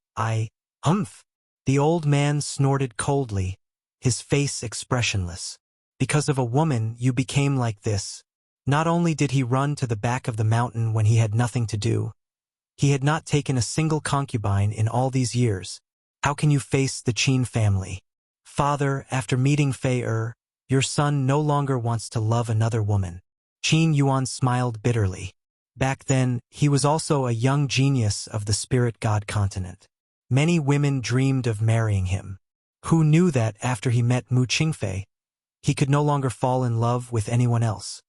humph. The old man snorted coldly, his face expressionless. Because of a woman, you became like this. Not only did he run to the back of the mountain when he had nothing to do, he had not taken a single concubine in all these years. How can you face the Qin family? Father, after meeting Fei, your son no longer wants to love another woman. Qin Yuan smiled bitterly. Back then, he was also a young genius of the spirit god continent. Many women dreamed of marrying him. Who knew that after he met Mu Qingfei, he could no longer fall in love with anyone else?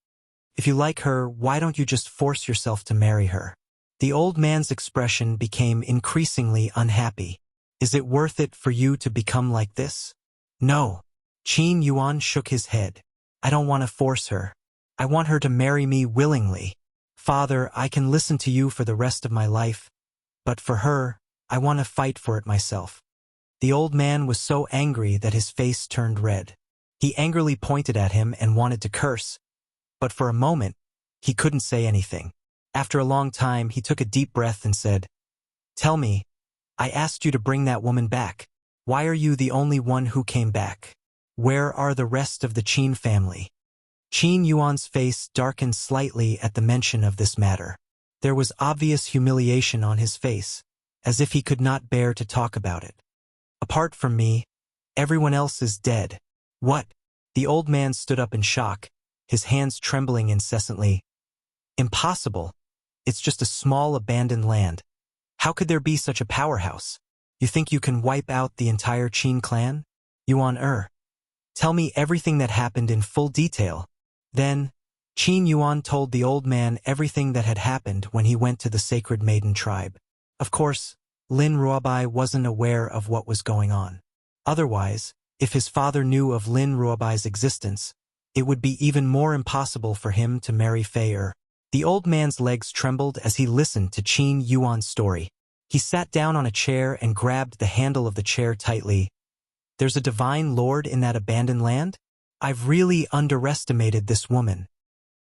If you like her, why don't you just force yourself to marry her? The old man's expression became increasingly unhappy. Is it worth it for you to become like this? No. Qin Yuan shook his head. I don't want to force her. I want her to marry me willingly. Father, I can listen to you for the rest of my life, but for her, I want to fight for it myself. The old man was so angry that his face turned red. He angrily pointed at him and wanted to curse, but for a moment, he couldn't say anything. After a long time, he took a deep breath and said, Tell me, I asked you to bring that woman back. Why are you the only one who came back? Where are the rest of the Qin family? Qin Yuan's face darkened slightly at the mention of this matter. There was obvious humiliation on his face, as if he could not bear to talk about it. Apart from me, everyone else is dead. What? The old man stood up in shock, his hands trembling incessantly. Impossible. It's just a small abandoned land. How could there be such a powerhouse? You think you can wipe out the entire Qin clan? Yuan. Tell me everything that happened in full detail. Then, Qin Yuan told the old man everything that had happened when he went to the Sacred Maiden tribe. Of course, Lin Ruobai wasn't aware of what was going on. Otherwise, if his father knew of Lin Ruobai's existence, it would be even more impossible for him to marry Fei. The old man's legs trembled as he listened to Qin Yuan's story. He sat down on a chair and grabbed the handle of the chair tightly. There's a divine lord in that abandoned land? I've really underestimated this woman.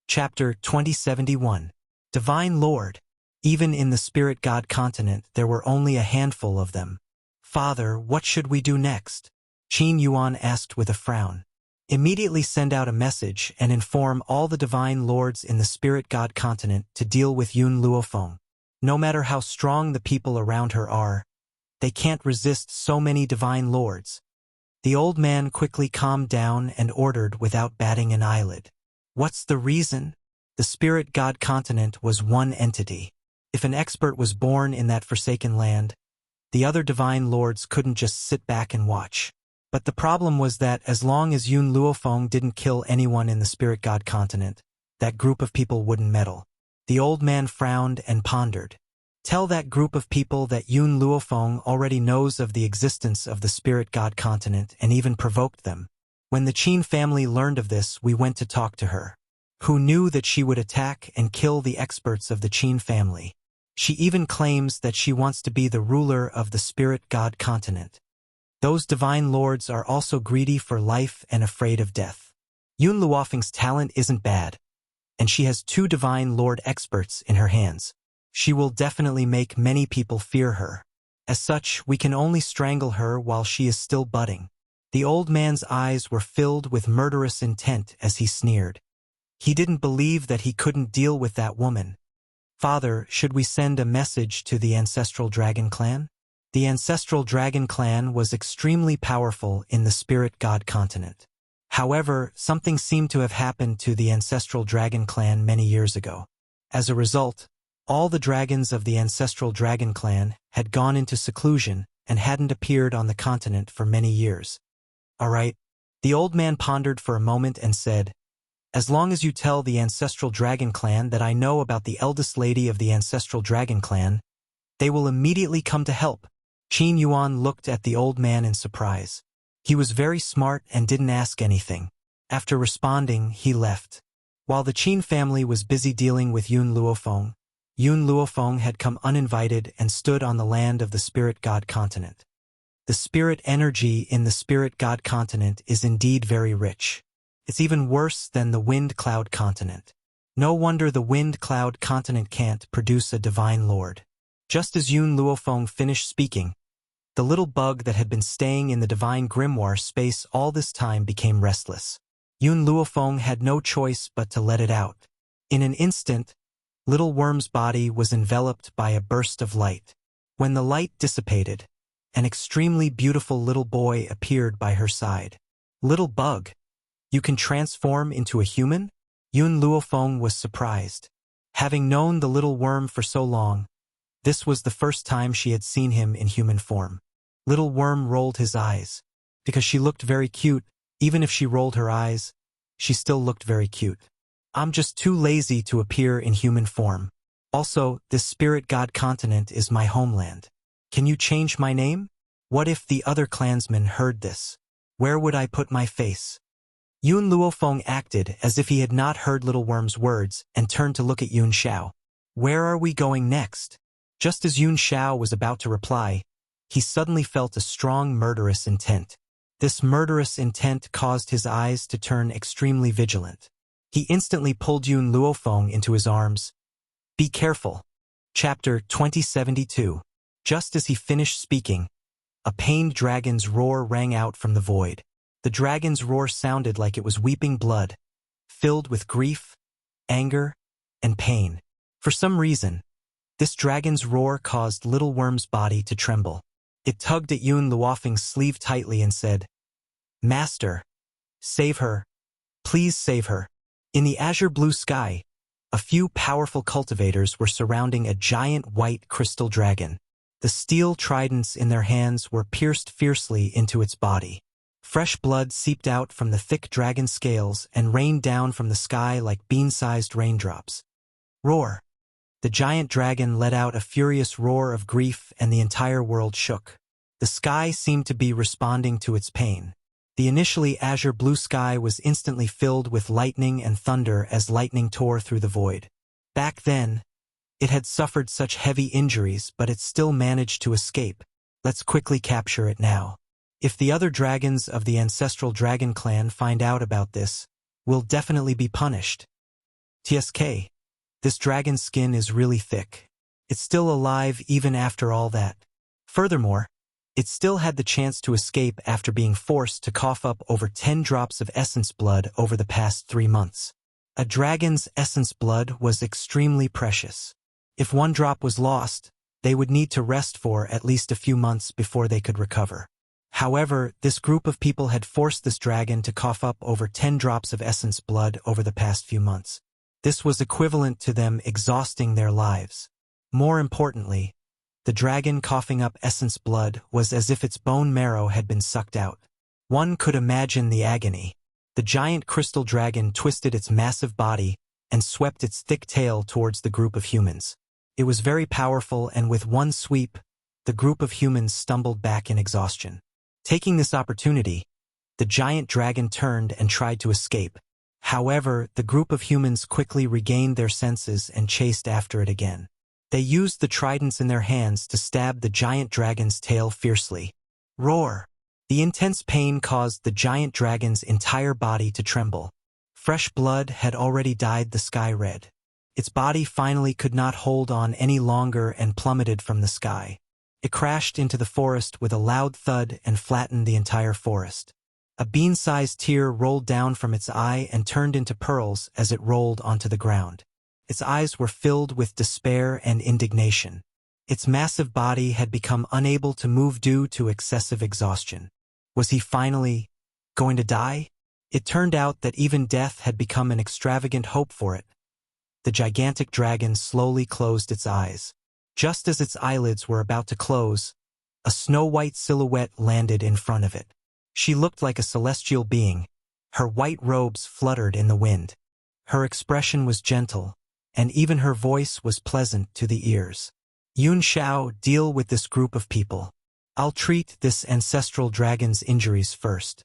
Chapter 2071. Divine Lord. Even in the spirit god continent, there were only a handful of them. Father, what should we do next? Qin Yuan asked with a frown. Immediately send out a message and inform all the divine lords in the spirit god continent to deal with Yun Luofeng. No matter how strong the people around her are, they can't resist so many divine lords. The old man quickly calmed down and ordered without batting an eyelid. What's the reason? The spirit god continent was one entity. If an expert was born in that forsaken land, the other divine lords couldn't just sit back and watch. But the problem was that as long as Yun Luofeng didn't kill anyone in the spirit god continent, that group of people wouldn't meddle. The old man frowned and pondered. Tell that group of people that Yun Luofeng already knows of the existence of the spirit god continent and even provoked them. When the Qin family learned of this, we went to talk to her, who knew that she would attack and kill the experts of the Qin family. She even claims that she wants to be the ruler of the spirit god continent. Those divine lords are also greedy for life and afraid of death. Yun Luofeng's talent isn't bad, and she has 2 divine lord experts in her hands. She will definitely make many people fear her. As such, we can only strangle her while she is still budding. The old man's eyes were filled with murderous intent as he sneered. He didn't believe that he couldn't deal with that woman. Father, should we send a message to the ancestral dragon clan? The ancestral dragon clan was extremely powerful in the spirit god continent. However, something seemed to have happened to the ancestral dragon clan many years ago. As a result, all the dragons of the ancestral dragon clan had gone into seclusion and hadn't appeared on the continent for many years. All right, the old man pondered for a moment and said, as long as you tell the ancestral dragon clan that I know about the eldest lady of the ancestral dragon clan, they will immediately come to help. Qin Yuan looked at the old man in surprise. He was very smart and didn't ask anything. After responding, he left. While the Qin family was busy dealing with Yun Luofeng had come uninvited and stood on the land of the spirit god continent. The spirit energy in the spirit god continent is indeed very rich. It's even worse than the wind cloud continent. No wonder the wind cloud continent can't produce a divine lord. Just as Yun Luofeng finished speaking, the little bug that had been staying in the divine grimoire space all this time became restless. Yun Luofeng had no choice but to let it out. In an instant, little worm's body was enveloped by a burst of light. When the light dissipated, an extremely beautiful little boy appeared by her side. Little bug, you can transform into a human? Yun Luofeng was surprised. Having known the little worm for so long, this was the first time she had seen him in human form. Little worm rolled his eyes. Because she looked very cute, even if she rolled her eyes, she still looked very cute. I'm just too lazy to appear in human form. Also, this spirit god continent is my homeland. Can you change my name? What if the other clansmen heard this? Where would I put my face? Yun Luofeng acted as if he had not heard Little Worm's words and turned to look at Yun Xiao. Where are we going next? Just as Yun Xiao was about to reply, he suddenly felt a strong murderous intent. This murderous intent caused his eyes to turn extremely vigilant. He instantly pulled Yun Luofeng into his arms. Be careful. Chapter 2072. Just as he finished speaking, a pained dragon's roar rang out from the void. The dragon's roar sounded like it was weeping blood, filled with grief, anger, and pain. For some reason, this dragon's roar caused Little Worm's body to tremble. It tugged at Yun Luofeng's sleeve tightly and said, "Master, save her. Please save her." In the azure blue sky, a few powerful cultivators were surrounding a giant white crystal dragon. The steel tridents in their hands were pierced fiercely into its body. Fresh blood seeped out from the thick dragon scales and rained down from the sky like bean-sized raindrops. Roar! The giant dragon let out a furious roar of grief, and the entire world shook. The sky seemed to be responding to its pain. The initially azure blue sky was instantly filled with lightning and thunder as lightning tore through the void. Back then, it had suffered such heavy injuries, but it still managed to escape. Let's quickly capture it now. If the other dragons of the ancestral dragon clan find out about this, we'll definitely be punished. TSK. This dragon's skin is really thick. It's still alive even after all that. Furthermore, it still had the chance to escape after being forced to cough up over 10 drops of essence blood over the past 3 months. A dragon's essence blood was extremely precious. If one drop was lost, they would need to rest for at least a few months before they could recover. However, this group of people had forced this dragon to cough up over 10 drops of essence blood over the past few months. This was equivalent to them exhausting their lives. More importantly, the dragon coughing up essence blood was as if its bone marrow had been sucked out. One could imagine the agony. The giant crystal dragon twisted its massive body and swept its thick tail towards the group of humans. It was very powerful, and with one sweep, the group of humans stumbled back in exhaustion. Taking this opportunity, the giant dragon turned and tried to escape. However, the group of humans quickly regained their senses and chased after it again. They used the tridents in their hands to stab the giant dragon's tail fiercely. Roar! The intense pain caused the giant dragon's entire body to tremble. Fresh blood had already dyed the sky red. Its body finally could not hold on any longer and plummeted from the sky. It crashed into the forest with a loud thud and flattened the entire forest. A bean-sized tear rolled down from its eye and turned into pearls as it rolled onto the ground. Its eyes were filled with despair and indignation. Its massive body had become unable to move due to excessive exhaustion. Was he finally going to die? It turned out that even death had become an extravagant hope for it. The gigantic dragon slowly closed its eyes. Just as its eyelids were about to close, a snow-white silhouette landed in front of it. She looked like a celestial being. Her white robes fluttered in the wind. Her expression was gentle, and even her voice was pleasant to the ears. Yun Xiao, deal with this group of people. I'll treat this ancestral dragon's injuries first.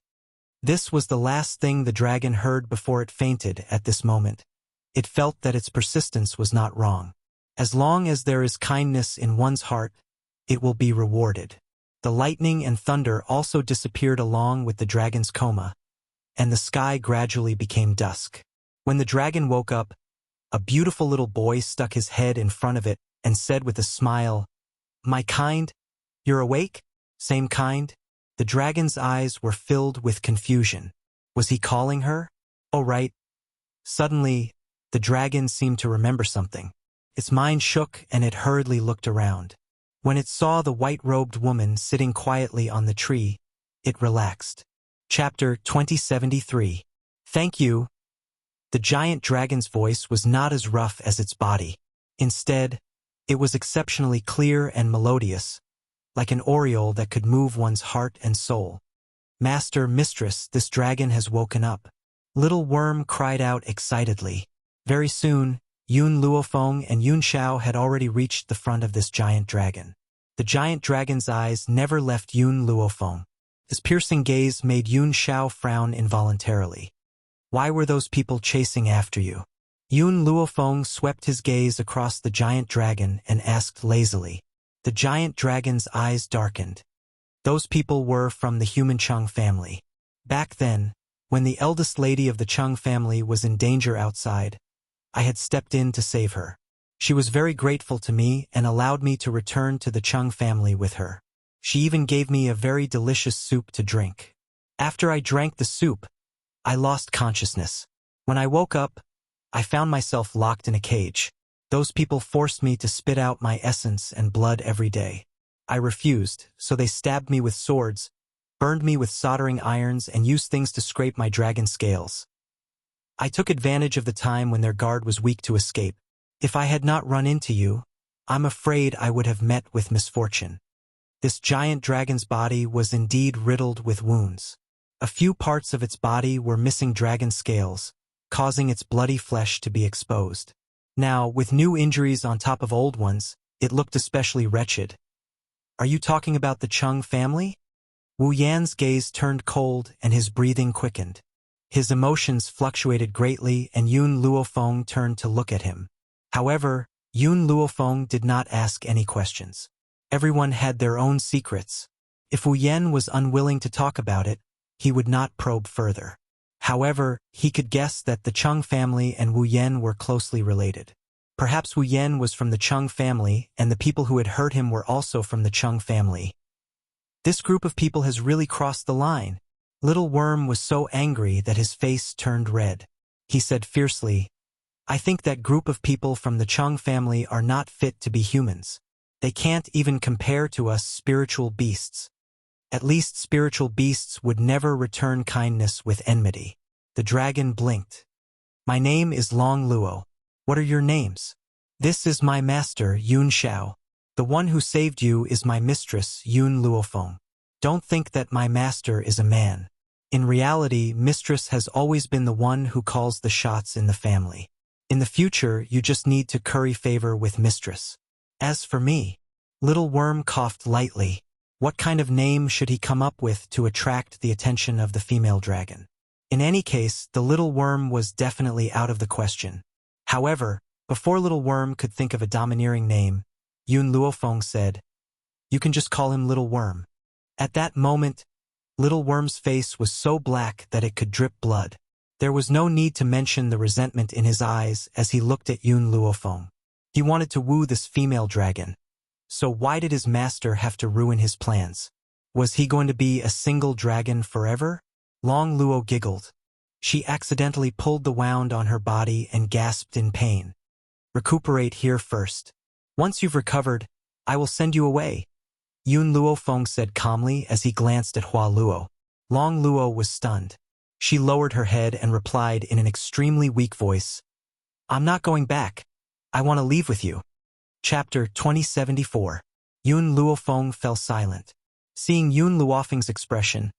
This was the last thing the dragon heard before it fainted at this moment. It felt that its persistence was not wrong. As long as there is kindness in one's heart, it will be rewarded. The lightning and thunder also disappeared along with the dragon's coma, and the sky gradually became dusk. When the dragon woke up, a beautiful little boy stuck his head in front of it and said with a smile, "My kind, you're awake? Same kind?" The dragon's eyes were filled with confusion. Was he calling her? Oh, right. Suddenly, the dragon seemed to remember something. Its mind shook and it hurriedly looked around. When it saw the white-robed woman sitting quietly on the tree, it relaxed. Chapter 2073. Thank you. The giant dragon's voice was not as rough as its body. Instead, it was exceptionally clear and melodious, like an aureole that could move one's heart and soul. Master, mistress, this dragon has woken up. Little Worm cried out excitedly. Very soon, Yun Luofeng and Yun Xiao had already reached the front of this giant dragon. The giant dragon's eyes never left Yun Luofeng. His piercing gaze made Yun Xiao frown involuntarily. Why were those people chasing after you? Yun Luofeng swept his gaze across the giant dragon and asked lazily. The giant dragon's eyes darkened. Those people were from the human Chung family. Back then, when the eldest lady of the Chung family was in danger outside, I had stepped in to save her. She was very grateful to me and allowed me to return to the Chung family with her. She even gave me a very delicious soup to drink. After I drank the soup, I lost consciousness. When I woke up, I found myself locked in a cage. Those people forced me to spit out my essence and blood every day. I refused, so they stabbed me with swords, burned me with soldering irons, and used things to scrape my dragon scales. I took advantage of the time when their guard was weak to escape. If I had not run into you, I'm afraid I would have met with misfortune. This giant dragon's body was indeed riddled with wounds. A few parts of its body were missing dragon scales, causing its bloody flesh to be exposed. Now, with new injuries on top of old ones, it looked especially wretched. Are you talking about the Chung family? Wu Yan's gaze turned cold and his breathing quickened. His emotions fluctuated greatly and Yun Luofeng turned to look at him. However, Yun Luofeng did not ask any questions. Everyone had their own secrets. If Wu Yan was unwilling to talk about it, he would not probe further. However, he could guess that the Chung family and Wu Yan were closely related. Perhaps Wu Yan was from the Chung family and the people who had hurt him were also from the Chung family. This group of people has really crossed the line. Little Worm was so angry that his face turned red. He said fiercely, I think that group of people from the Chung family are not fit to be humans. They can't even compare to us spiritual beasts. At least spiritual beasts would never return kindness with enmity. The dragon blinked. My name is Long Luo. What are your names? This is my master, Yun Xiao. The one who saved you is my mistress, Yun Luofeng. Don't think that my master is a man. In reality, mistress has always been the one who calls the shots in the family. In the future, you just need to curry favor with mistress. As for me, Little Worm coughed lightly. What kind of name should he come up with to attract the attention of the female dragon? In any case, the Little Worm was definitely out of the question. However, before Little Worm could think of a domineering name, Yun Luofeng said, You can just call him Little Worm. At that moment, Little Worm's face was so black that it could drip blood. There was no need to mention the resentment in his eyes as he looked at Yun Luofeng. He wanted to woo this female dragon. So why did his master have to ruin his plans? Was he going to be a single dragon forever? Long Luo giggled. She accidentally pulled the wound on her body and gasped in pain. Recuperate here first. Once you've recovered, I will send you away. Yun Luofeng said calmly as he glanced at Hua Luo. Long Luo was stunned. She lowered her head and replied in an extremely weak voice, I'm not going back. I want to leave with you. Chapter 2074. Yun Luofeng fell silent. Seeing Yun Luofeng's expression,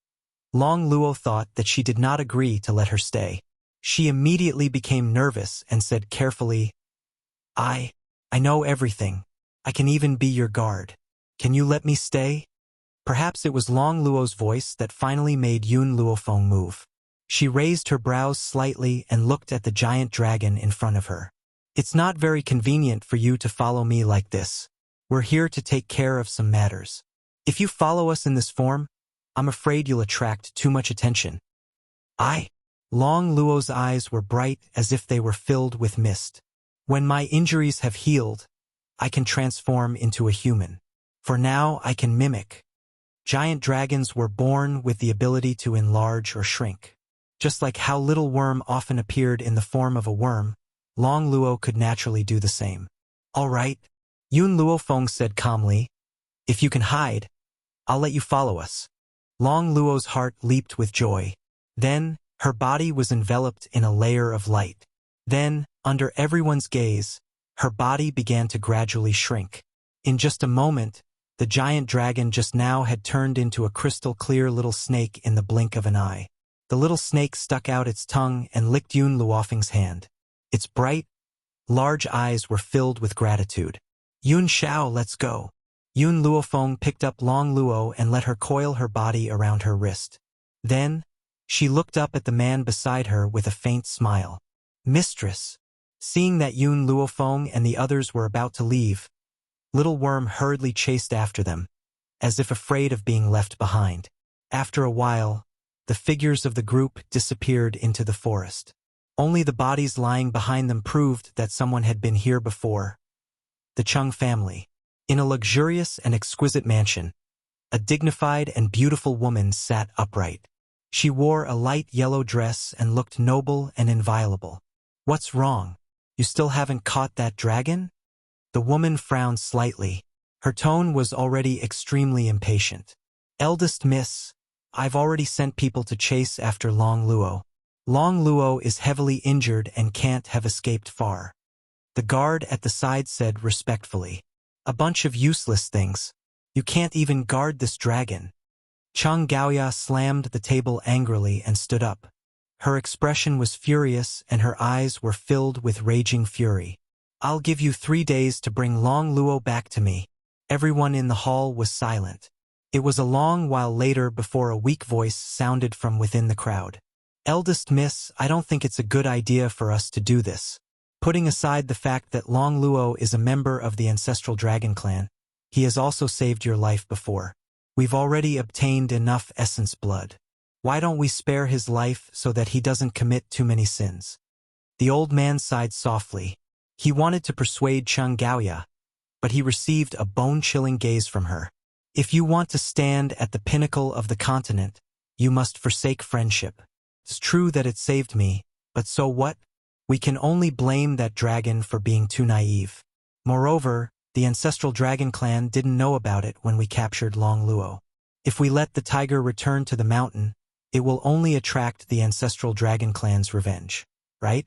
Long Luo thought that she did not agree to let her stay. She immediately became nervous and said carefully, I know everything. I can even be your guard. Can you let me stay? Perhaps it was Long Luo's voice that finally made Yun Luofeng move. She raised her brows slightly and looked at the giant dragon in front of her. It's not very convenient for you to follow me like this. We're here to take care of some matters. If you follow us in this form, I'm afraid you'll attract too much attention. Long Luo's eyes were bright as if they were filled with mist. When my injuries have healed, I can transform into a human. For now, I can mimic. Giant dragons were born with the ability to enlarge or shrink. Just like how Little Worm often appeared in the form of a worm, Long Luo could naturally do the same. All right, Yun Luofeng said calmly. If you can hide, I'll let you follow us. Long Luo's heart leaped with joy. Then, her body was enveloped in a layer of light. Then, under everyone's gaze, her body began to gradually shrink. In just a moment, the giant dragon just now had turned into a crystal-clear little snake in the blink of an eye. The little snake stuck out its tongue and licked Yun Luofeng's hand. Its bright, large eyes were filled with gratitude. Yun Xiao, let's go. Yun Luofeng picked up Long Luo and let her coil her body around her wrist. Then, she looked up at the man beside her with a faint smile. Mistress. Seeing that Yun Luofeng and the others were about to leave, Little Worm hurriedly chased after them, as if afraid of being left behind. After a while, the figures of the group disappeared into the forest. Only the bodies lying behind them proved that someone had been here before. the Chung family. In a luxurious and exquisite mansion, a dignified and beautiful woman sat upright. She wore a light yellow dress and looked noble and inviolable. "What's wrong? You still haven't caught that dragon?" The woman frowned slightly. Her tone was already extremely impatient. "Eldest miss, I've already sent people to chase after Long Luo. Long Luo is heavily injured and can't have escaped far." The guard at the side said respectfully. "A bunch of useless things. You can't even guard this dragon." Chang Gaoya slammed the table angrily and stood up. Her expression was furious and her eyes were filled with raging fury. "I'll give you 3 days to bring Long Luo back to me." Everyone in the hall was silent. It was a long while later before a weak voice sounded from within the crowd. "Eldest miss, I don't think it's a good idea for us to do this. Putting aside the fact that Long Luo is a member of the ancestral dragon clan, he has also saved your life before. We've already obtained enough essence blood. Why don't we spare his life so that he doesn't commit too many sins?" The old man sighed softly. He wanted to persuade Chang Gaoya, but he received a bone-chilling gaze from her. "If you want to stand at the pinnacle of the continent, you must forsake friendship. It's true that it saved me, but so what? We can only blame that dragon for being too naive. Moreover, the ancestral dragon clan didn't know about it when we captured Long Luo. If we let the tiger return to the mountain, it will only attract the ancestral dragon clan's revenge, right?"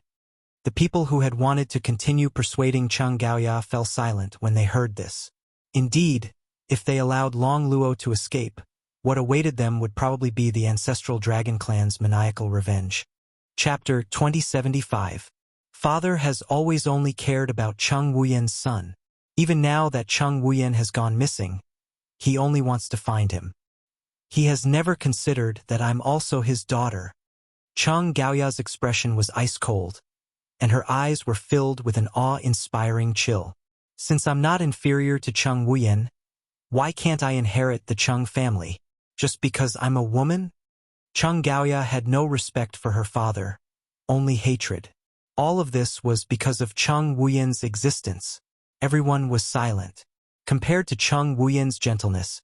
The people who had wanted to continue persuading Chang Gaoya fell silent when they heard this. Indeed, if they allowed Long Luo to escape, what awaited them would probably be the ancestral dragon clan's maniacal revenge. Chapter 2075. Father has always only cared about Cheng Wuyen's son. Even now that Cheng Wuyen has gone missing, he only wants to find him. He has never considered that I'm also his daughter. Chang Gaoya's expression was ice-cold, and her eyes were filled with an awe-inspiring chill. "Since I'm not inferior to Cheng Wuyen, why can't I inherit the Cheng family? Just because I'm a woman?" Chang Gaoya had no respect for her father, only hatred. All of this was because of Cheng Wuyen's existence. Everyone was silent. Compared to Cheng Wuyen's gentleness,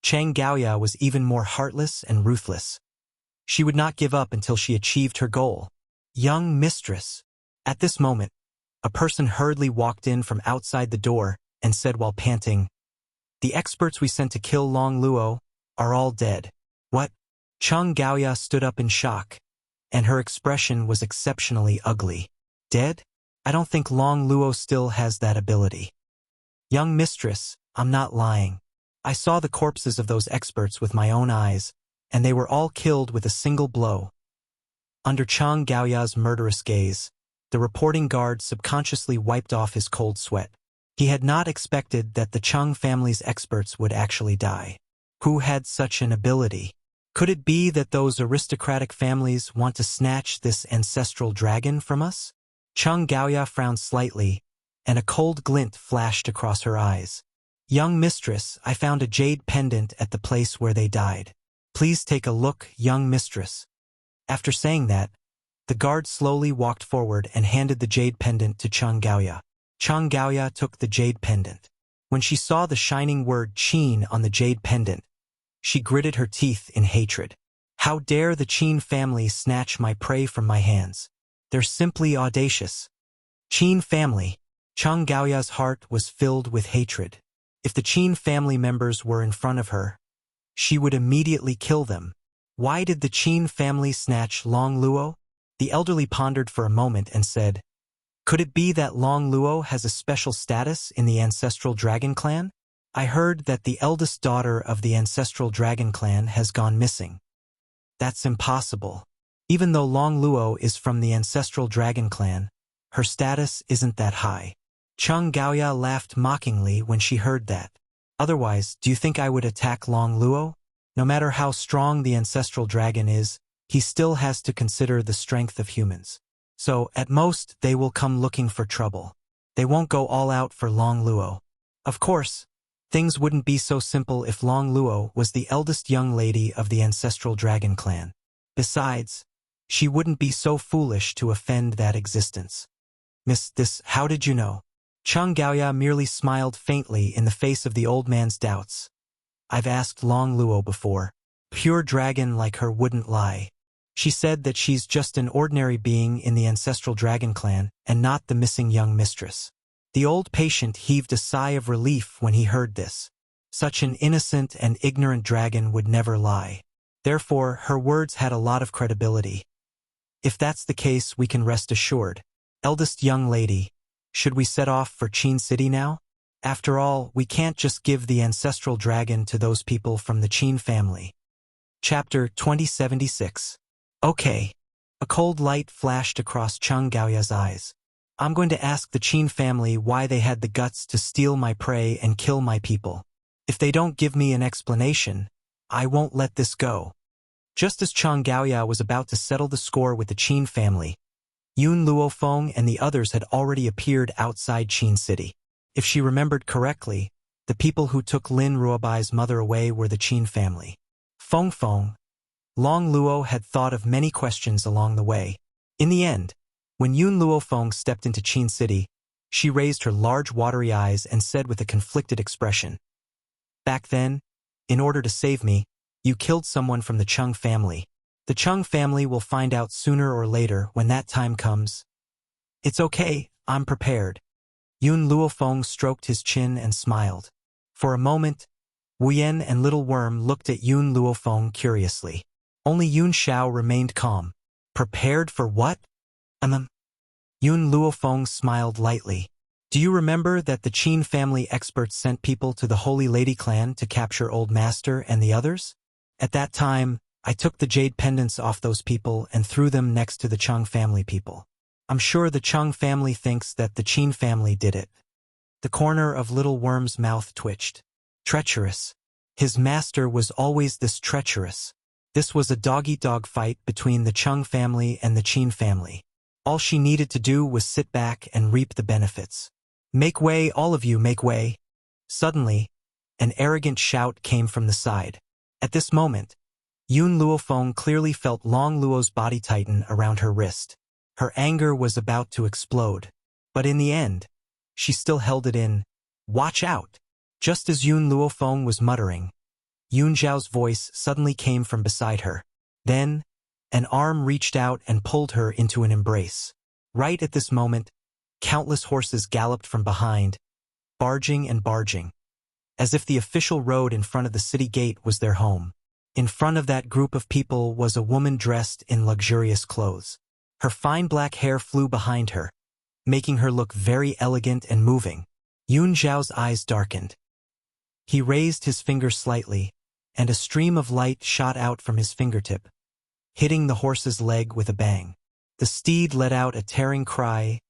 Chang Gaoya was even more heartless and ruthless. She would not give up until she achieved her goal. "Young mistress." At this moment, a person hurriedly walked in from outside the door and said while panting, "The experts we sent to kill Long Luo are all dead." "What?" Chang Gaoya stood up in shock, and her expression was exceptionally ugly. "Dead? I don't think Long Luo still has that ability." "Young mistress, I'm not lying. I saw the corpses of those experts with my own eyes, and they were all killed with a single blow." Under Chang Gaoya's murderous gaze, the reporting guard subconsciously wiped off his cold sweat. He had not expected that the Cheng family's experts would actually die. Who had such an ability? Could it be that those aristocratic families want to snatch this ancestral dragon from us? Chang Gaoya frowned slightly, and a cold glint flashed across her eyes. "Young mistress, I found a jade pendant at the place where they died. Please take a look, young mistress." After saying that, the guard slowly walked forward and handed the jade pendant to Chang Gaoya. Chang Gaoya took the jade pendant. When she saw the shining word Qin on the jade pendant, she gritted her teeth in hatred. "How dare the Qin family snatch my prey from my hands? They're simply audacious." Qin family. Chang Gaoya's heart was filled with hatred. If the Qin family members were in front of her, she would immediately kill them. Why did the Qin family snatch Long Luo? The elderly pondered for a moment and said, "Could it be that Long Luo has a special status in the ancestral dragon clan? I heard that the eldest daughter of the ancestral dragon clan has gone missing." "That's impossible. Even though Long Luo is from the ancestral dragon clan, her status isn't that high." Chang Gaoya laughed mockingly when she heard that. "Otherwise, do you think I would attack Long Luo? No matter how strong the ancestral dragon is, he still has to consider the strength of humans. So, at most, they will come looking for trouble. They won't go all out for Long Luo. Of course, things wouldn't be so simple if Long Luo was the eldest young lady of the ancestral dragon clan. Besides, she wouldn't be so foolish to offend that existence." "Miss, how did you know?" Chang Gaoya merely smiled faintly in the face of the old man's doubts. I've asked Long Luo before. Pure dragon like her wouldn't lie. She said that she's just an ordinary being in the ancestral dragon clan and not the missing young mistress. The old patient heaved a sigh of relief when he heard this. Such an innocent and ignorant dragon would never lie. Therefore, her words had a lot of credibility. If that's the case, we can rest assured. Eldest young lady, should we set off for Qin City now? After all, we can't just give the ancestral dragon to those people from the Qin family. Chapter 2076. Okay. A cold light flashed across Chang Gaoya's eyes. I'm going to ask the Qin family why they had the guts to steal my prey and kill my people. If they don't give me an explanation, I won't let this go. Just as Chang Gaoya was about to settle the score with the Qin family, Yun Luofeng and the others had already appeared outside Qin City. If she remembered correctly, the people who took Lin Ruobai's mother away were the Qin family. Feng. Long Luo had thought of many questions along the way. In the end, when Yun Luofeng stepped into Qin City, she raised her large watery eyes and said with a conflicted expression, "Back then, in order to save me, you killed someone from the Chung family. The Chung family will find out sooner or later when that time comes." "It's okay, I'm prepared." Yun Luofeng stroked his chin and smiled. For a moment, Wuyan and Little Worm looked at Yun Luofeng curiously. Only Yun Xiao remained calm. Prepared for what? Yun Luofeng smiled lightly. Do you remember that the Qin family experts sent people to the Holy Lady clan to capture Old Master and the others? At that time, I took the jade pendants off those people and threw them next to the Chung family people. I'm sure the Chung family thinks that the Qin family did it. The corner of Little Worm's mouth twitched. Treacherous. His master was always this treacherous. This was a dog-eat-dog fight between the Chung family and the Qin family. All she needed to do was sit back and reap the benefits. "Make way, all of you, make way." Suddenly, an arrogant shout came from the side. At this moment, Yun Luofeng clearly felt Long Luo's body tighten around her wrist. Her anger was about to explode. But in the end, she still held it in. "Watch out!" Just as Yun Luofeng was muttering, Yun Zhao's voice suddenly came from beside her. Then, an arm reached out and pulled her into an embrace. Right at this moment, countless horses galloped from behind, barging and barging, as if the official road in front of the city gate was their home. In front of that group of people was a woman dressed in luxurious clothes. Her fine black hair flew behind her, making her look very elegant and moving. Yun Zhao's eyes darkened. He raised his finger slightly, and a stream of light shot out from his fingertip, hitting the horse's leg with a bang. The steed let out a tearing cry,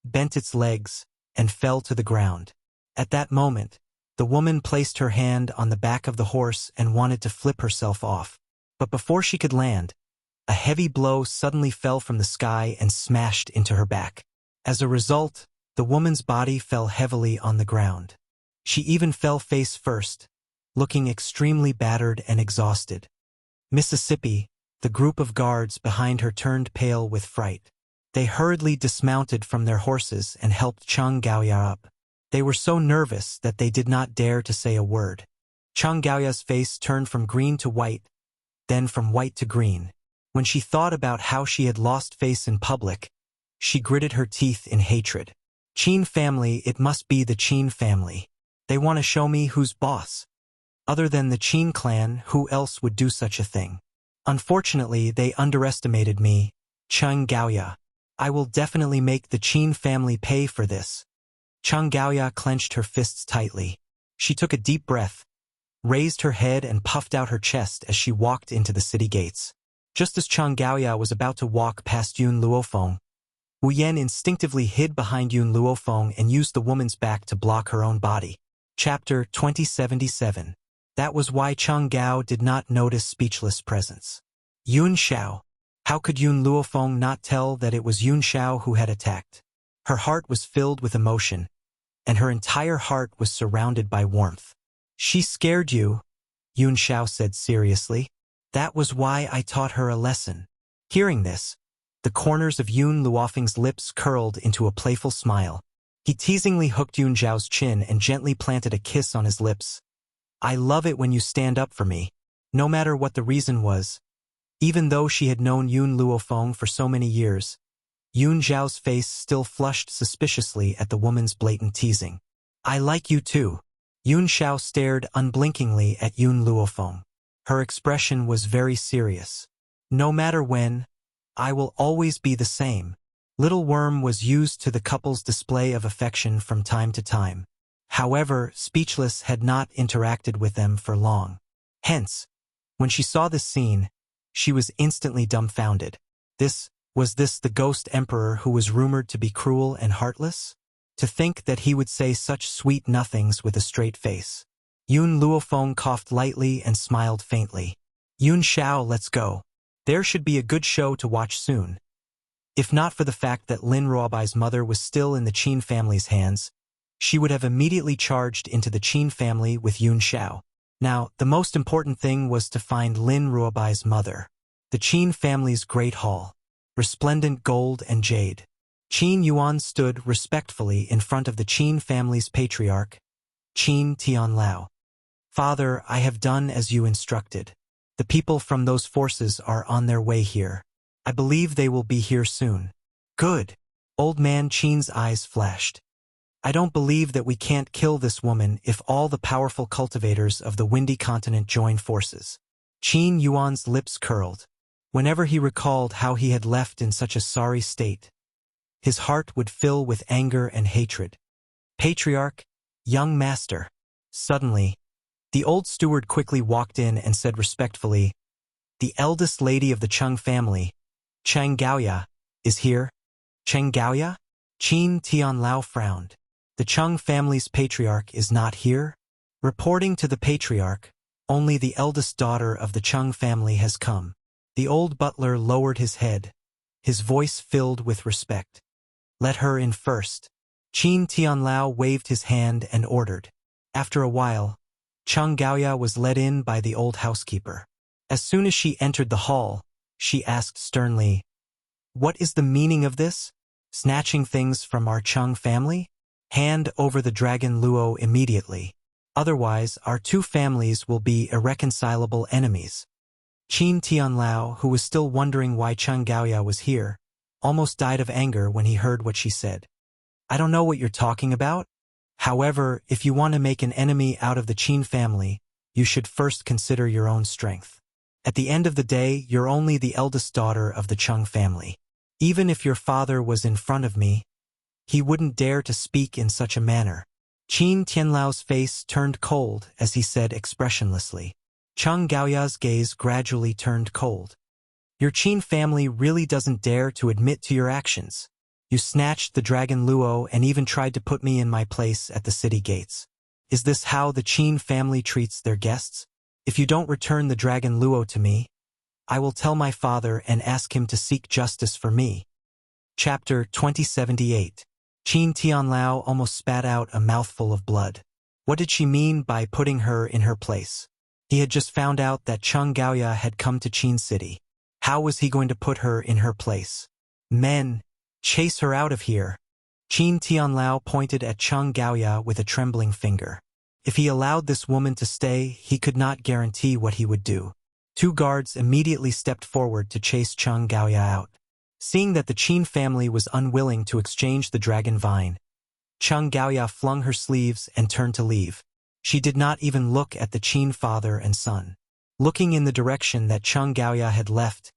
bent its legs, and fell to the ground. At that moment, the woman placed her hand on the back of the horse and wanted to flip herself off. But before she could land, a heavy blow suddenly fell from the sky and smashed into her back. As a result, the woman's body fell heavily on the ground. She even fell face first, looking extremely battered and exhausted. Mississippi, the group of guards behind her turned pale with fright. They hurriedly dismounted from their horses and helped Chang Gaoya up. They were so nervous that they did not dare to say a word. Chang Gaoya's face turned from green to white, then from white to green. When she thought about how she had lost face in public, she gritted her teeth in hatred. Qin family, it must be the Qin family. They want to show me who's boss. Other than the Qin clan, who else would do such a thing? Unfortunately, they underestimated me, Chang Gaoya. I will definitely make the Qin family pay for this. Chang Gaoya clenched her fists tightly. She took a deep breath, raised her head and puffed out her chest as she walked into the city gates. Just as Chang Gaoya was about to walk past Yun Luofeng, Wu Yan instinctively hid behind Yun Luofeng and used the woman's back to block her own body. Chapter 2077. That was why Chang Gao did not notice speechless presence. Yun Xiao. How could Yun Luofeng not tell that it was Yun Xiao who had attacked? Her heart was filled with emotion, and her entire heart was surrounded by warmth. She scared you, Yun Xiao said seriously. That was why I taught her a lesson. Hearing this, the corners of Yun Luofeng's lips curled into a playful smile. He teasingly hooked Yun Zhao's chin and gently planted a kiss on his lips. I love it when you stand up for me, no matter what the reason was. Even though she had known Yun Luofeng for so many years, Yun Zhao's face still flushed suspiciously at the woman's blatant teasing. I like you too. Yun Zhao stared unblinkingly at Yun Luofeng. Her expression was very serious. No matter when, I will always be the same. Little Worm was used to the couple's display of affection from time to time. However, Speechless had not interacted with them for long. Hence, when she saw this scene, she was instantly dumbfounded. Was this the ghost emperor who was rumored to be cruel and heartless? To think that he would say such sweet nothings with a straight face. Yun Luofeng coughed lightly and smiled faintly. Yun Zhao, let's go. There should be a good show to watch soon. If not for the fact that Lin Ruobai's mother was still in the Qin family's hands, she would have immediately charged into the Qin family with Yun Zhao. Now, the most important thing was to find Lin Ruobai's mother. The Qin family's great hall. Resplendent gold and jade. Qin Yuan stood respectfully in front of the Qin family's patriarch, Qin Tianlao. Father, I have done as you instructed. The people from those forces are on their way here. I believe they will be here soon. Good. Old man Qin's eyes flashed. I don't believe that we can't kill this woman if all the powerful cultivators of the Windy Continent join forces. Qin Yuan's lips curled. Whenever he recalled how he had left in such a sorry state, his heart would fill with anger and hatred. Patriarch, young master. Suddenly, the old steward quickly walked in and said respectfully, the eldest lady of the Cheng family, Cheng Gaoya, is here. Cheng Gaoya? Qin Tianlao frowned. The Cheng family's patriarch is not here? Reporting to the patriarch, only the eldest daughter of the Cheng family has come. The old butler lowered his head, his voice filled with respect. Let her in first. Qin Tianlao waved his hand and ordered. After a while, Cheng Gaoya was led in by the old housekeeper. As soon as she entered the hall, she asked sternly, what is the meaning of this? Snatching things from our Cheng family? Hand over the dragon Luo immediately. Otherwise, our two families will be irreconcilable enemies. Qin Tianlao, who was still wondering why Cheng Gaoya was here, almost died of anger when he heard what she said. I don't know what you're talking about. However, if you want to make an enemy out of the Qin family, you should first consider your own strength. At the end of the day, you're only the eldest daughter of the Cheng family. Even if your father was in front of me, he wouldn't dare to speak in such a manner. Qin Tianlao's face turned cold as he said expressionlessly. Cheng Gaoya's gaze gradually turned cold. Your Qin family really doesn't dare to admit to your actions. You snatched the dragon Luo and even tried to put me in my place at the city gates. Is this how the Qin family treats their guests? If you don't return the dragon Luo to me, I will tell my father and ask him to seek justice for me. Chapter 2078. Qin Tianlao almost spat out a mouthful of blood. What did she mean by putting her in her place? He had just found out that Cheng Gaoya had come to Qin City. How was he going to put her in her place? Men, chase her out of here. Qin Tianlao pointed at Cheng Gaoya with a trembling finger. If he allowed this woman to stay, he could not guarantee what he would do. Two guards immediately stepped forward to chase Cheng Gaoya out. Seeing that the Qin family was unwilling to exchange the dragon vine, Cheng Gaoya flung her sleeves and turned to leave. She did not even look at the Qin father and son. Looking in the direction that Cheng Gaoya had left,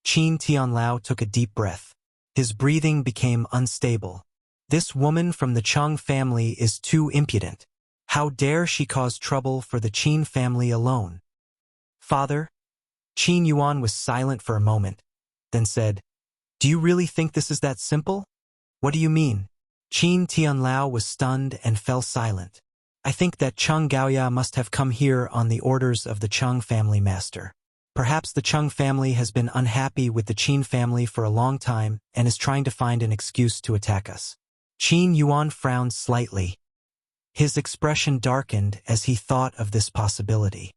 Qin Tianlao took a deep breath. His breathing became unstable. This woman from the Cheng family is too impudent. How dare she cause trouble for the Qin family alone? Father? Qin Yuan was silent for a moment, then said, do you really think this is that simple? What do you mean? Qin Tianlao was stunned and fell silent. I think that Cheng Gaoya must have come here on the orders of the Cheng family master. Perhaps the Cheng family has been unhappy with the Qin family for a long time and is trying to find an excuse to attack us. Qin Yuan frowned slightly. His expression darkened as he thought of this possibility.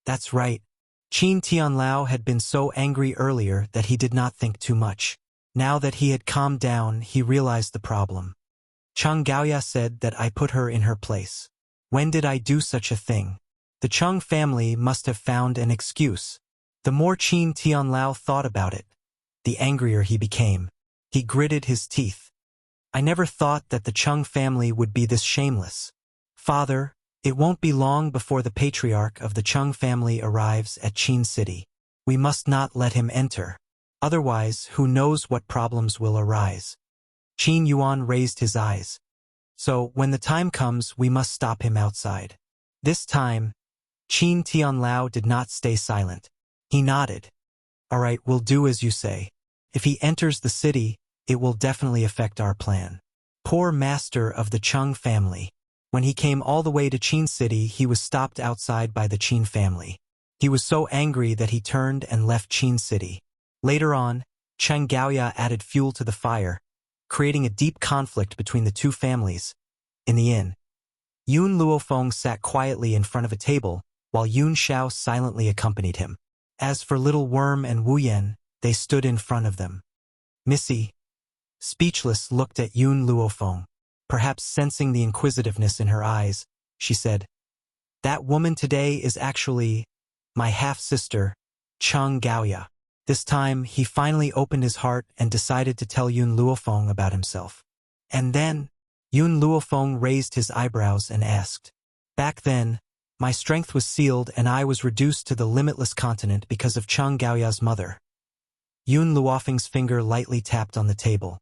That's right. Qin Tianlao had been so angry earlier that he did not think too much. Now that he had calmed down, he realized the problem. Chang Gaoya said that I put her in her place. When did I do such a thing? The Cheng family must have found an excuse. The more Qin Tianlao thought about it, the angrier he became. He gritted his teeth. I never thought that the Cheng family would be this shameless. Father, it won't be long before the patriarch of the Cheng family arrives at Qin City. We must not let him enter. Otherwise, who knows what problems will arise. Qin Yuan raised his eyes. So, when the time comes, we must stop him outside. This time, Qin Tianlao did not stay silent. He nodded. All right, we'll do as you say. If he enters the city, it will definitely affect our plan. Poor master of the Cheng family. When he came all the way to Qin City, he was stopped outside by the Qin family. He was so angry that he turned and left Qin City. Later on, Cheng Gaoya added fuel to the fire, creating a deep conflict between the two families. In the inn, Yun Luofeng sat quietly in front of a table, while Yun Xiao silently accompanied him. As for Little Worm and Wu Yan, they stood in front of them. Missy, speechless, looked at Yun Luofeng. Perhaps sensing the inquisitiveness in her eyes, she said, "That woman today is actually my half-sister, Cheng Gaoya." This time, he finally opened his heart and decided to tell Yun Luofeng about himself. And then, Yun Luofeng raised his eyebrows and asked, "Back then, my strength was sealed and I was reduced to the limitless continent because of Cheng Gaoya's mother." Yun Luofeng's finger lightly tapped on the table.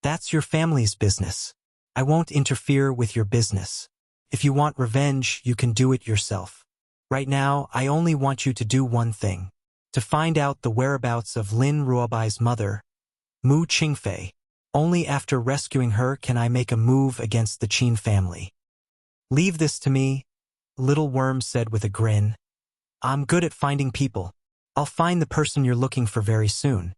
"That's your family's business. I won't interfere with your business. If you want revenge, you can do it yourself. Right now, I only want you to do one thing. To find out the whereabouts of Lin Ruobai's mother, Mu Qingfei. Only after rescuing her can I make a move against the Qin family." "Leave this to me," Little Worm said with a grin. "I'm good at finding people. I'll find the person you're looking for very soon."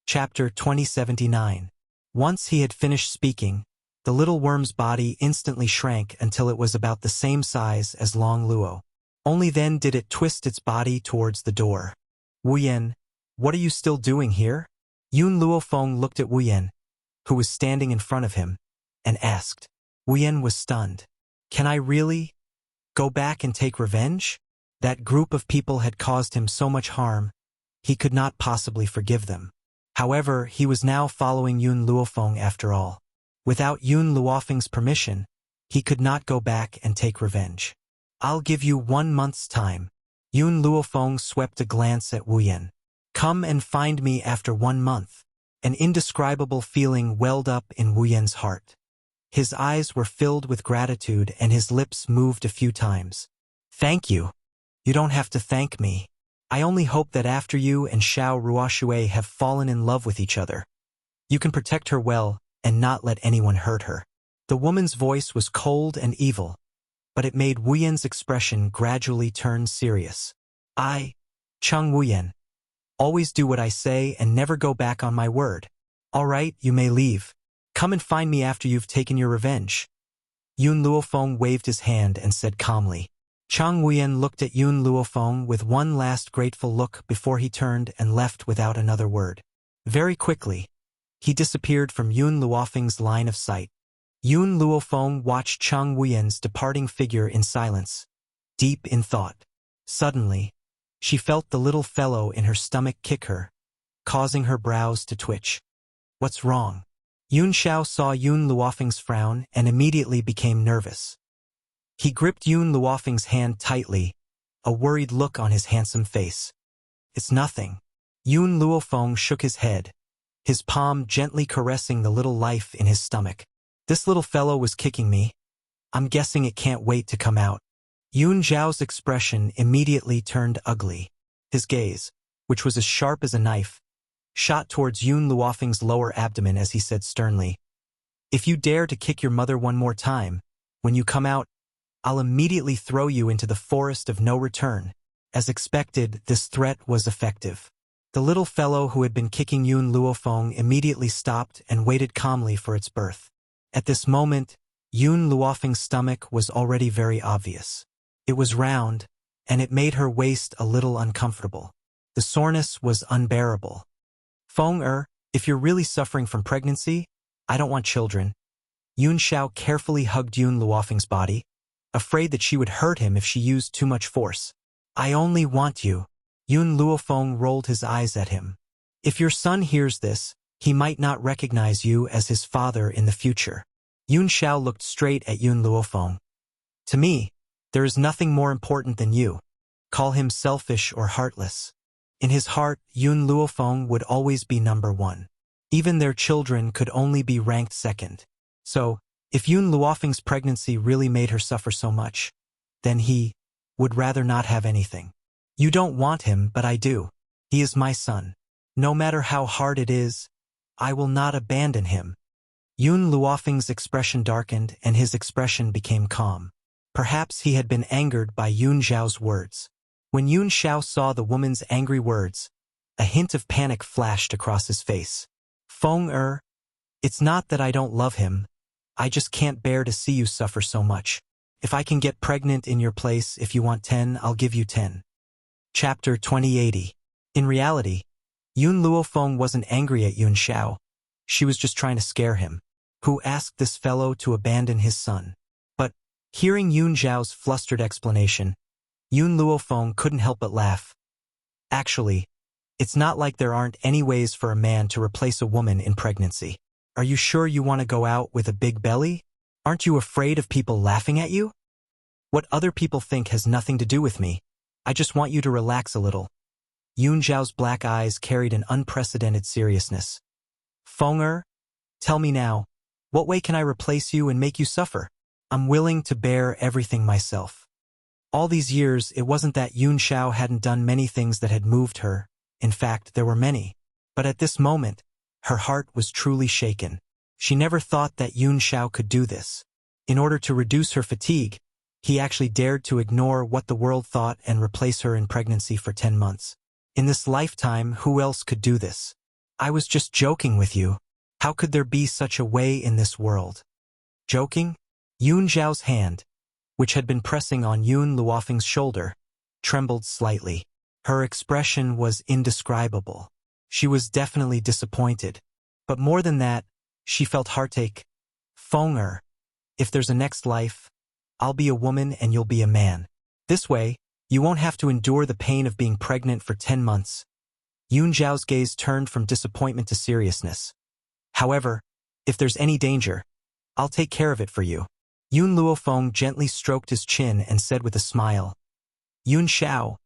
Chapter 2079. Once he had finished speaking, the little worm's body instantly shrank until it was about the same size as Long Luo. Only then did it twist its body towards the door. "Wu Yan, what are you still doing here?" Yun Luofeng looked at Wu Yan, who was standing in front of him, and asked. Wu Yan was stunned. "Can I really go back and take revenge?" That group of people had caused him so much harm, he could not possibly forgive them. However, he was now following Yun Luofeng after all. Without Yun Luofeng's permission, he could not go back and take revenge. "I'll give you 1 month's time." Yun Luofeng swept a glance at Wu Yan. "Come and find me after 1 month." An indescribable feeling welled up in Wu Yan's heart. His eyes were filled with gratitude and his lips moved a few times. "Thank you. You don't have to thank me. I only hope that after you and Xiao Ruoshui have fallen in love with each other, you can protect her well and not let anyone hurt her." The woman's voice was cold and evil, but it made Wu Yan's expression gradually turn serious. "I, Cheng Wu Yan, always do what I say and never go back on my word. All right, you may leave. Come and find me after you've taken your revenge." Yun Luofeng waved his hand and said calmly. Cheng Wu Yan looked at Yun Luofeng with one last grateful look before he turned and left without another word. Very quickly, he disappeared from Yun Luofeng's line of sight. Yun Luofeng watched Cheng Wu Yan's departing figure in silence, deep in thought. Suddenly, she felt the little fellow in her stomach kick her, causing her brows to twitch. "What's wrong?" Yun Xiao saw Yun Luofeng's frown and immediately became nervous. He gripped Yun Luofeng's hand tightly, a worried look on his handsome face. "It's nothing." Yun Luofeng shook his head, his palm gently caressing the little life in his stomach. "This little fellow was kicking me. I'm guessing it can't wait to come out." Yun Zhao's expression immediately turned ugly. His gaze, which was as sharp as a knife, shot towards Yun Luofeng's lower abdomen as he said sternly, "If you dare to kick your mother one more time, when you come out, I'll immediately throw you into the forest of no return." As expected, this threat was effective. The little fellow who had been kicking Yun Luofeng immediately stopped and waited calmly for its birth. At this moment, Yun Luofeng's stomach was already very obvious. It was round, and it made her waist a little uncomfortable. The soreness was unbearable. "Feng if you're really suffering from pregnancy, I don't want children. Yun Xiao carefully hugged Yun Luofeng's body, afraid that she would hurt him if she used too much force. I only want you. Yun Luofeng rolled his eyes at him. If your son hears this, he might not recognize you as his father in the future. Yun Xiao looked straight at Yun Luofeng. To me, there is nothing more important than you. Call him selfish or heartless. In his heart, Yun Luofeng would always be number one. Even their children could only be ranked second. So, if Yun Luofeng's pregnancy really made her suffer so much, then he would rather not have anything. You don't want him, but I do. He is my son. No matter how hard it is, I will not abandon him. Yun Luofeng's expression darkened and his expression became calm. Perhaps he had been angered by Yun Xiao's words. When Yun Xiao saw the woman's angry words, a hint of panic flashed across his face. Feng it's not that I don't love him. I just can't bear to see you suffer so much. If I can get pregnant in your place, if you want 10, I'll give you 10. Chapter 2080. In reality, Yun Luofeng wasn't angry at Yun Xiao. She was just trying to scare him. Who asked this fellow to abandon his son? But, hearing Yun Xiao's flustered explanation, Yun Luofeng couldn't help but laugh. Actually, it's not like there aren't any ways for a man to replace a woman in pregnancy. Are you sure you want to go out with a big belly? Aren't you afraid of people laughing at you? What other people think has nothing to do with me. I just want you to relax a little. Yun Xiao's black eyes carried an unprecedented seriousness. Feng tell me now, what way can I replace you and make you suffer? I'm willing to bear everything myself. All these years, it wasn't that Yun Xiao hadn't done many things that had moved her. In fact, there were many. But at this moment, her heart was truly shaken. She never thought that Yun Xiao could do this. In order to reduce her fatigue, he actually dared to ignore what the world thought and replace her in pregnancy for 10 months. In this lifetime, who else could do this? I was just joking with you. How could there be such a way in this world? Joking? Yun Xiao's hand, which had been pressing on Yun Luofeng's shoulder, trembled slightly. Her expression was indescribable. She was definitely disappointed. But more than that, she felt heartache. Feng if there's a next life, I'll be a woman and you'll be a man. This way, you won't have to endure the pain of being pregnant for 10 months. Yun Xiao's gaze turned from disappointment to seriousness. However, if there's any danger, I'll take care of it for you. Yun Luofeng gently stroked his chin and said with a smile, Yun Xiao,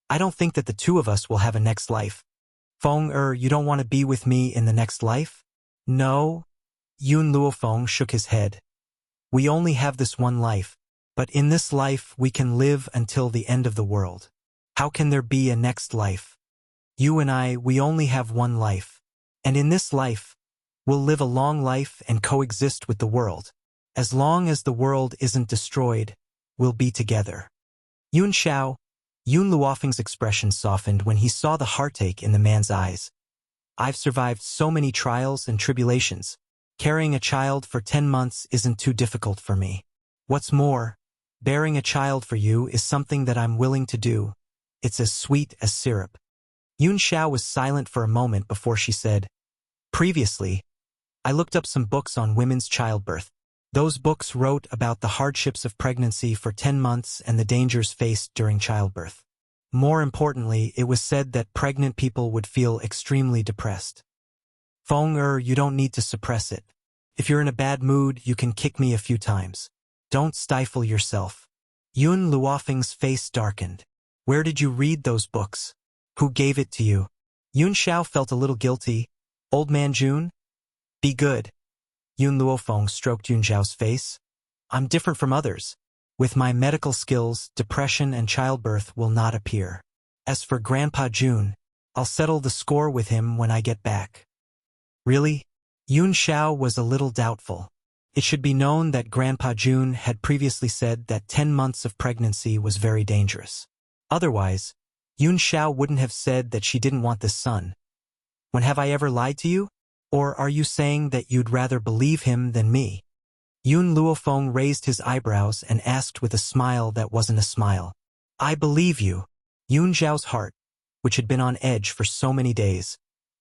I don't think that the two of us will have a next life. Feng you don't want to be with me in the next life? No. Yun Luofeng shook his head. We only have this one life, but in this life we can live until the end of the world. How can there be a next life? You and I, we only have one life. And in this life, we'll live a long life and coexist with the world. As long as the world isn't destroyed, we'll be together. Yun Xiao, Yun Luofeng's expression softened when he saw the heartache in the man's eyes. I've survived so many trials and tribulations. Carrying a child for 10 months isn't too difficult for me. What's more, bearing a child for you is something that I'm willing to do. It's as sweet as syrup. Yun Xiao was silent for a moment before she said, Previously, I looked up some books on women's childbirth. Those books wrote about the hardships of pregnancy for 10 months and the dangers faced during childbirth. More importantly, it was said that pregnant people would feel extremely depressed. Feng you don't need to suppress it. If you're in a bad mood, you can kick me a few times. Don't stifle yourself. Yun Luofeng's face darkened. Where did you read those books? Who gave it to you? Yun Xiao felt a little guilty. Old man Jun? Be good. Yun Luofeng stroked Yun Xiao's face. I'm different from others. With my medical skills, depression and childbirth will not appear. As for Grandpa Jun, I'll settle the score with him when I get back. Really? Yun Xiao was a little doubtful. It should be known that Grandpa Jun had previously said that 10 months of pregnancy was very dangerous. Otherwise, Yun Xiao wouldn't have said that she didn't want this son. When have I ever lied to you? Or are you saying that you'd rather believe him than me? Yun Luofeng raised his eyebrows and asked with a smile that wasn't a smile. I believe you. Yun Xiao's heart, which had been on edge for so many days,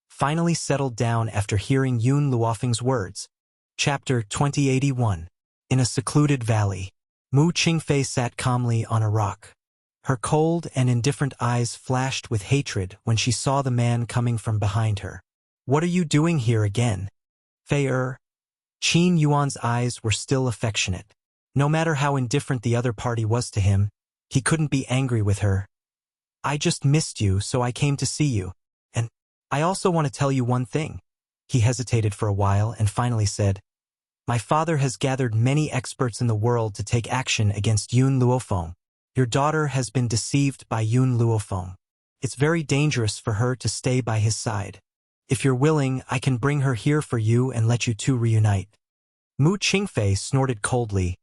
finally settled down after hearing Yun Luofeng's words. Chapter 2081. In a secluded valley, Mu Qingfei sat calmly on a rock. Her cold and indifferent eyes flashed with hatred when she saw the man coming from behind her. "What are you doing here again, Fei Er?" Qin Yuan's eyes were still affectionate. No matter how indifferent the other party was to him, he couldn't be angry with her. "I just missed you, so I came to see you. And I also want to tell you one thing." He hesitated for a while and finally said, "My father has gathered many experts in the world to take action against Yun Luofeng. Your daughter has been deceived by Yun Luofeng. It's very dangerous for her to stay by his side. If you're willing, I can bring her here for you and let you two reunite." Mu Qingfei snorted coldly.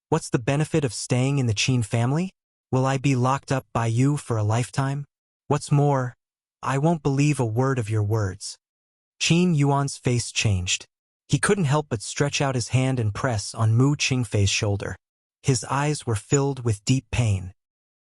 "What's the benefit of staying in the Qin family? Will I be locked up by you for a lifetime? What's more, I won't believe a word of your words." Qin Yuan's face changed. He couldn't help but stretch out his hand and press on Mu Qingfei's shoulder. His eyes were filled with deep pain.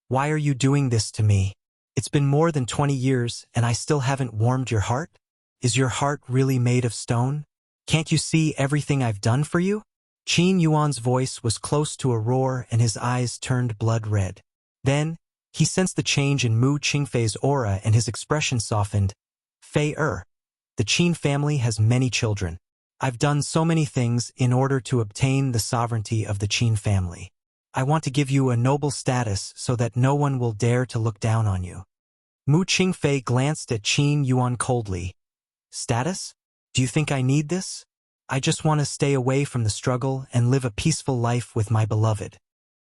"Why are you doing this to me? It's been more than 20 years and I still haven't warmed your heart? Is your heart really made of stone? Can't you see everything I've done for you?" Qin Yuan's voice was close to a roar and his eyes turned blood red. Then, he sensed the change in Mu Qingfei's aura and his expression softened. "Fei Er, the Qin family has many children. I've done so many things in order to obtain the sovereignty of the Qin family. I want to give you a noble status so that no one will dare to look down on you." Mu Qingfei glanced at Qin Yuan coldly. "Status? Do you think I need this? I just want to stay away from the struggle and live a peaceful life with my beloved."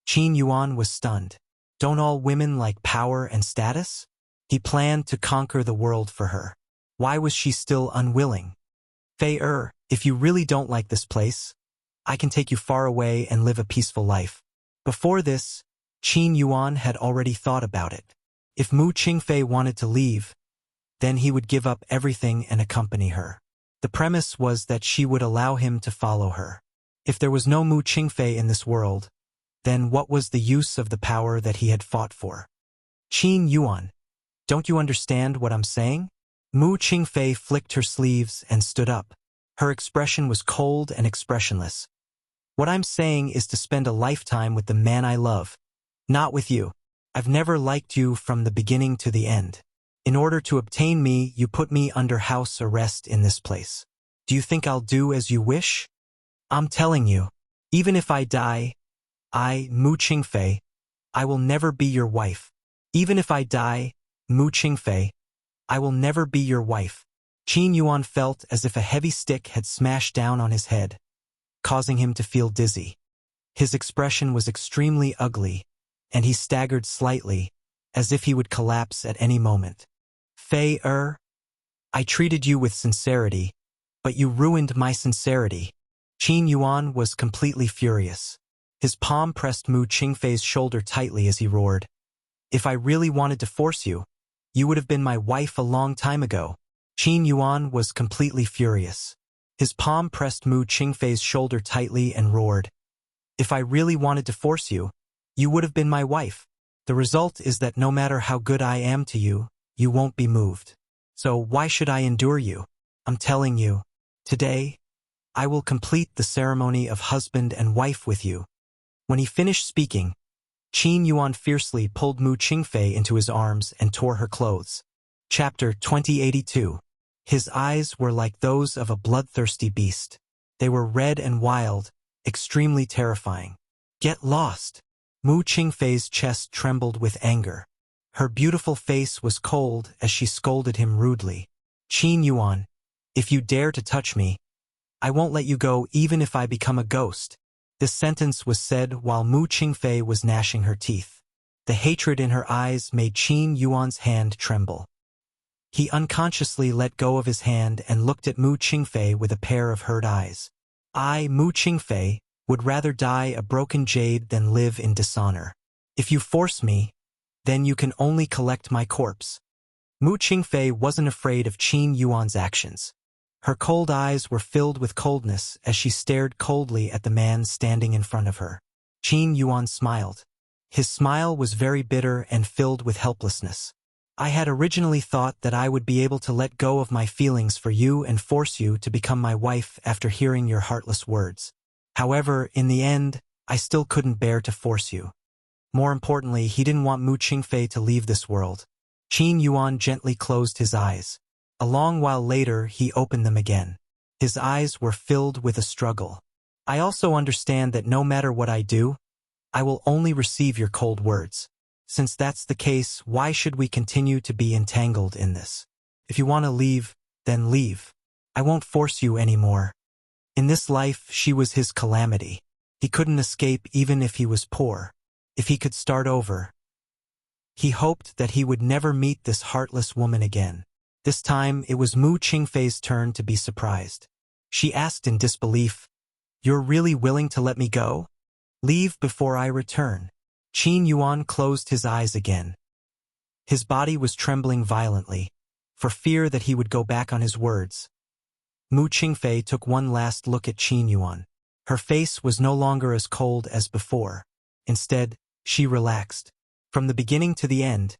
Qin Yuan was stunned. Don't all women like power and status? He planned to conquer the world for her. Why was she still unwilling? "Fei Er, if you really don't like this place, I can take you far away and live a peaceful life." Before this, Qin Yuan had already thought about it. If Mu Qingfei wanted to leave, then he would give up everything and accompany her. The premise was that she would allow him to follow her. If there was no Mu Qingfei in this world, then what was the use of the power that he had fought for? "Qin Yuan, don't you understand what I'm saying?" Mu Qingfei flicked her sleeves and stood up. Her expression was cold and expressionless. "What I'm saying is to spend a lifetime with the man I love, not with you. I've never liked you from the beginning to the end. In order to obtain me, you put me under house arrest in this place. Do you think I'll do as you wish? I'm telling you, even if I die, Mu Qingfei, I will never be your wife. Even if I die, Mu Qingfei, I will never be your wife." Qin Yuan felt as if a heavy stick had smashed down on his head, causing him to feel dizzy. His expression was extremely ugly, and he staggered slightly, as if he would collapse at any moment. "Fei Er, I treated you with sincerity, but you ruined my sincerity." Qin Yuan was completely furious. His palm pressed Mu Qingfei's shoulder tightly as he roared. "If I really wanted to force you, you would have been my wife a long time ago." Qin Yuan was completely furious. His palm pressed Mu Qingfei's shoulder tightly and roared. "If I really wanted to force you, you would have been my wife. The result is that no matter how good I am to you, you won't be moved. So why should I endure you? I'm telling you, today, I will complete the ceremony of husband and wife with you." When he finished speaking, Qin Yuan fiercely pulled Mu Qingfei into his arms and tore her clothes. Chapter 2082. His eyes were like those of a bloodthirsty beast. They were red and wild, extremely terrifying. "Get lost!" Mu Qingfei's chest trembled with anger. Her beautiful face was cold as she scolded him rudely. "Qin Yuan, if you dare to touch me, I won't let you go even if I become a ghost." This sentence was said while Mu Qingfei was gnashing her teeth. The hatred in her eyes made Qin Yuan's hand tremble. He unconsciously let go of his hand and looked at Mu Qingfei with a pair of hurt eyes. "I, Mu Qingfei, would rather die a broken jade than live in dishonor. If you force me, then you can only collect my corpse." Mu Qingfei wasn't afraid of Qin Yuan's actions. Her cold eyes were filled with coldness as she stared coldly at the man standing in front of her. Qin Yuan smiled. His smile was very bitter and filled with helplessness. I had originally thought that I would be able to let go of my feelings for you and force you to become my wife after hearing your heartless words. However, in the end, I still couldn't bear to force you. More importantly, he didn't want Mu Qingfei to leave this world. Qin Yuan gently closed his eyes. A long while later, he opened them again. His eyes were filled with a struggle. I also understand that no matter what I do, I will only receive your cold words. Since that's the case, why should we continue to be entangled in this? If you want to leave, then leave. I won't force you anymore. In this life, she was his calamity. He couldn't escape even if he was poor. If he could start over. He hoped that he would never meet this heartless woman again. This time, it was Mu Qingfei's turn to be surprised. She asked in disbelief, "You're really willing to let me go? Leave before I return." Qin Yuan closed his eyes again. His body was trembling violently, for fear that he would go back on his words. Mu Qingfei took one last look at Qin Yuan. Her face was no longer as cold as before. Instead, she relaxed. From the beginning to the end,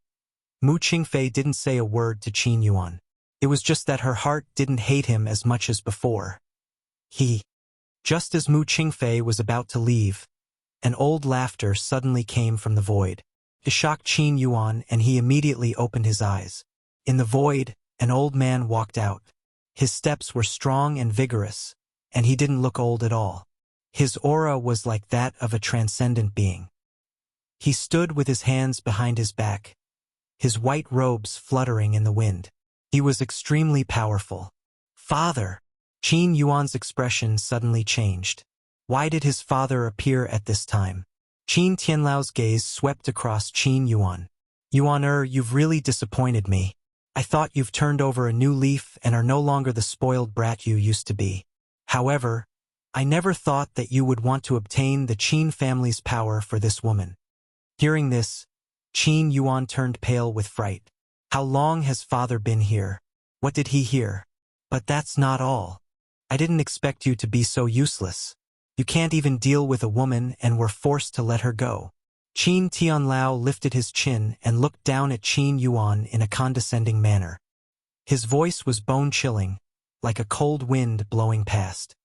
Mu Qingfei didn't say a word to Qin Yuan. It was just that her heart didn't hate him as much as before. Just as Mu Qingfei was about to leave, an old laughter suddenly came from the void. It shocked Qin Yuan and he immediately opened his eyes. In the void, an old man walked out. His steps were strong and vigorous, and he didn't look old at all. His aura was like that of a transcendent being. He stood with his hands behind his back, his white robes fluttering in the wind. He was extremely powerful. "Father!" Qin Yuan's expression suddenly changed. Why did his father appear at this time? Qin Tianlao's gaze swept across Qin Yuan. "Yuan, you've really disappointed me. I thought you've turned over a new leaf and are no longer the spoiled brat you used to be. However, I never thought that you would want to obtain the Qin family's power for this woman." Hearing this, Qin Yuan turned pale with fright. How long has father been here? What did he hear? But that's not all. I didn't expect you to be so useless. You can't even deal with a woman and were forced to let her go. Qin Tianlao lifted his chin and looked down at Qin Yuan in a condescending manner. His voice was bone-chilling, like a cold wind blowing past.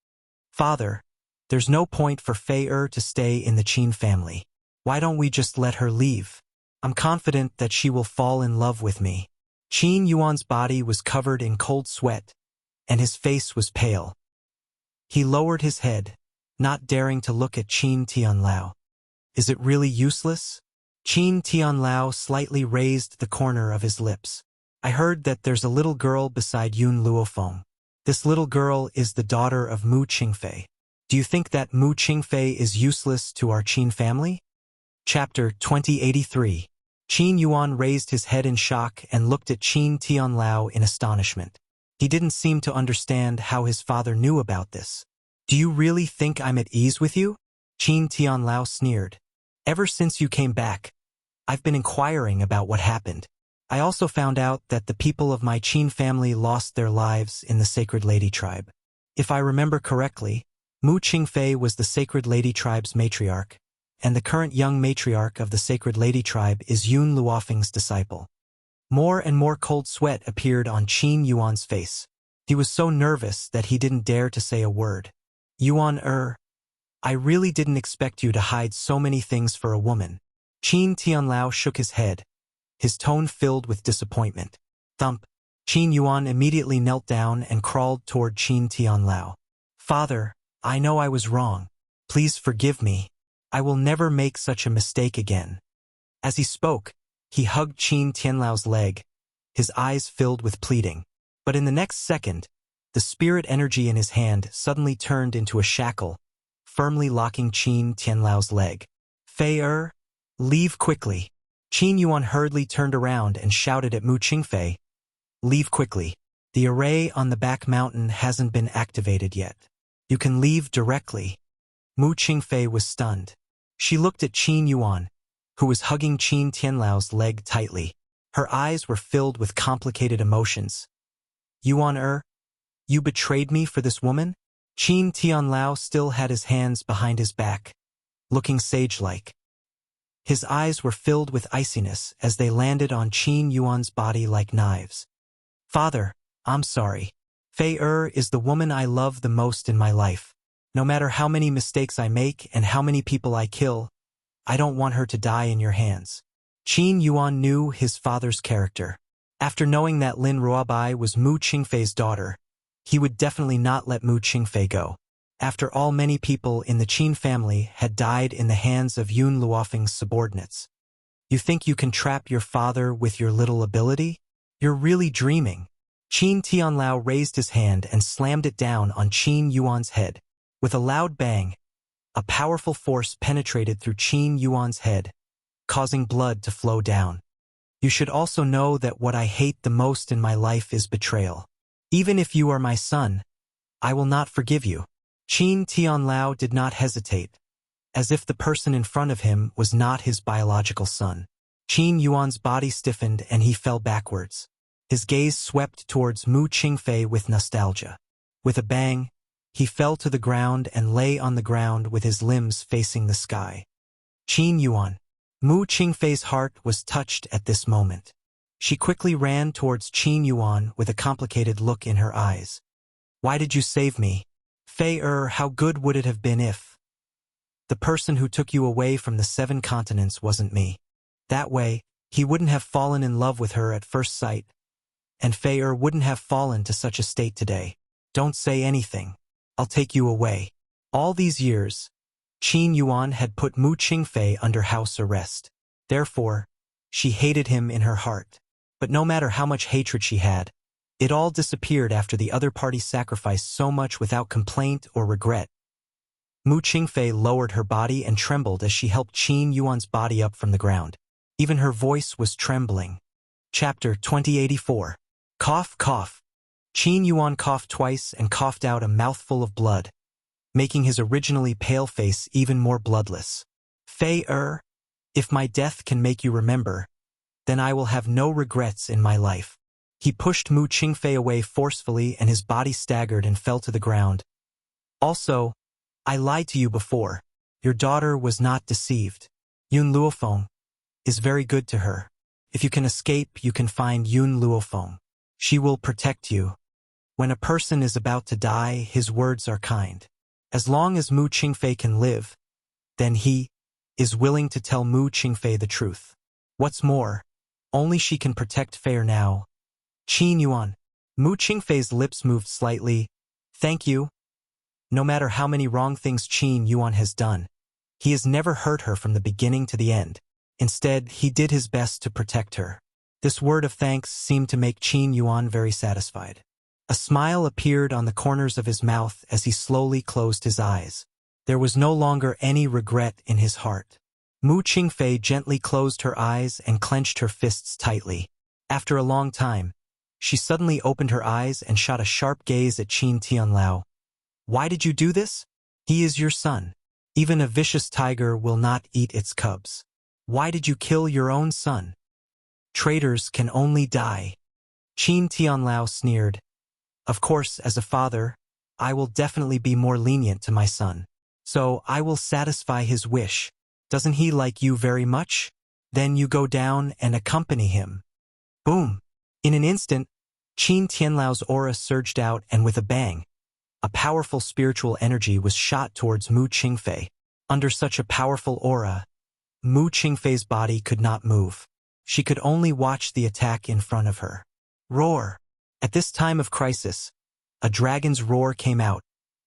"Father, there's no point for Fei to stay in the Qin family. Why don't we just let her leave? I'm confident that she will fall in love with me." Qin Yuan's body was covered in cold sweat, and his face was pale. He lowered his head, not daring to look at Qin Tianlao. "Is it really useless?" Qin Tianlao slightly raised the corner of his lips. "I heard that there's a little girl beside Yun Luofeng. This little girl is the daughter of Mu Qingfei. Do you think that Mu Qingfei is useless to our Qin family?" Chapter 2083. Qin Yuan raised his head in shock and looked at Qin Tianlao in astonishment. He didn't seem to understand how his father knew about this. "Do you really think I'm at ease with you?" Qin Tianlao sneered. "Ever since you came back, I've been inquiring about what happened. I also found out that the people of my Qin family lost their lives in the Sacred Lady tribe. If I remember correctly, Mu Qingfei was the Sacred Lady tribe's matriarch, and the current young matriarch of the Sacred Lady tribe is Yun Luofeng's disciple." More and more cold sweat appeared on Qin Yuan's face. He was so nervous that he didn't dare to say a word. "Yuan, I really didn't expect you to hide so many things for a woman." Qin Tianlao shook his head, his tone filled with disappointment. Thump! Qin Yuan immediately knelt down and crawled toward Qin Tianlao. "Father, I know I was wrong. Please forgive me. I will never make such a mistake again." As he spoke, he hugged Qin Tianlao's leg, his eyes filled with pleading. But in the next second, the spirit energy in his hand suddenly turned into a shackle, firmly locking Qin Tianlao's leg. "Fei leave quickly." Qin Yuan hurriedly turned around and shouted at Mu Qingfei, "Leave quickly. The array on the back mountain hasn't been activated yet. You can leave directly." Mu Qingfei was stunned. She looked at Qin Yuan, who was hugging Qin Tianlao's leg tightly. Her eyes were filled with complicated emotions. "Yuan, you betrayed me for this woman?" Qin Tianlao still had his hands behind his back, looking sage-like. His eyes were filled with iciness as they landed on Qin Yuan's body like knives. Father, I'm sorry. Fei is the woman I love the most in my life. No matter how many mistakes I make and how many people I kill, I don't want her to die in your hands. Qin Yuan knew his father's character. After knowing that Lin Ruobai was Mu Qingfei's daughter, he would definitely not let Mu Qingfei go. After all, many people in the Qin family had died in the hands of Yun Luofeng's subordinates. You think you can trap your father with your little ability? You're really dreaming. Qin Tianlao raised his hand and slammed it down on Qin Yuan's head. With a loud bang, a powerful force penetrated through Qin Yuan's head, causing blood to flow down. You should also know that what I hate the most in my life is betrayal. Even if you are my son, I will not forgive you. Qin Tianlao did not hesitate, as if the person in front of him was not his biological son. Qin Yuan's body stiffened and he fell backwards. His gaze swept towards Mu Qingfei with nostalgia. With a bang, he fell to the ground and lay on the ground with his limbs facing the sky. Qin Yuan. Mu Qingfei's heart was touched at this moment. She quickly ran towards Qin Yuan with a complicated look in her eyes. Why did you save me? Fei how good would it have been if the person who took you away from the 7 continents wasn't me? That way, he wouldn't have fallen in love with her at first sight, and Fei wouldn't have fallen to such a state today. Don't say anything. I'll take you away. All these years, Qin Yuan had put Mu Qingfei under house arrest. Therefore, she hated him in her heart. But no matter how much hatred she had, it all disappeared after the other party sacrificed so much without complaint or regret. Mu Qingfei lowered her body and trembled as she helped Qin Yuan's body up from the ground. Even her voice was trembling. Chapter 2084. Cough, cough. Qin Yuan coughed twice and coughed out a mouthful of blood, making his originally pale face even more bloodless. Fei if my death can make you remember, then I will have no regrets in my life. He pushed Mu Qingfei away forcefully and his body staggered and fell to the ground. Also, I lied to you before. Your daughter was not deceived. Yun Luofeng is very good to her. If you can escape, you can find Yun Luofeng. She will protect you. When a person is about to die, his words are kind. As long as Mu Qingfei can live, then he is willing to tell Mu Qingfei the truth. What's more, only she can protect Fei now. Qin Yuan. Mu Qingfei's lips moved slightly. Thank you. No matter how many wrong things Qin Yuan has done, he has never hurt her from the beginning to the end. Instead, he did his best to protect her. This word of thanks seemed to make Qin Yuan very satisfied. A smile appeared on the corners of his mouth as he slowly closed his eyes. There was no longer any regret in his heart. Mu Qingfei gently closed her eyes and clenched her fists tightly. After a long time, she suddenly opened her eyes and shot a sharp gaze at Qin Tianlao. Why did you do this? He is your son. Even a vicious tiger will not eat its cubs. Why did you kill your own son? Traitors can only die. Qin Tianlao sneered. Of course, as a father, I will definitely be more lenient to my son. So I will satisfy his wish. Doesn't he like you very much? Then you go down and accompany him. Boom! In an instant, Qin Tianlao's aura surged out and with a bang, a powerful spiritual energy was shot towards Mu Qingfei. Under such a powerful aura, Mu Qingfei's body could not move. She could only watch the attack in front of her. Roar! At this time of crisis, a dragon's roar came out,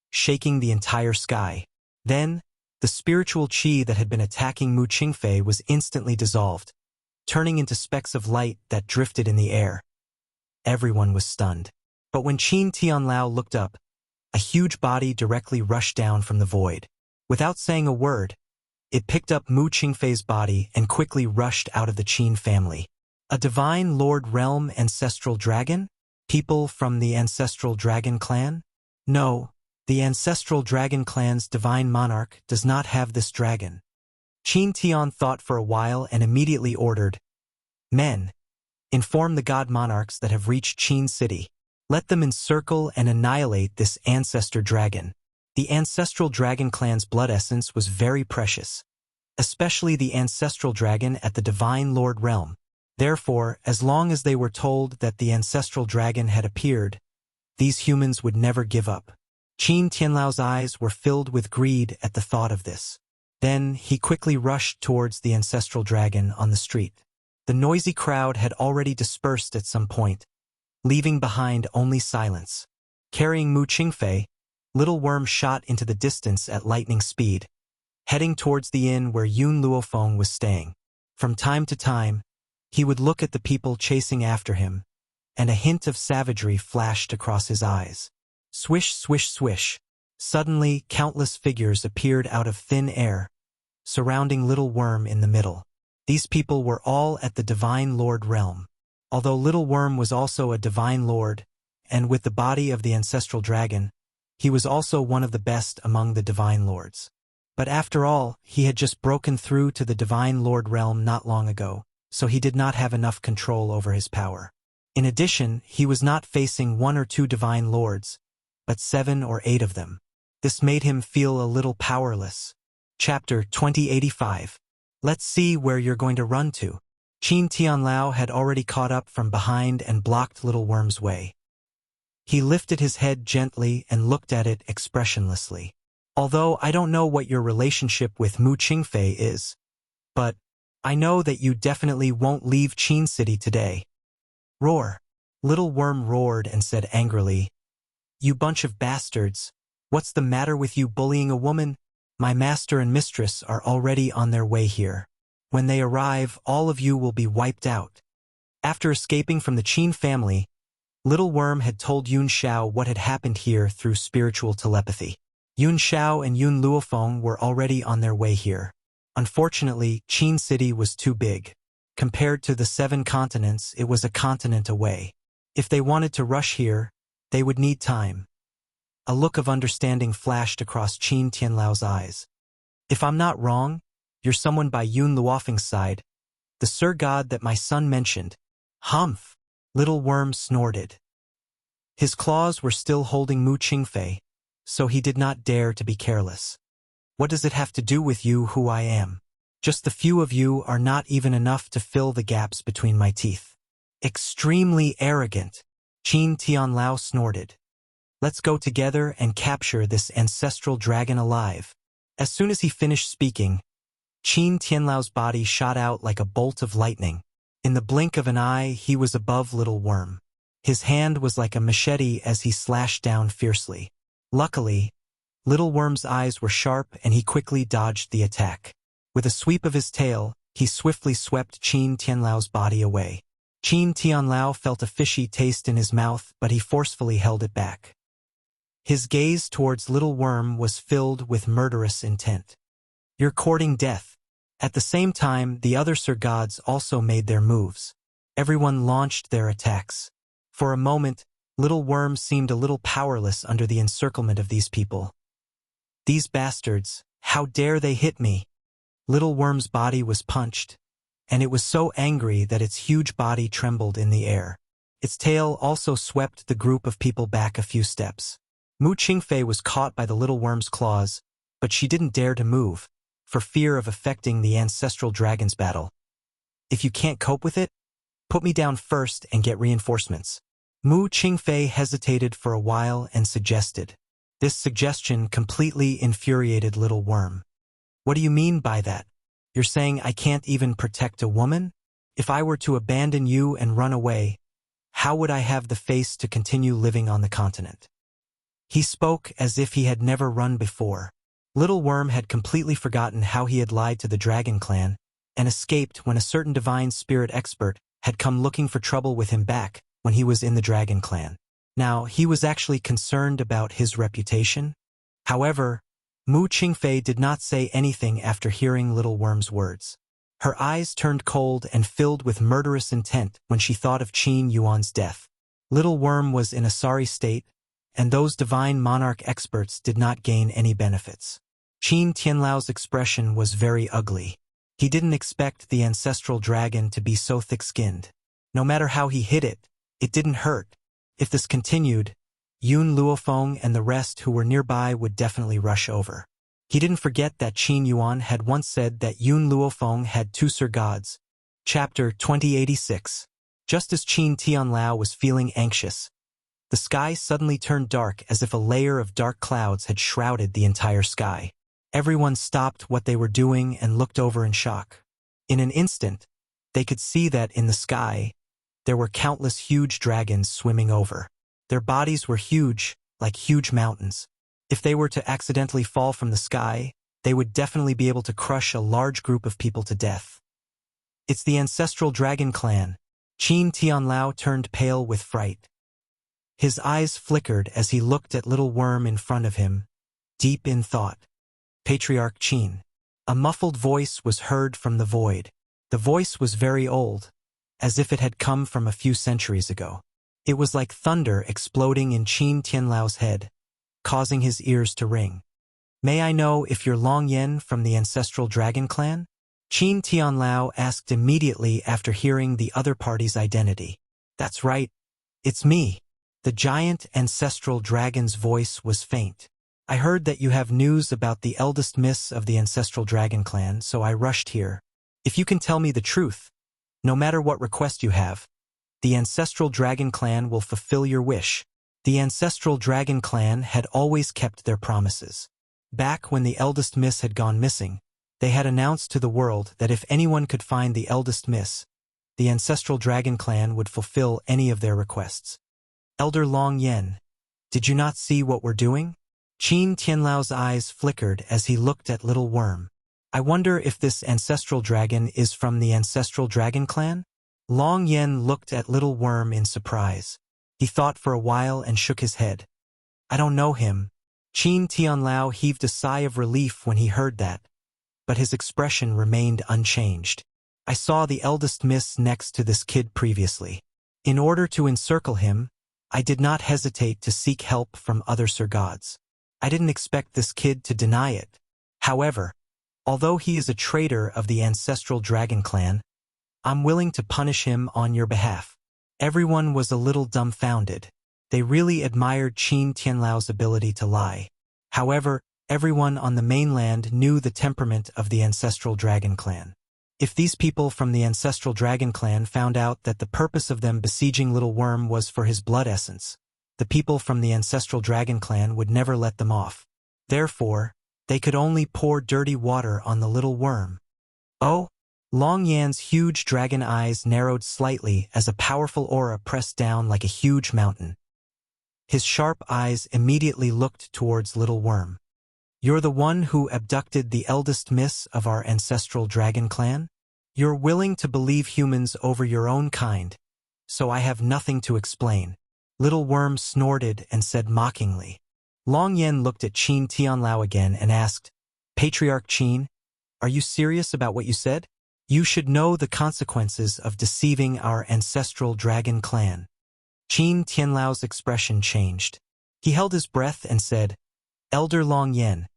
shaking the entire sky. Then, the spiritual qi that had been attacking Mu Qingfei was instantly dissolved, turning into specks of light that drifted in the air. Everyone was stunned. But when Qin Tianlao looked up, a huge body directly rushed down from the void. Without saying a word, it picked up Mu Qingfei's body and quickly rushed out of the Qin family. A divine Lord Realm ancestral dragon? People from the ancestral dragon clan? No, the ancestral dragon clan's divine monarch does not have this dragon. Qin Tian thought for a while and immediately ordered, Men, inform the god monarchs that have reached Qin City. Let them encircle and annihilate this ancestor dragon. The ancestral dragon clan's blood essence was very precious. especially the ancestral dragon at the Divine Lord realm. Therefore, as long as they were told that the ancestral dragon had appeared, these humans would never give up. Qin Tianlao's eyes were filled with greed at the thought of this. Then he quickly rushed towards the ancestral dragon on the street. The noisy crowd had already dispersed at some point, leaving behind only silence. Carrying Mu Qingfei, Little Worm shot into the distance at lightning speed, heading towards the inn where Yun Luofeng was staying. From time to time, he would look at the people chasing after him, and a hint of savagery flashed across his eyes. Swish, swish, swish. Suddenly, countless figures appeared out of thin air, surrounding Little Worm in the middle. These people were all at the Divine Lord realm. Although Little Worm was also a Divine Lord, and with the body of the ancestral dragon, he was also one of the best among the Divine Lords. But after all, he had just broken through to the Divine Lord realm not long ago, so he did not have enough control over his power. In addition, he was not facing 1 or 2 Divine Lords, but 7 or 8 of them. This made him feel a little powerless. Chapter 2085. Let's see where you're going to run to. Qin Tianlao had already caught up from behind and blocked Little Worm's way. He lifted his head gently and looked at it expressionlessly. Although I don't know what your relationship with Mu Qingfei is, but I know that you definitely won't leave Qin City today. Roar. Little Worm roared and said angrily, "You bunch of bastards, what's the matter with you bullying a woman? My master and mistress are already on their way here. When they arrive, all of you will be wiped out." After escaping from the Qin family, Little Worm had told Yun Xiao what had happened here through spiritual telepathy. Yun Xiao and Yun Luofeng were already on their way here. Unfortunately, Qin City was too big. Compared to the 7 continents, it was a continent away. If they wanted to rush here, they would need time. A look of understanding flashed across Qin Tianlao's eyes. "If I'm not wrong, you're someone by Yun Luofeng's side, the Sir God that my son mentioned." Humph! Little Worm snorted. His claws were still holding Mu Qingfei, so he did not dare to be careless. "What does it have to do with you who I am? Just the few of you are not even enough to fill the gaps between my teeth." Extremely arrogant, Qin Tianlao snorted. "Let's go together and capture this ancestral dragon alive." As soon as he finished speaking, Qin Tianlao's body shot out like a bolt of lightning. In the blink of an eye, he was above Little Worm. His hand was like a machete as he slashed down fiercely. Luckily, Little Worm's eyes were sharp and he quickly dodged the attack. With a sweep of his tail, he swiftly swept Qin Tianlao's body away. Qin Tianlao felt a fishy taste in his mouth, but he forcefully held it back. His gaze towards Little Worm was filled with murderous intent. "You're courting death." At the same time, the other Sir Gods also made their moves. Everyone launched their attacks. For a moment, Little Worm seemed a little powerless under the encirclement of these people. "These bastards, how dare they hit me?" Little Worm's body was punched, and it was so angry that its huge body trembled in the air. Its tail also swept the group of people back a few steps. Mu Qingfei was caught by the Little Worm's claws, but she didn't dare to move, for fear of affecting the ancestral dragon's battle. "If you can't cope with it, put me down first and get reinforcements." Mu Qingfei hesitated for a while and suggested. This suggestion completely infuriated Little Worm. "What do you mean by that? You're saying I can't even protect a woman? If I were to abandon you and run away, how would I have the face to continue living on the continent?" He spoke as if he had never run before. Little Worm had completely forgotten how he had lied to the Dragon Clan and escaped when a certain divine spirit expert had come looking for trouble with him back when he was in the Dragon Clan. Now, he was actually concerned about his reputation. However, Mu Qingfei did not say anything after hearing Little Worm's words. Her eyes turned cold and filled with murderous intent when she thought of Qin Yuan's death. Little Worm was in a sorry state, and those divine monarch experts did not gain any benefits. Qin Tianlao's expression was very ugly. He didn't expect the ancestral dragon to be so thick-skinned. No matter how he hit it, it didn't hurt. If this continued, Yun Luofeng and the rest who were nearby would definitely rush over. He didn't forget that Qin Yuan had once said that Yun Luofeng had two Sir Gods. Chapter 2086. Just as Qin Tianlao was feeling anxious, the sky suddenly turned dark as if a layer of dark clouds had shrouded the entire sky. Everyone stopped what they were doing and looked over in shock. In an instant, they could see that in the sky, there were countless huge dragons swimming over. Their bodies were huge, like huge mountains. If they were to accidentally fall from the sky, they would definitely be able to crush a large group of people to death. It's the ancestral dragon clan. Qin Tianlao turned pale with fright. His eyes flickered as he looked at little worm in front of him, deep in thought. Patriarch Qin. A muffled voice was heard from the void. The voice was very old, as if it had come from a few centuries ago. It was like thunder exploding in Qin Tianlao's head, causing his ears to ring. May I know if you're Long Yen from the ancestral dragon clan? Qin Tianlao asked immediately after hearing the other party's identity. That's right. It's me. The giant ancestral dragon's voice was faint. I heard that you have news about the eldest miss of the ancestral dragon clan, so I rushed here. If you can tell me the truth, no matter what request you have, the ancestral dragon clan will fulfill your wish. The ancestral dragon clan had always kept their promises. Back when the eldest miss had gone missing, they had announced to the world that if anyone could find the eldest miss, the ancestral dragon clan would fulfill any of their requests. Elder Long Yen, did you not see what we're doing? Qin Tianlao's eyes flickered as he looked at little worm. I wonder if this ancestral dragon is from the ancestral dragon clan? Long Yen looked at little worm in surprise. He thought for a while and shook his head. I don't know him. Qin Tianlao heaved a sigh of relief when he heard that, but his expression remained unchanged. I saw the eldest miss next to this kid previously. In order to encircle him, I did not hesitate to seek help from other Sir Gods. I didn't expect this kid to deny it. However, although he is a traitor of the ancestral dragon clan, I'm willing to punish him on your behalf. Everyone was a little dumbfounded. They really admired Qin Tianlao's ability to lie. However, everyone on the mainland knew the temperament of the ancestral dragon clan. If these people from the ancestral dragon clan found out that the purpose of them besieging little worm was for his blood essence, the people from the ancestral dragon clan would never let them off. Therefore, they could only pour dirty water on the little worm. Oh? Long Yan's huge dragon eyes narrowed slightly as a powerful aura pressed down like a huge mountain. His sharp eyes immediately looked towards little worm. You're the one who abducted the eldest miss of our ancestral dragon clan? You're willing to believe humans over your own kind, so I have nothing to explain. Little worm snorted and said mockingly. Long Yen looked at Qin Tianlao again and asked, Patriarch Qin, are you serious about what you said? You should know the consequences of deceiving our ancestral dragon clan. Qin Tianlao's expression changed. He held his breath and said, Elder Long Yen,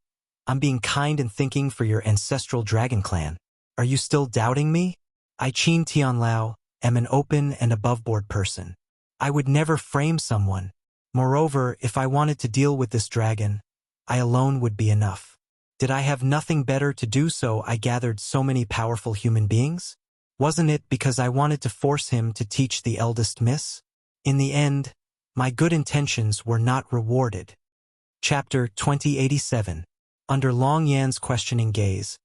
I'm being kind and thinking for your ancestral dragon clan. Are you still doubting me? I, Qin Tianlao, am an open and above-board person. I would never frame someone. Moreover, if I wanted to deal with this dragon, I alone would be enough. Did I have nothing better to do, so I gathered so many powerful human beings? Wasn't it because I wanted to force him to teach the eldest miss? In the end, my good intentions were not rewarded. Chapter 2087. Under Long Yan's questioning gaze,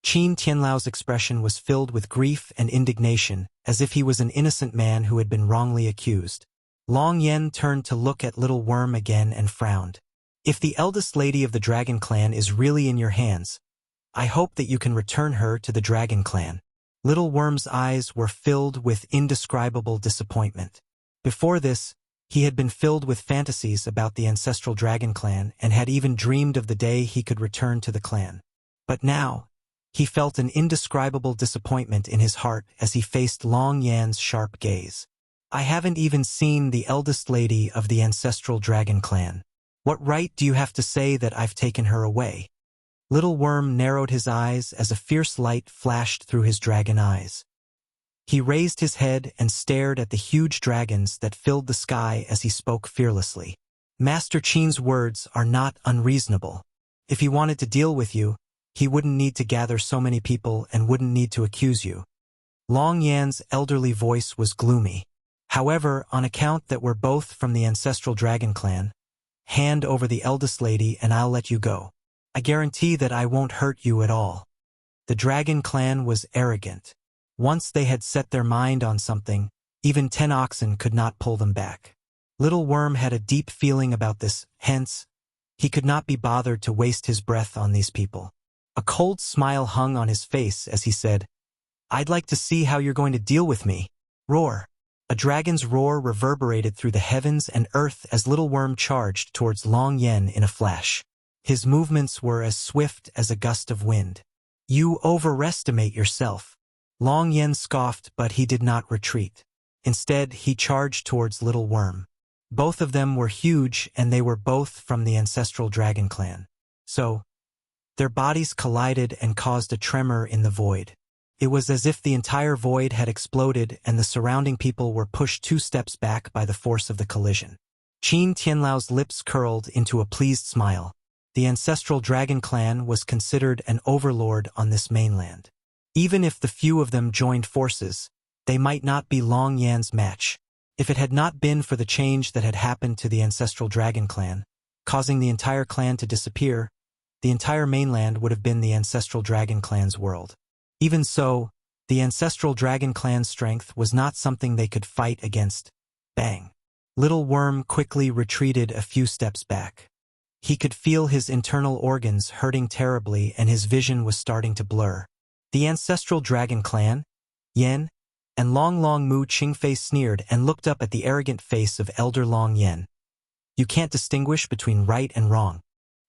Qin Tianlao's expression was filled with grief and indignation, as if he was an innocent man who had been wrongly accused. Long Yan turned to look at little worm again and frowned. If the eldest lady of the dragon clan is really in your hands, I hope that you can return her to the dragon clan. Little worm's eyes were filled with indescribable disappointment. Before this, he had been filled with fantasies about the ancestral dragon clan and had even dreamed of the day he could return to the clan. But now, he felt an indescribable disappointment in his heart as he faced Long Yan's sharp gaze. I haven't even seen the eldest lady of the ancestral dragon clan. What right do you have to say that I've taken her away? Little worm narrowed his eyes as a fierce light flashed through his dragon eyes. He raised his head and stared at the huge dragons that filled the sky as he spoke fearlessly. Master Qin's words are not unreasonable. If he wanted to deal with you, he wouldn't need to gather so many people and wouldn't need to accuse you. Long Yan's elderly voice was gloomy. However, on account that we're both from the ancestral dragon clan, hand over the eldest lady and I'll let you go. I guarantee that I won't hurt you at all. The dragon clan was arrogant. Once they had set their mind on something, even 10 oxen could not pull them back. Little Worm had a deep feeling about this, hence, he could not be bothered to waste his breath on these people. A cold smile hung on his face as he said, "I'd like to see how you're going to deal with me." Roar. A dragon's roar reverberated through the heavens and earth as Little Worm charged towards Long Yan in a flash. His movements were as swift as a gust of wind. "You overestimate yourself." Long Yan scoffed, but he did not retreat. Instead, he charged towards Little Worm. Both of them were huge and they were both from the ancestral dragon clan. So, their bodies collided and caused a tremor in the void. It was as if the entire void had exploded and the surrounding people were pushed 2 steps back by the force of the collision. Qin Tianlao's lips curled into a pleased smile. The ancestral dragon clan was considered an overlord on this mainland. Even if the few of them joined forces, they might not be Long Yan's match. If it had not been for the change that had happened to the ancestral dragon clan, causing the entire clan to disappear, the entire mainland would have been the ancestral dragon clan's world. Even so, the ancestral dragon clan's strength was not something they could fight against. Bang. Little Worm quickly retreated a few steps back. He could feel his internal organs hurting terribly and his vision was starting to blur. The ancestral dragon clan, Yan, and Long Mu Qingfei sneered and looked up at the arrogant face of Elder Long Yan. You can't distinguish between right and wrong.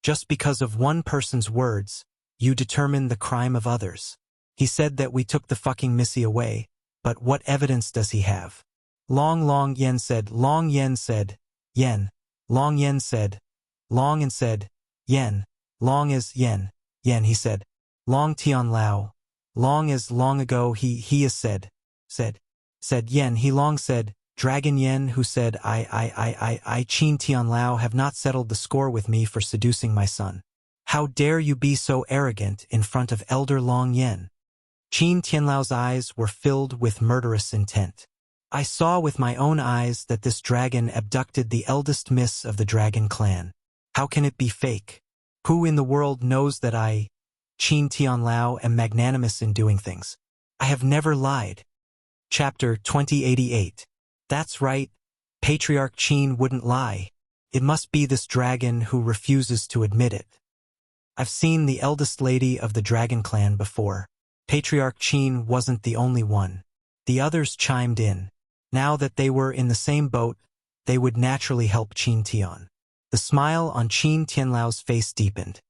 Just because of one person's words, you determine the crime of others. He said that we took the fucking Missy away, but what evidence does he have? Long Yen said, Long Yen said, Yen. Long Yen said, Long and said, Yen. Long as Yen. Yen, he said. Long Tian Lao. Long as long ago he has said. Said Yen, he long said, Dragon Yen who said I Qin Tian Lao have not settled the score with me for seducing my son. How dare you be so arrogant in front of Elder Long Yen? Qin Tianlao's eyes were filled with murderous intent. I saw with my own eyes that this dragon abducted the eldest miss of the dragon clan. How can it be fake? Who in the world knows that I, Qin Tianlao, am magnanimous in doing things? I have never lied. Chapter 2088. That's right, Patriarch Qin wouldn't lie. It must be this dragon who refuses to admit it. I've seen the eldest lady of the dragon clan before. Patriarch Qin wasn't the only one. The others chimed in. Now that they were in the same boat, they would naturally help Qin Tian. The smile on Qin Tianlao's face deepened.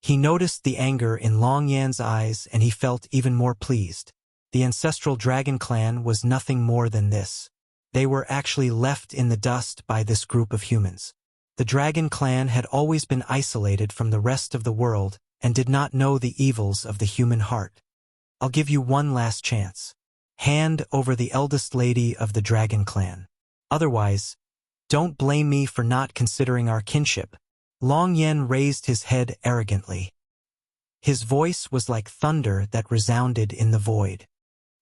He noticed the anger in Long Yan's eyes and he felt even more pleased. The ancestral dragon clan was nothing more than this. They were actually left in the dust by this group of humans. The dragon clan had always been isolated from the rest of the world and did not know the evils of the human heart. I'll give you one last chance. Hand over the eldest lady of the dragon clan. Otherwise, don't blame me for not considering our kinship. Long Yen raised his head arrogantly. His voice was like thunder that resounded in the void.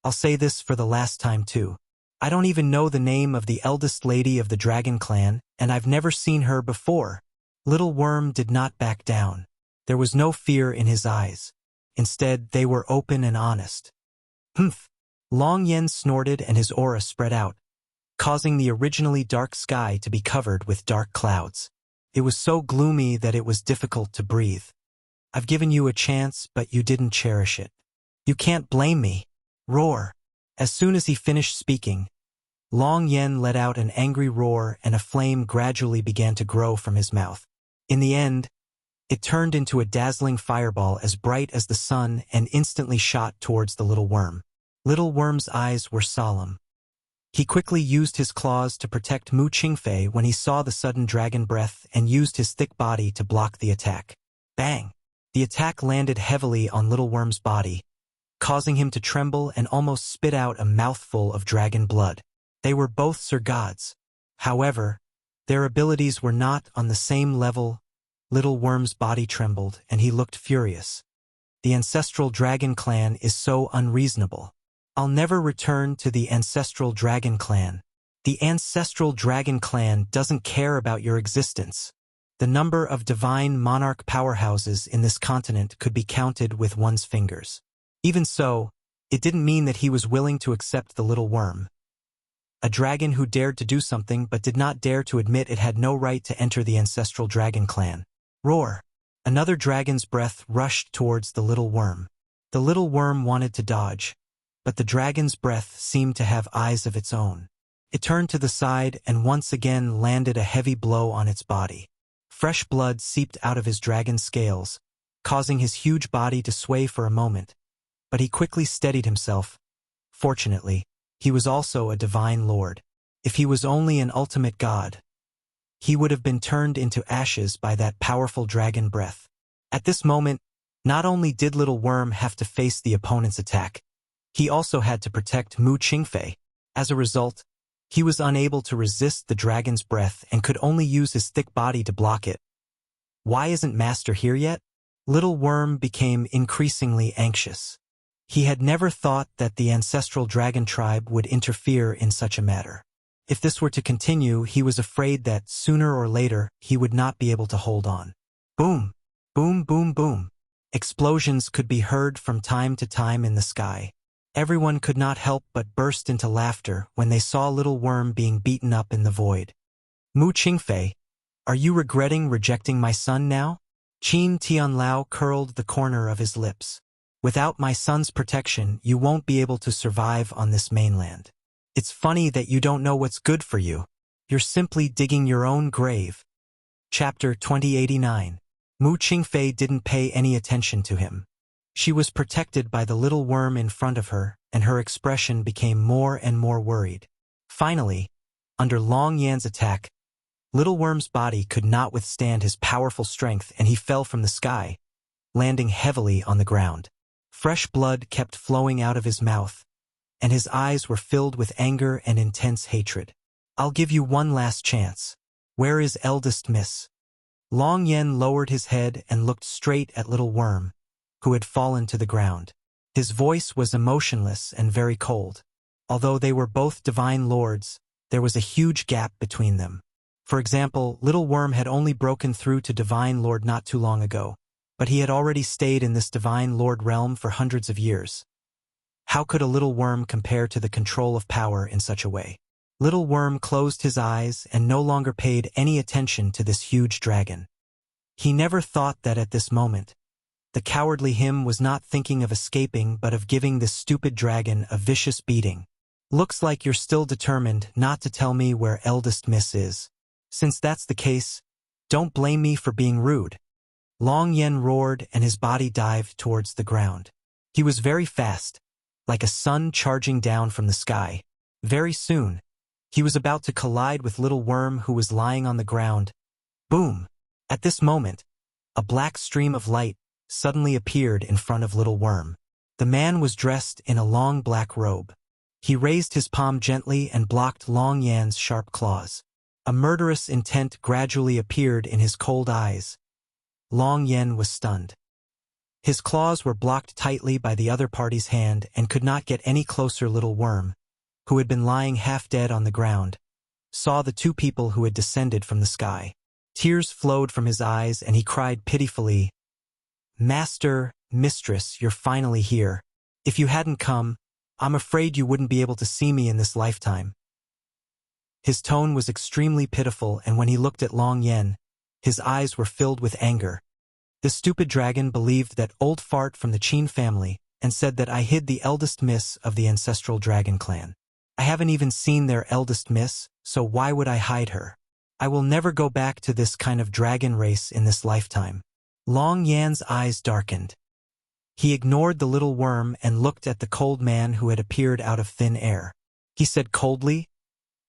I'll say this for the last time too. I don't even know the name of the eldest lady of the dragon clan, and I've never seen her before. Little Worm did not back down. There was no fear in his eyes. Instead, they were open and honest. Humph! Long Yen snorted and his aura spread out, causing the originally dark sky to be covered with dark clouds. It was so gloomy that it was difficult to breathe. I've given you a chance, but you didn't cherish it. You can't blame me. Roar! As soon as he finished speaking, Long Yen let out an angry roar and a flame gradually began to grow from his mouth. In the end, it turned into a dazzling fireball as bright as the sun and instantly shot towards the little worm. Little Worm's eyes were solemn. He quickly used his claws to protect Mu Qingfei when he saw the sudden dragon breath and used his thick body to block the attack. Bang! The attack landed heavily on Little Worm's body, causing him to tremble and almost spit out a mouthful of dragon blood. They were both Sir Gods. However, their abilities were not on the same level. Little Worm's body trembled, and he looked furious. The ancestral dragon clan is so unreasonable. I'll never return to the ancestral dragon clan. The ancestral dragon clan doesn't care about your existence. The number of divine monarch powerhouses in this continent could be counted with one's fingers. Even so, it didn't mean that he was willing to accept the little worm. A dragon who dared to do something but did not dare to admit it had no right to enter the ancestral dragon clan. Roar! Another dragon's breath rushed towards the little worm. The little worm wanted to dodge, but the dragon's breath seemed to have eyes of its own. It turned to the side and once again landed a heavy blow on its body. Fresh blood seeped out of his dragon scales, causing his huge body to sway for a moment, but he quickly steadied himself. Fortunately, he was also a divine lord. If he was only an ultimate god, he would have been turned into ashes by that powerful dragon breath. At this moment, not only did Little Worm have to face the opponent's attack, he also had to protect Mu Qingfei. As a result, he was unable to resist the dragon's breath and could only use his thick body to block it. Why isn't Master here yet? Little Worm became increasingly anxious. He had never thought that the ancestral dragon tribe would interfere in such a matter. If this were to continue, he was afraid that, sooner or later, he would not be able to hold on. Boom! Boom, boom, boom. Explosions could be heard from time to time in the sky. Everyone could not help but burst into laughter when they saw Little Worm being beaten up in the void. Mu Qingfei, are you regretting rejecting my son now? Qin Tianlao curled the corner of his lips. Without my son's protection, you won't be able to survive on this mainland. It's funny that you don't know what's good for you. You're simply digging your own grave. Chapter 2089. Mu Qingfei didn't pay any attention to him. She was protected by the little worm in front of her, and her expression became more and more worried. Finally, under Long Yan's attack, Little Worm's body could not withstand his powerful strength and he fell from the sky, landing heavily on the ground. Fresh blood kept flowing out of his mouth, and his eyes were filled with anger and intense hatred. I'll give you one last chance. Where is eldest miss? Long Yan lowered his head and looked straight at Little Worm, who had fallen to the ground. His voice was emotionless and very cold. Although they were both divine lords, there was a huge gap between them. For example, Little Worm had only broken through to Divine Lord not too long ago, but he had already stayed in this Divine Lord realm for hundreds of years. How could a little worm compare to the control of power in such a way? Little Worm closed his eyes and no longer paid any attention to this huge dragon. He never thought that at this moment, the cowardly him was not thinking of escaping but of giving this stupid dragon a vicious beating. Looks like you're still determined not to tell me where eldest miss is. Since that's the case, don't blame me for being rude. Long Yan roared and his body dived towards the ground. He was very fast, like a sun charging down from the sky. Very soon, he was about to collide with Little Worm who was lying on the ground. Boom! At this moment, a black stream of light suddenly appeared in front of Little Worm. The man was dressed in a long black robe. He raised his palm gently and blocked Long Yan's sharp claws. A murderous intent gradually appeared in his cold eyes. Long Yan was stunned. His claws were blocked tightly by the other party's hand and could not get any closer. Little Worm, who had been lying half dead on the ground, saw the two people who had descended from the sky. Tears flowed from his eyes and he cried pitifully, "Master, mistress, you're finally here. If you hadn't come, I'm afraid you wouldn't be able to see me in this lifetime." His tone was extremely pitiful, and when he looked at Long Yan, his eyes were filled with anger. The stupid dragon believed that old fart from the Qin family and said that I hid the eldest miss of the ancestral dragon clan. I haven't even seen their eldest miss, so why would I hide her? I will never go back to this kind of dragon race in this lifetime. Long Yan's eyes darkened. He ignored the little worm and looked at the cold man who had appeared out of thin air. He said coldly,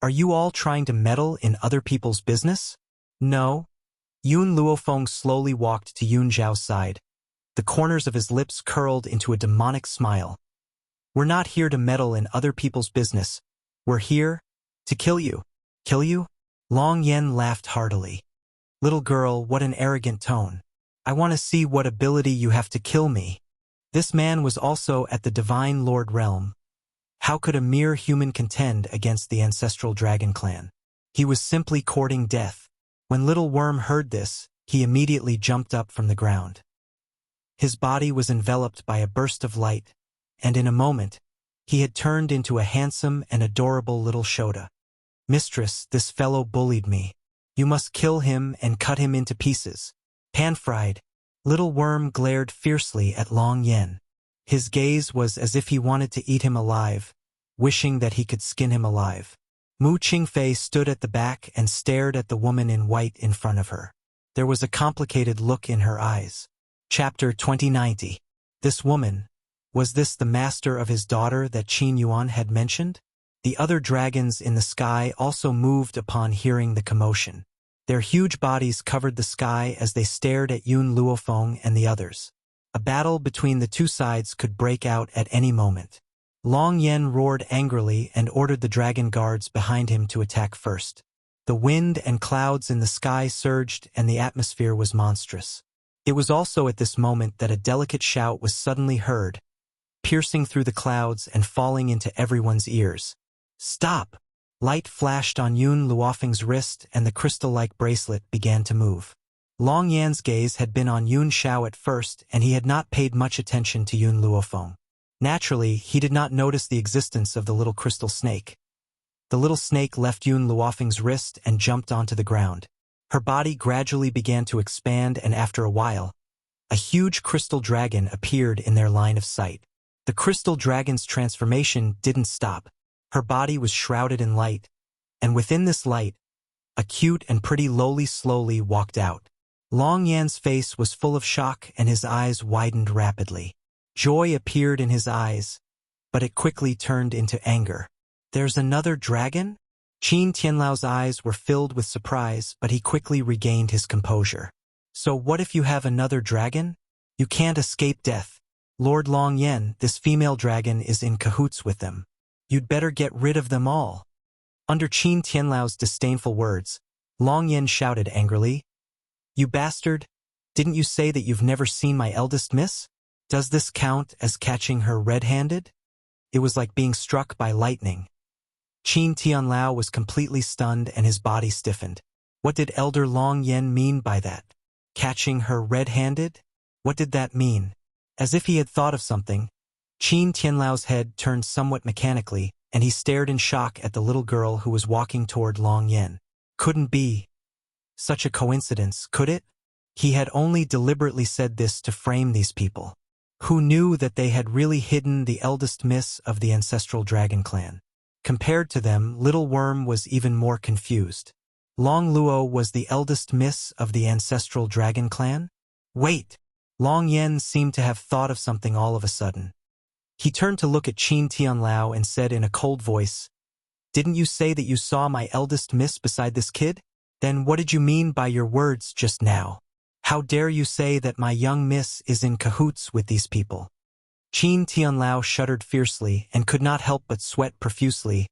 "Are you all trying to meddle in other people's business?" "No." Yun Luofeng slowly walked to Yun Zhao's side. The corners of his lips curled into a demonic smile. "We're not here to meddle in other people's business. We're here to kill you." "Kill you?" Long Yan laughed heartily. Little girl, what an arrogant tone. I want to see what ability you have to kill me. This man was also at the Divine Lord realm. How could a mere human contend against the ancestral dragon clan? He was simply courting death. When Little Worm heard this, he immediately jumped up from the ground. His body was enveloped by a burst of light, and in a moment, he had turned into a handsome and adorable little Shota. Mistress, this fellow bullied me. You must kill him and cut him into pieces. Pan-fried, Little Worm glared fiercely at Long Yen. His gaze was as if he wanted to eat him alive, wishing that he could skin him alive. Mu Qingfei stood at the back and stared at the woman in white in front of her. There was a complicated look in her eyes. Chapter 2090. This woman, was this the master of his daughter that Qin Yuan had mentioned? The other dragons in the sky also moved upon hearing the commotion. Their huge bodies covered the sky as they stared at Yun Luofeng and the others. A battle between the two sides could break out at any moment. Long Yen roared angrily and ordered the dragon guards behind him to attack first. The wind and clouds in the sky surged and the atmosphere was monstrous. It was also at this moment that a delicate shout was suddenly heard, piercing through the clouds and falling into everyone's ears. Stop! Light flashed on Yun Luofeng's wrist and the crystal-like bracelet began to move. Long Yan's gaze had been on Yun Xiao at first and he had not paid much attention to Yun Luofeng. Naturally, he did not notice the existence of the little crystal snake. The little snake left Yun Luofeng's wrist and jumped onto the ground. Her body gradually began to expand and after a while, a huge crystal dragon appeared in their line of sight. The crystal dragon's transformation didn't stop. Her body was shrouded in light, and within this light, a cute and pretty loli slowly walked out. Long Yan's face was full of shock and his eyes widened rapidly. Joy appeared in his eyes, but it quickly turned into anger. There's another dragon? Qin Tianlao's eyes were filled with surprise, but he quickly regained his composure. So what if you have another dragon? You can't escape death. Lord Long Yen, this female dragon is in cahoots with them. You'd better get rid of them all. Under Qin Tianlao's disdainful words, Long Yen shouted angrily, You bastard! Didn't you say that you've never seen my eldest miss? Does this count as catching her red-handed? It was like being struck by lightning. Qin Tianlao was completely stunned and his body stiffened. What did Elder Long Yen mean by that? Catching her red-handed? What did that mean? As if he had thought of something, Qin Tianlao's head turned somewhat mechanically, and he stared in shock at the little girl who was walking toward Long Yen. Couldn't be such a coincidence, could it? He had only deliberately said this to frame these people. Who knew that they had really hidden the eldest miss of the ancestral dragon clan? Compared to them, Little Worm was even more confused. Long Luo was the eldest miss of the ancestral dragon clan? Wait! Long Yen seemed to have thought of something all of a sudden. He turned to look at Qin Tianlao and said in a cold voice, Didn't you say that you saw my eldest miss beside this kid? Then what did you mean by your words just now? How dare you say that my young miss is in cahoots with these people? Qin Tianlao shuddered fiercely and could not help but sweat profusely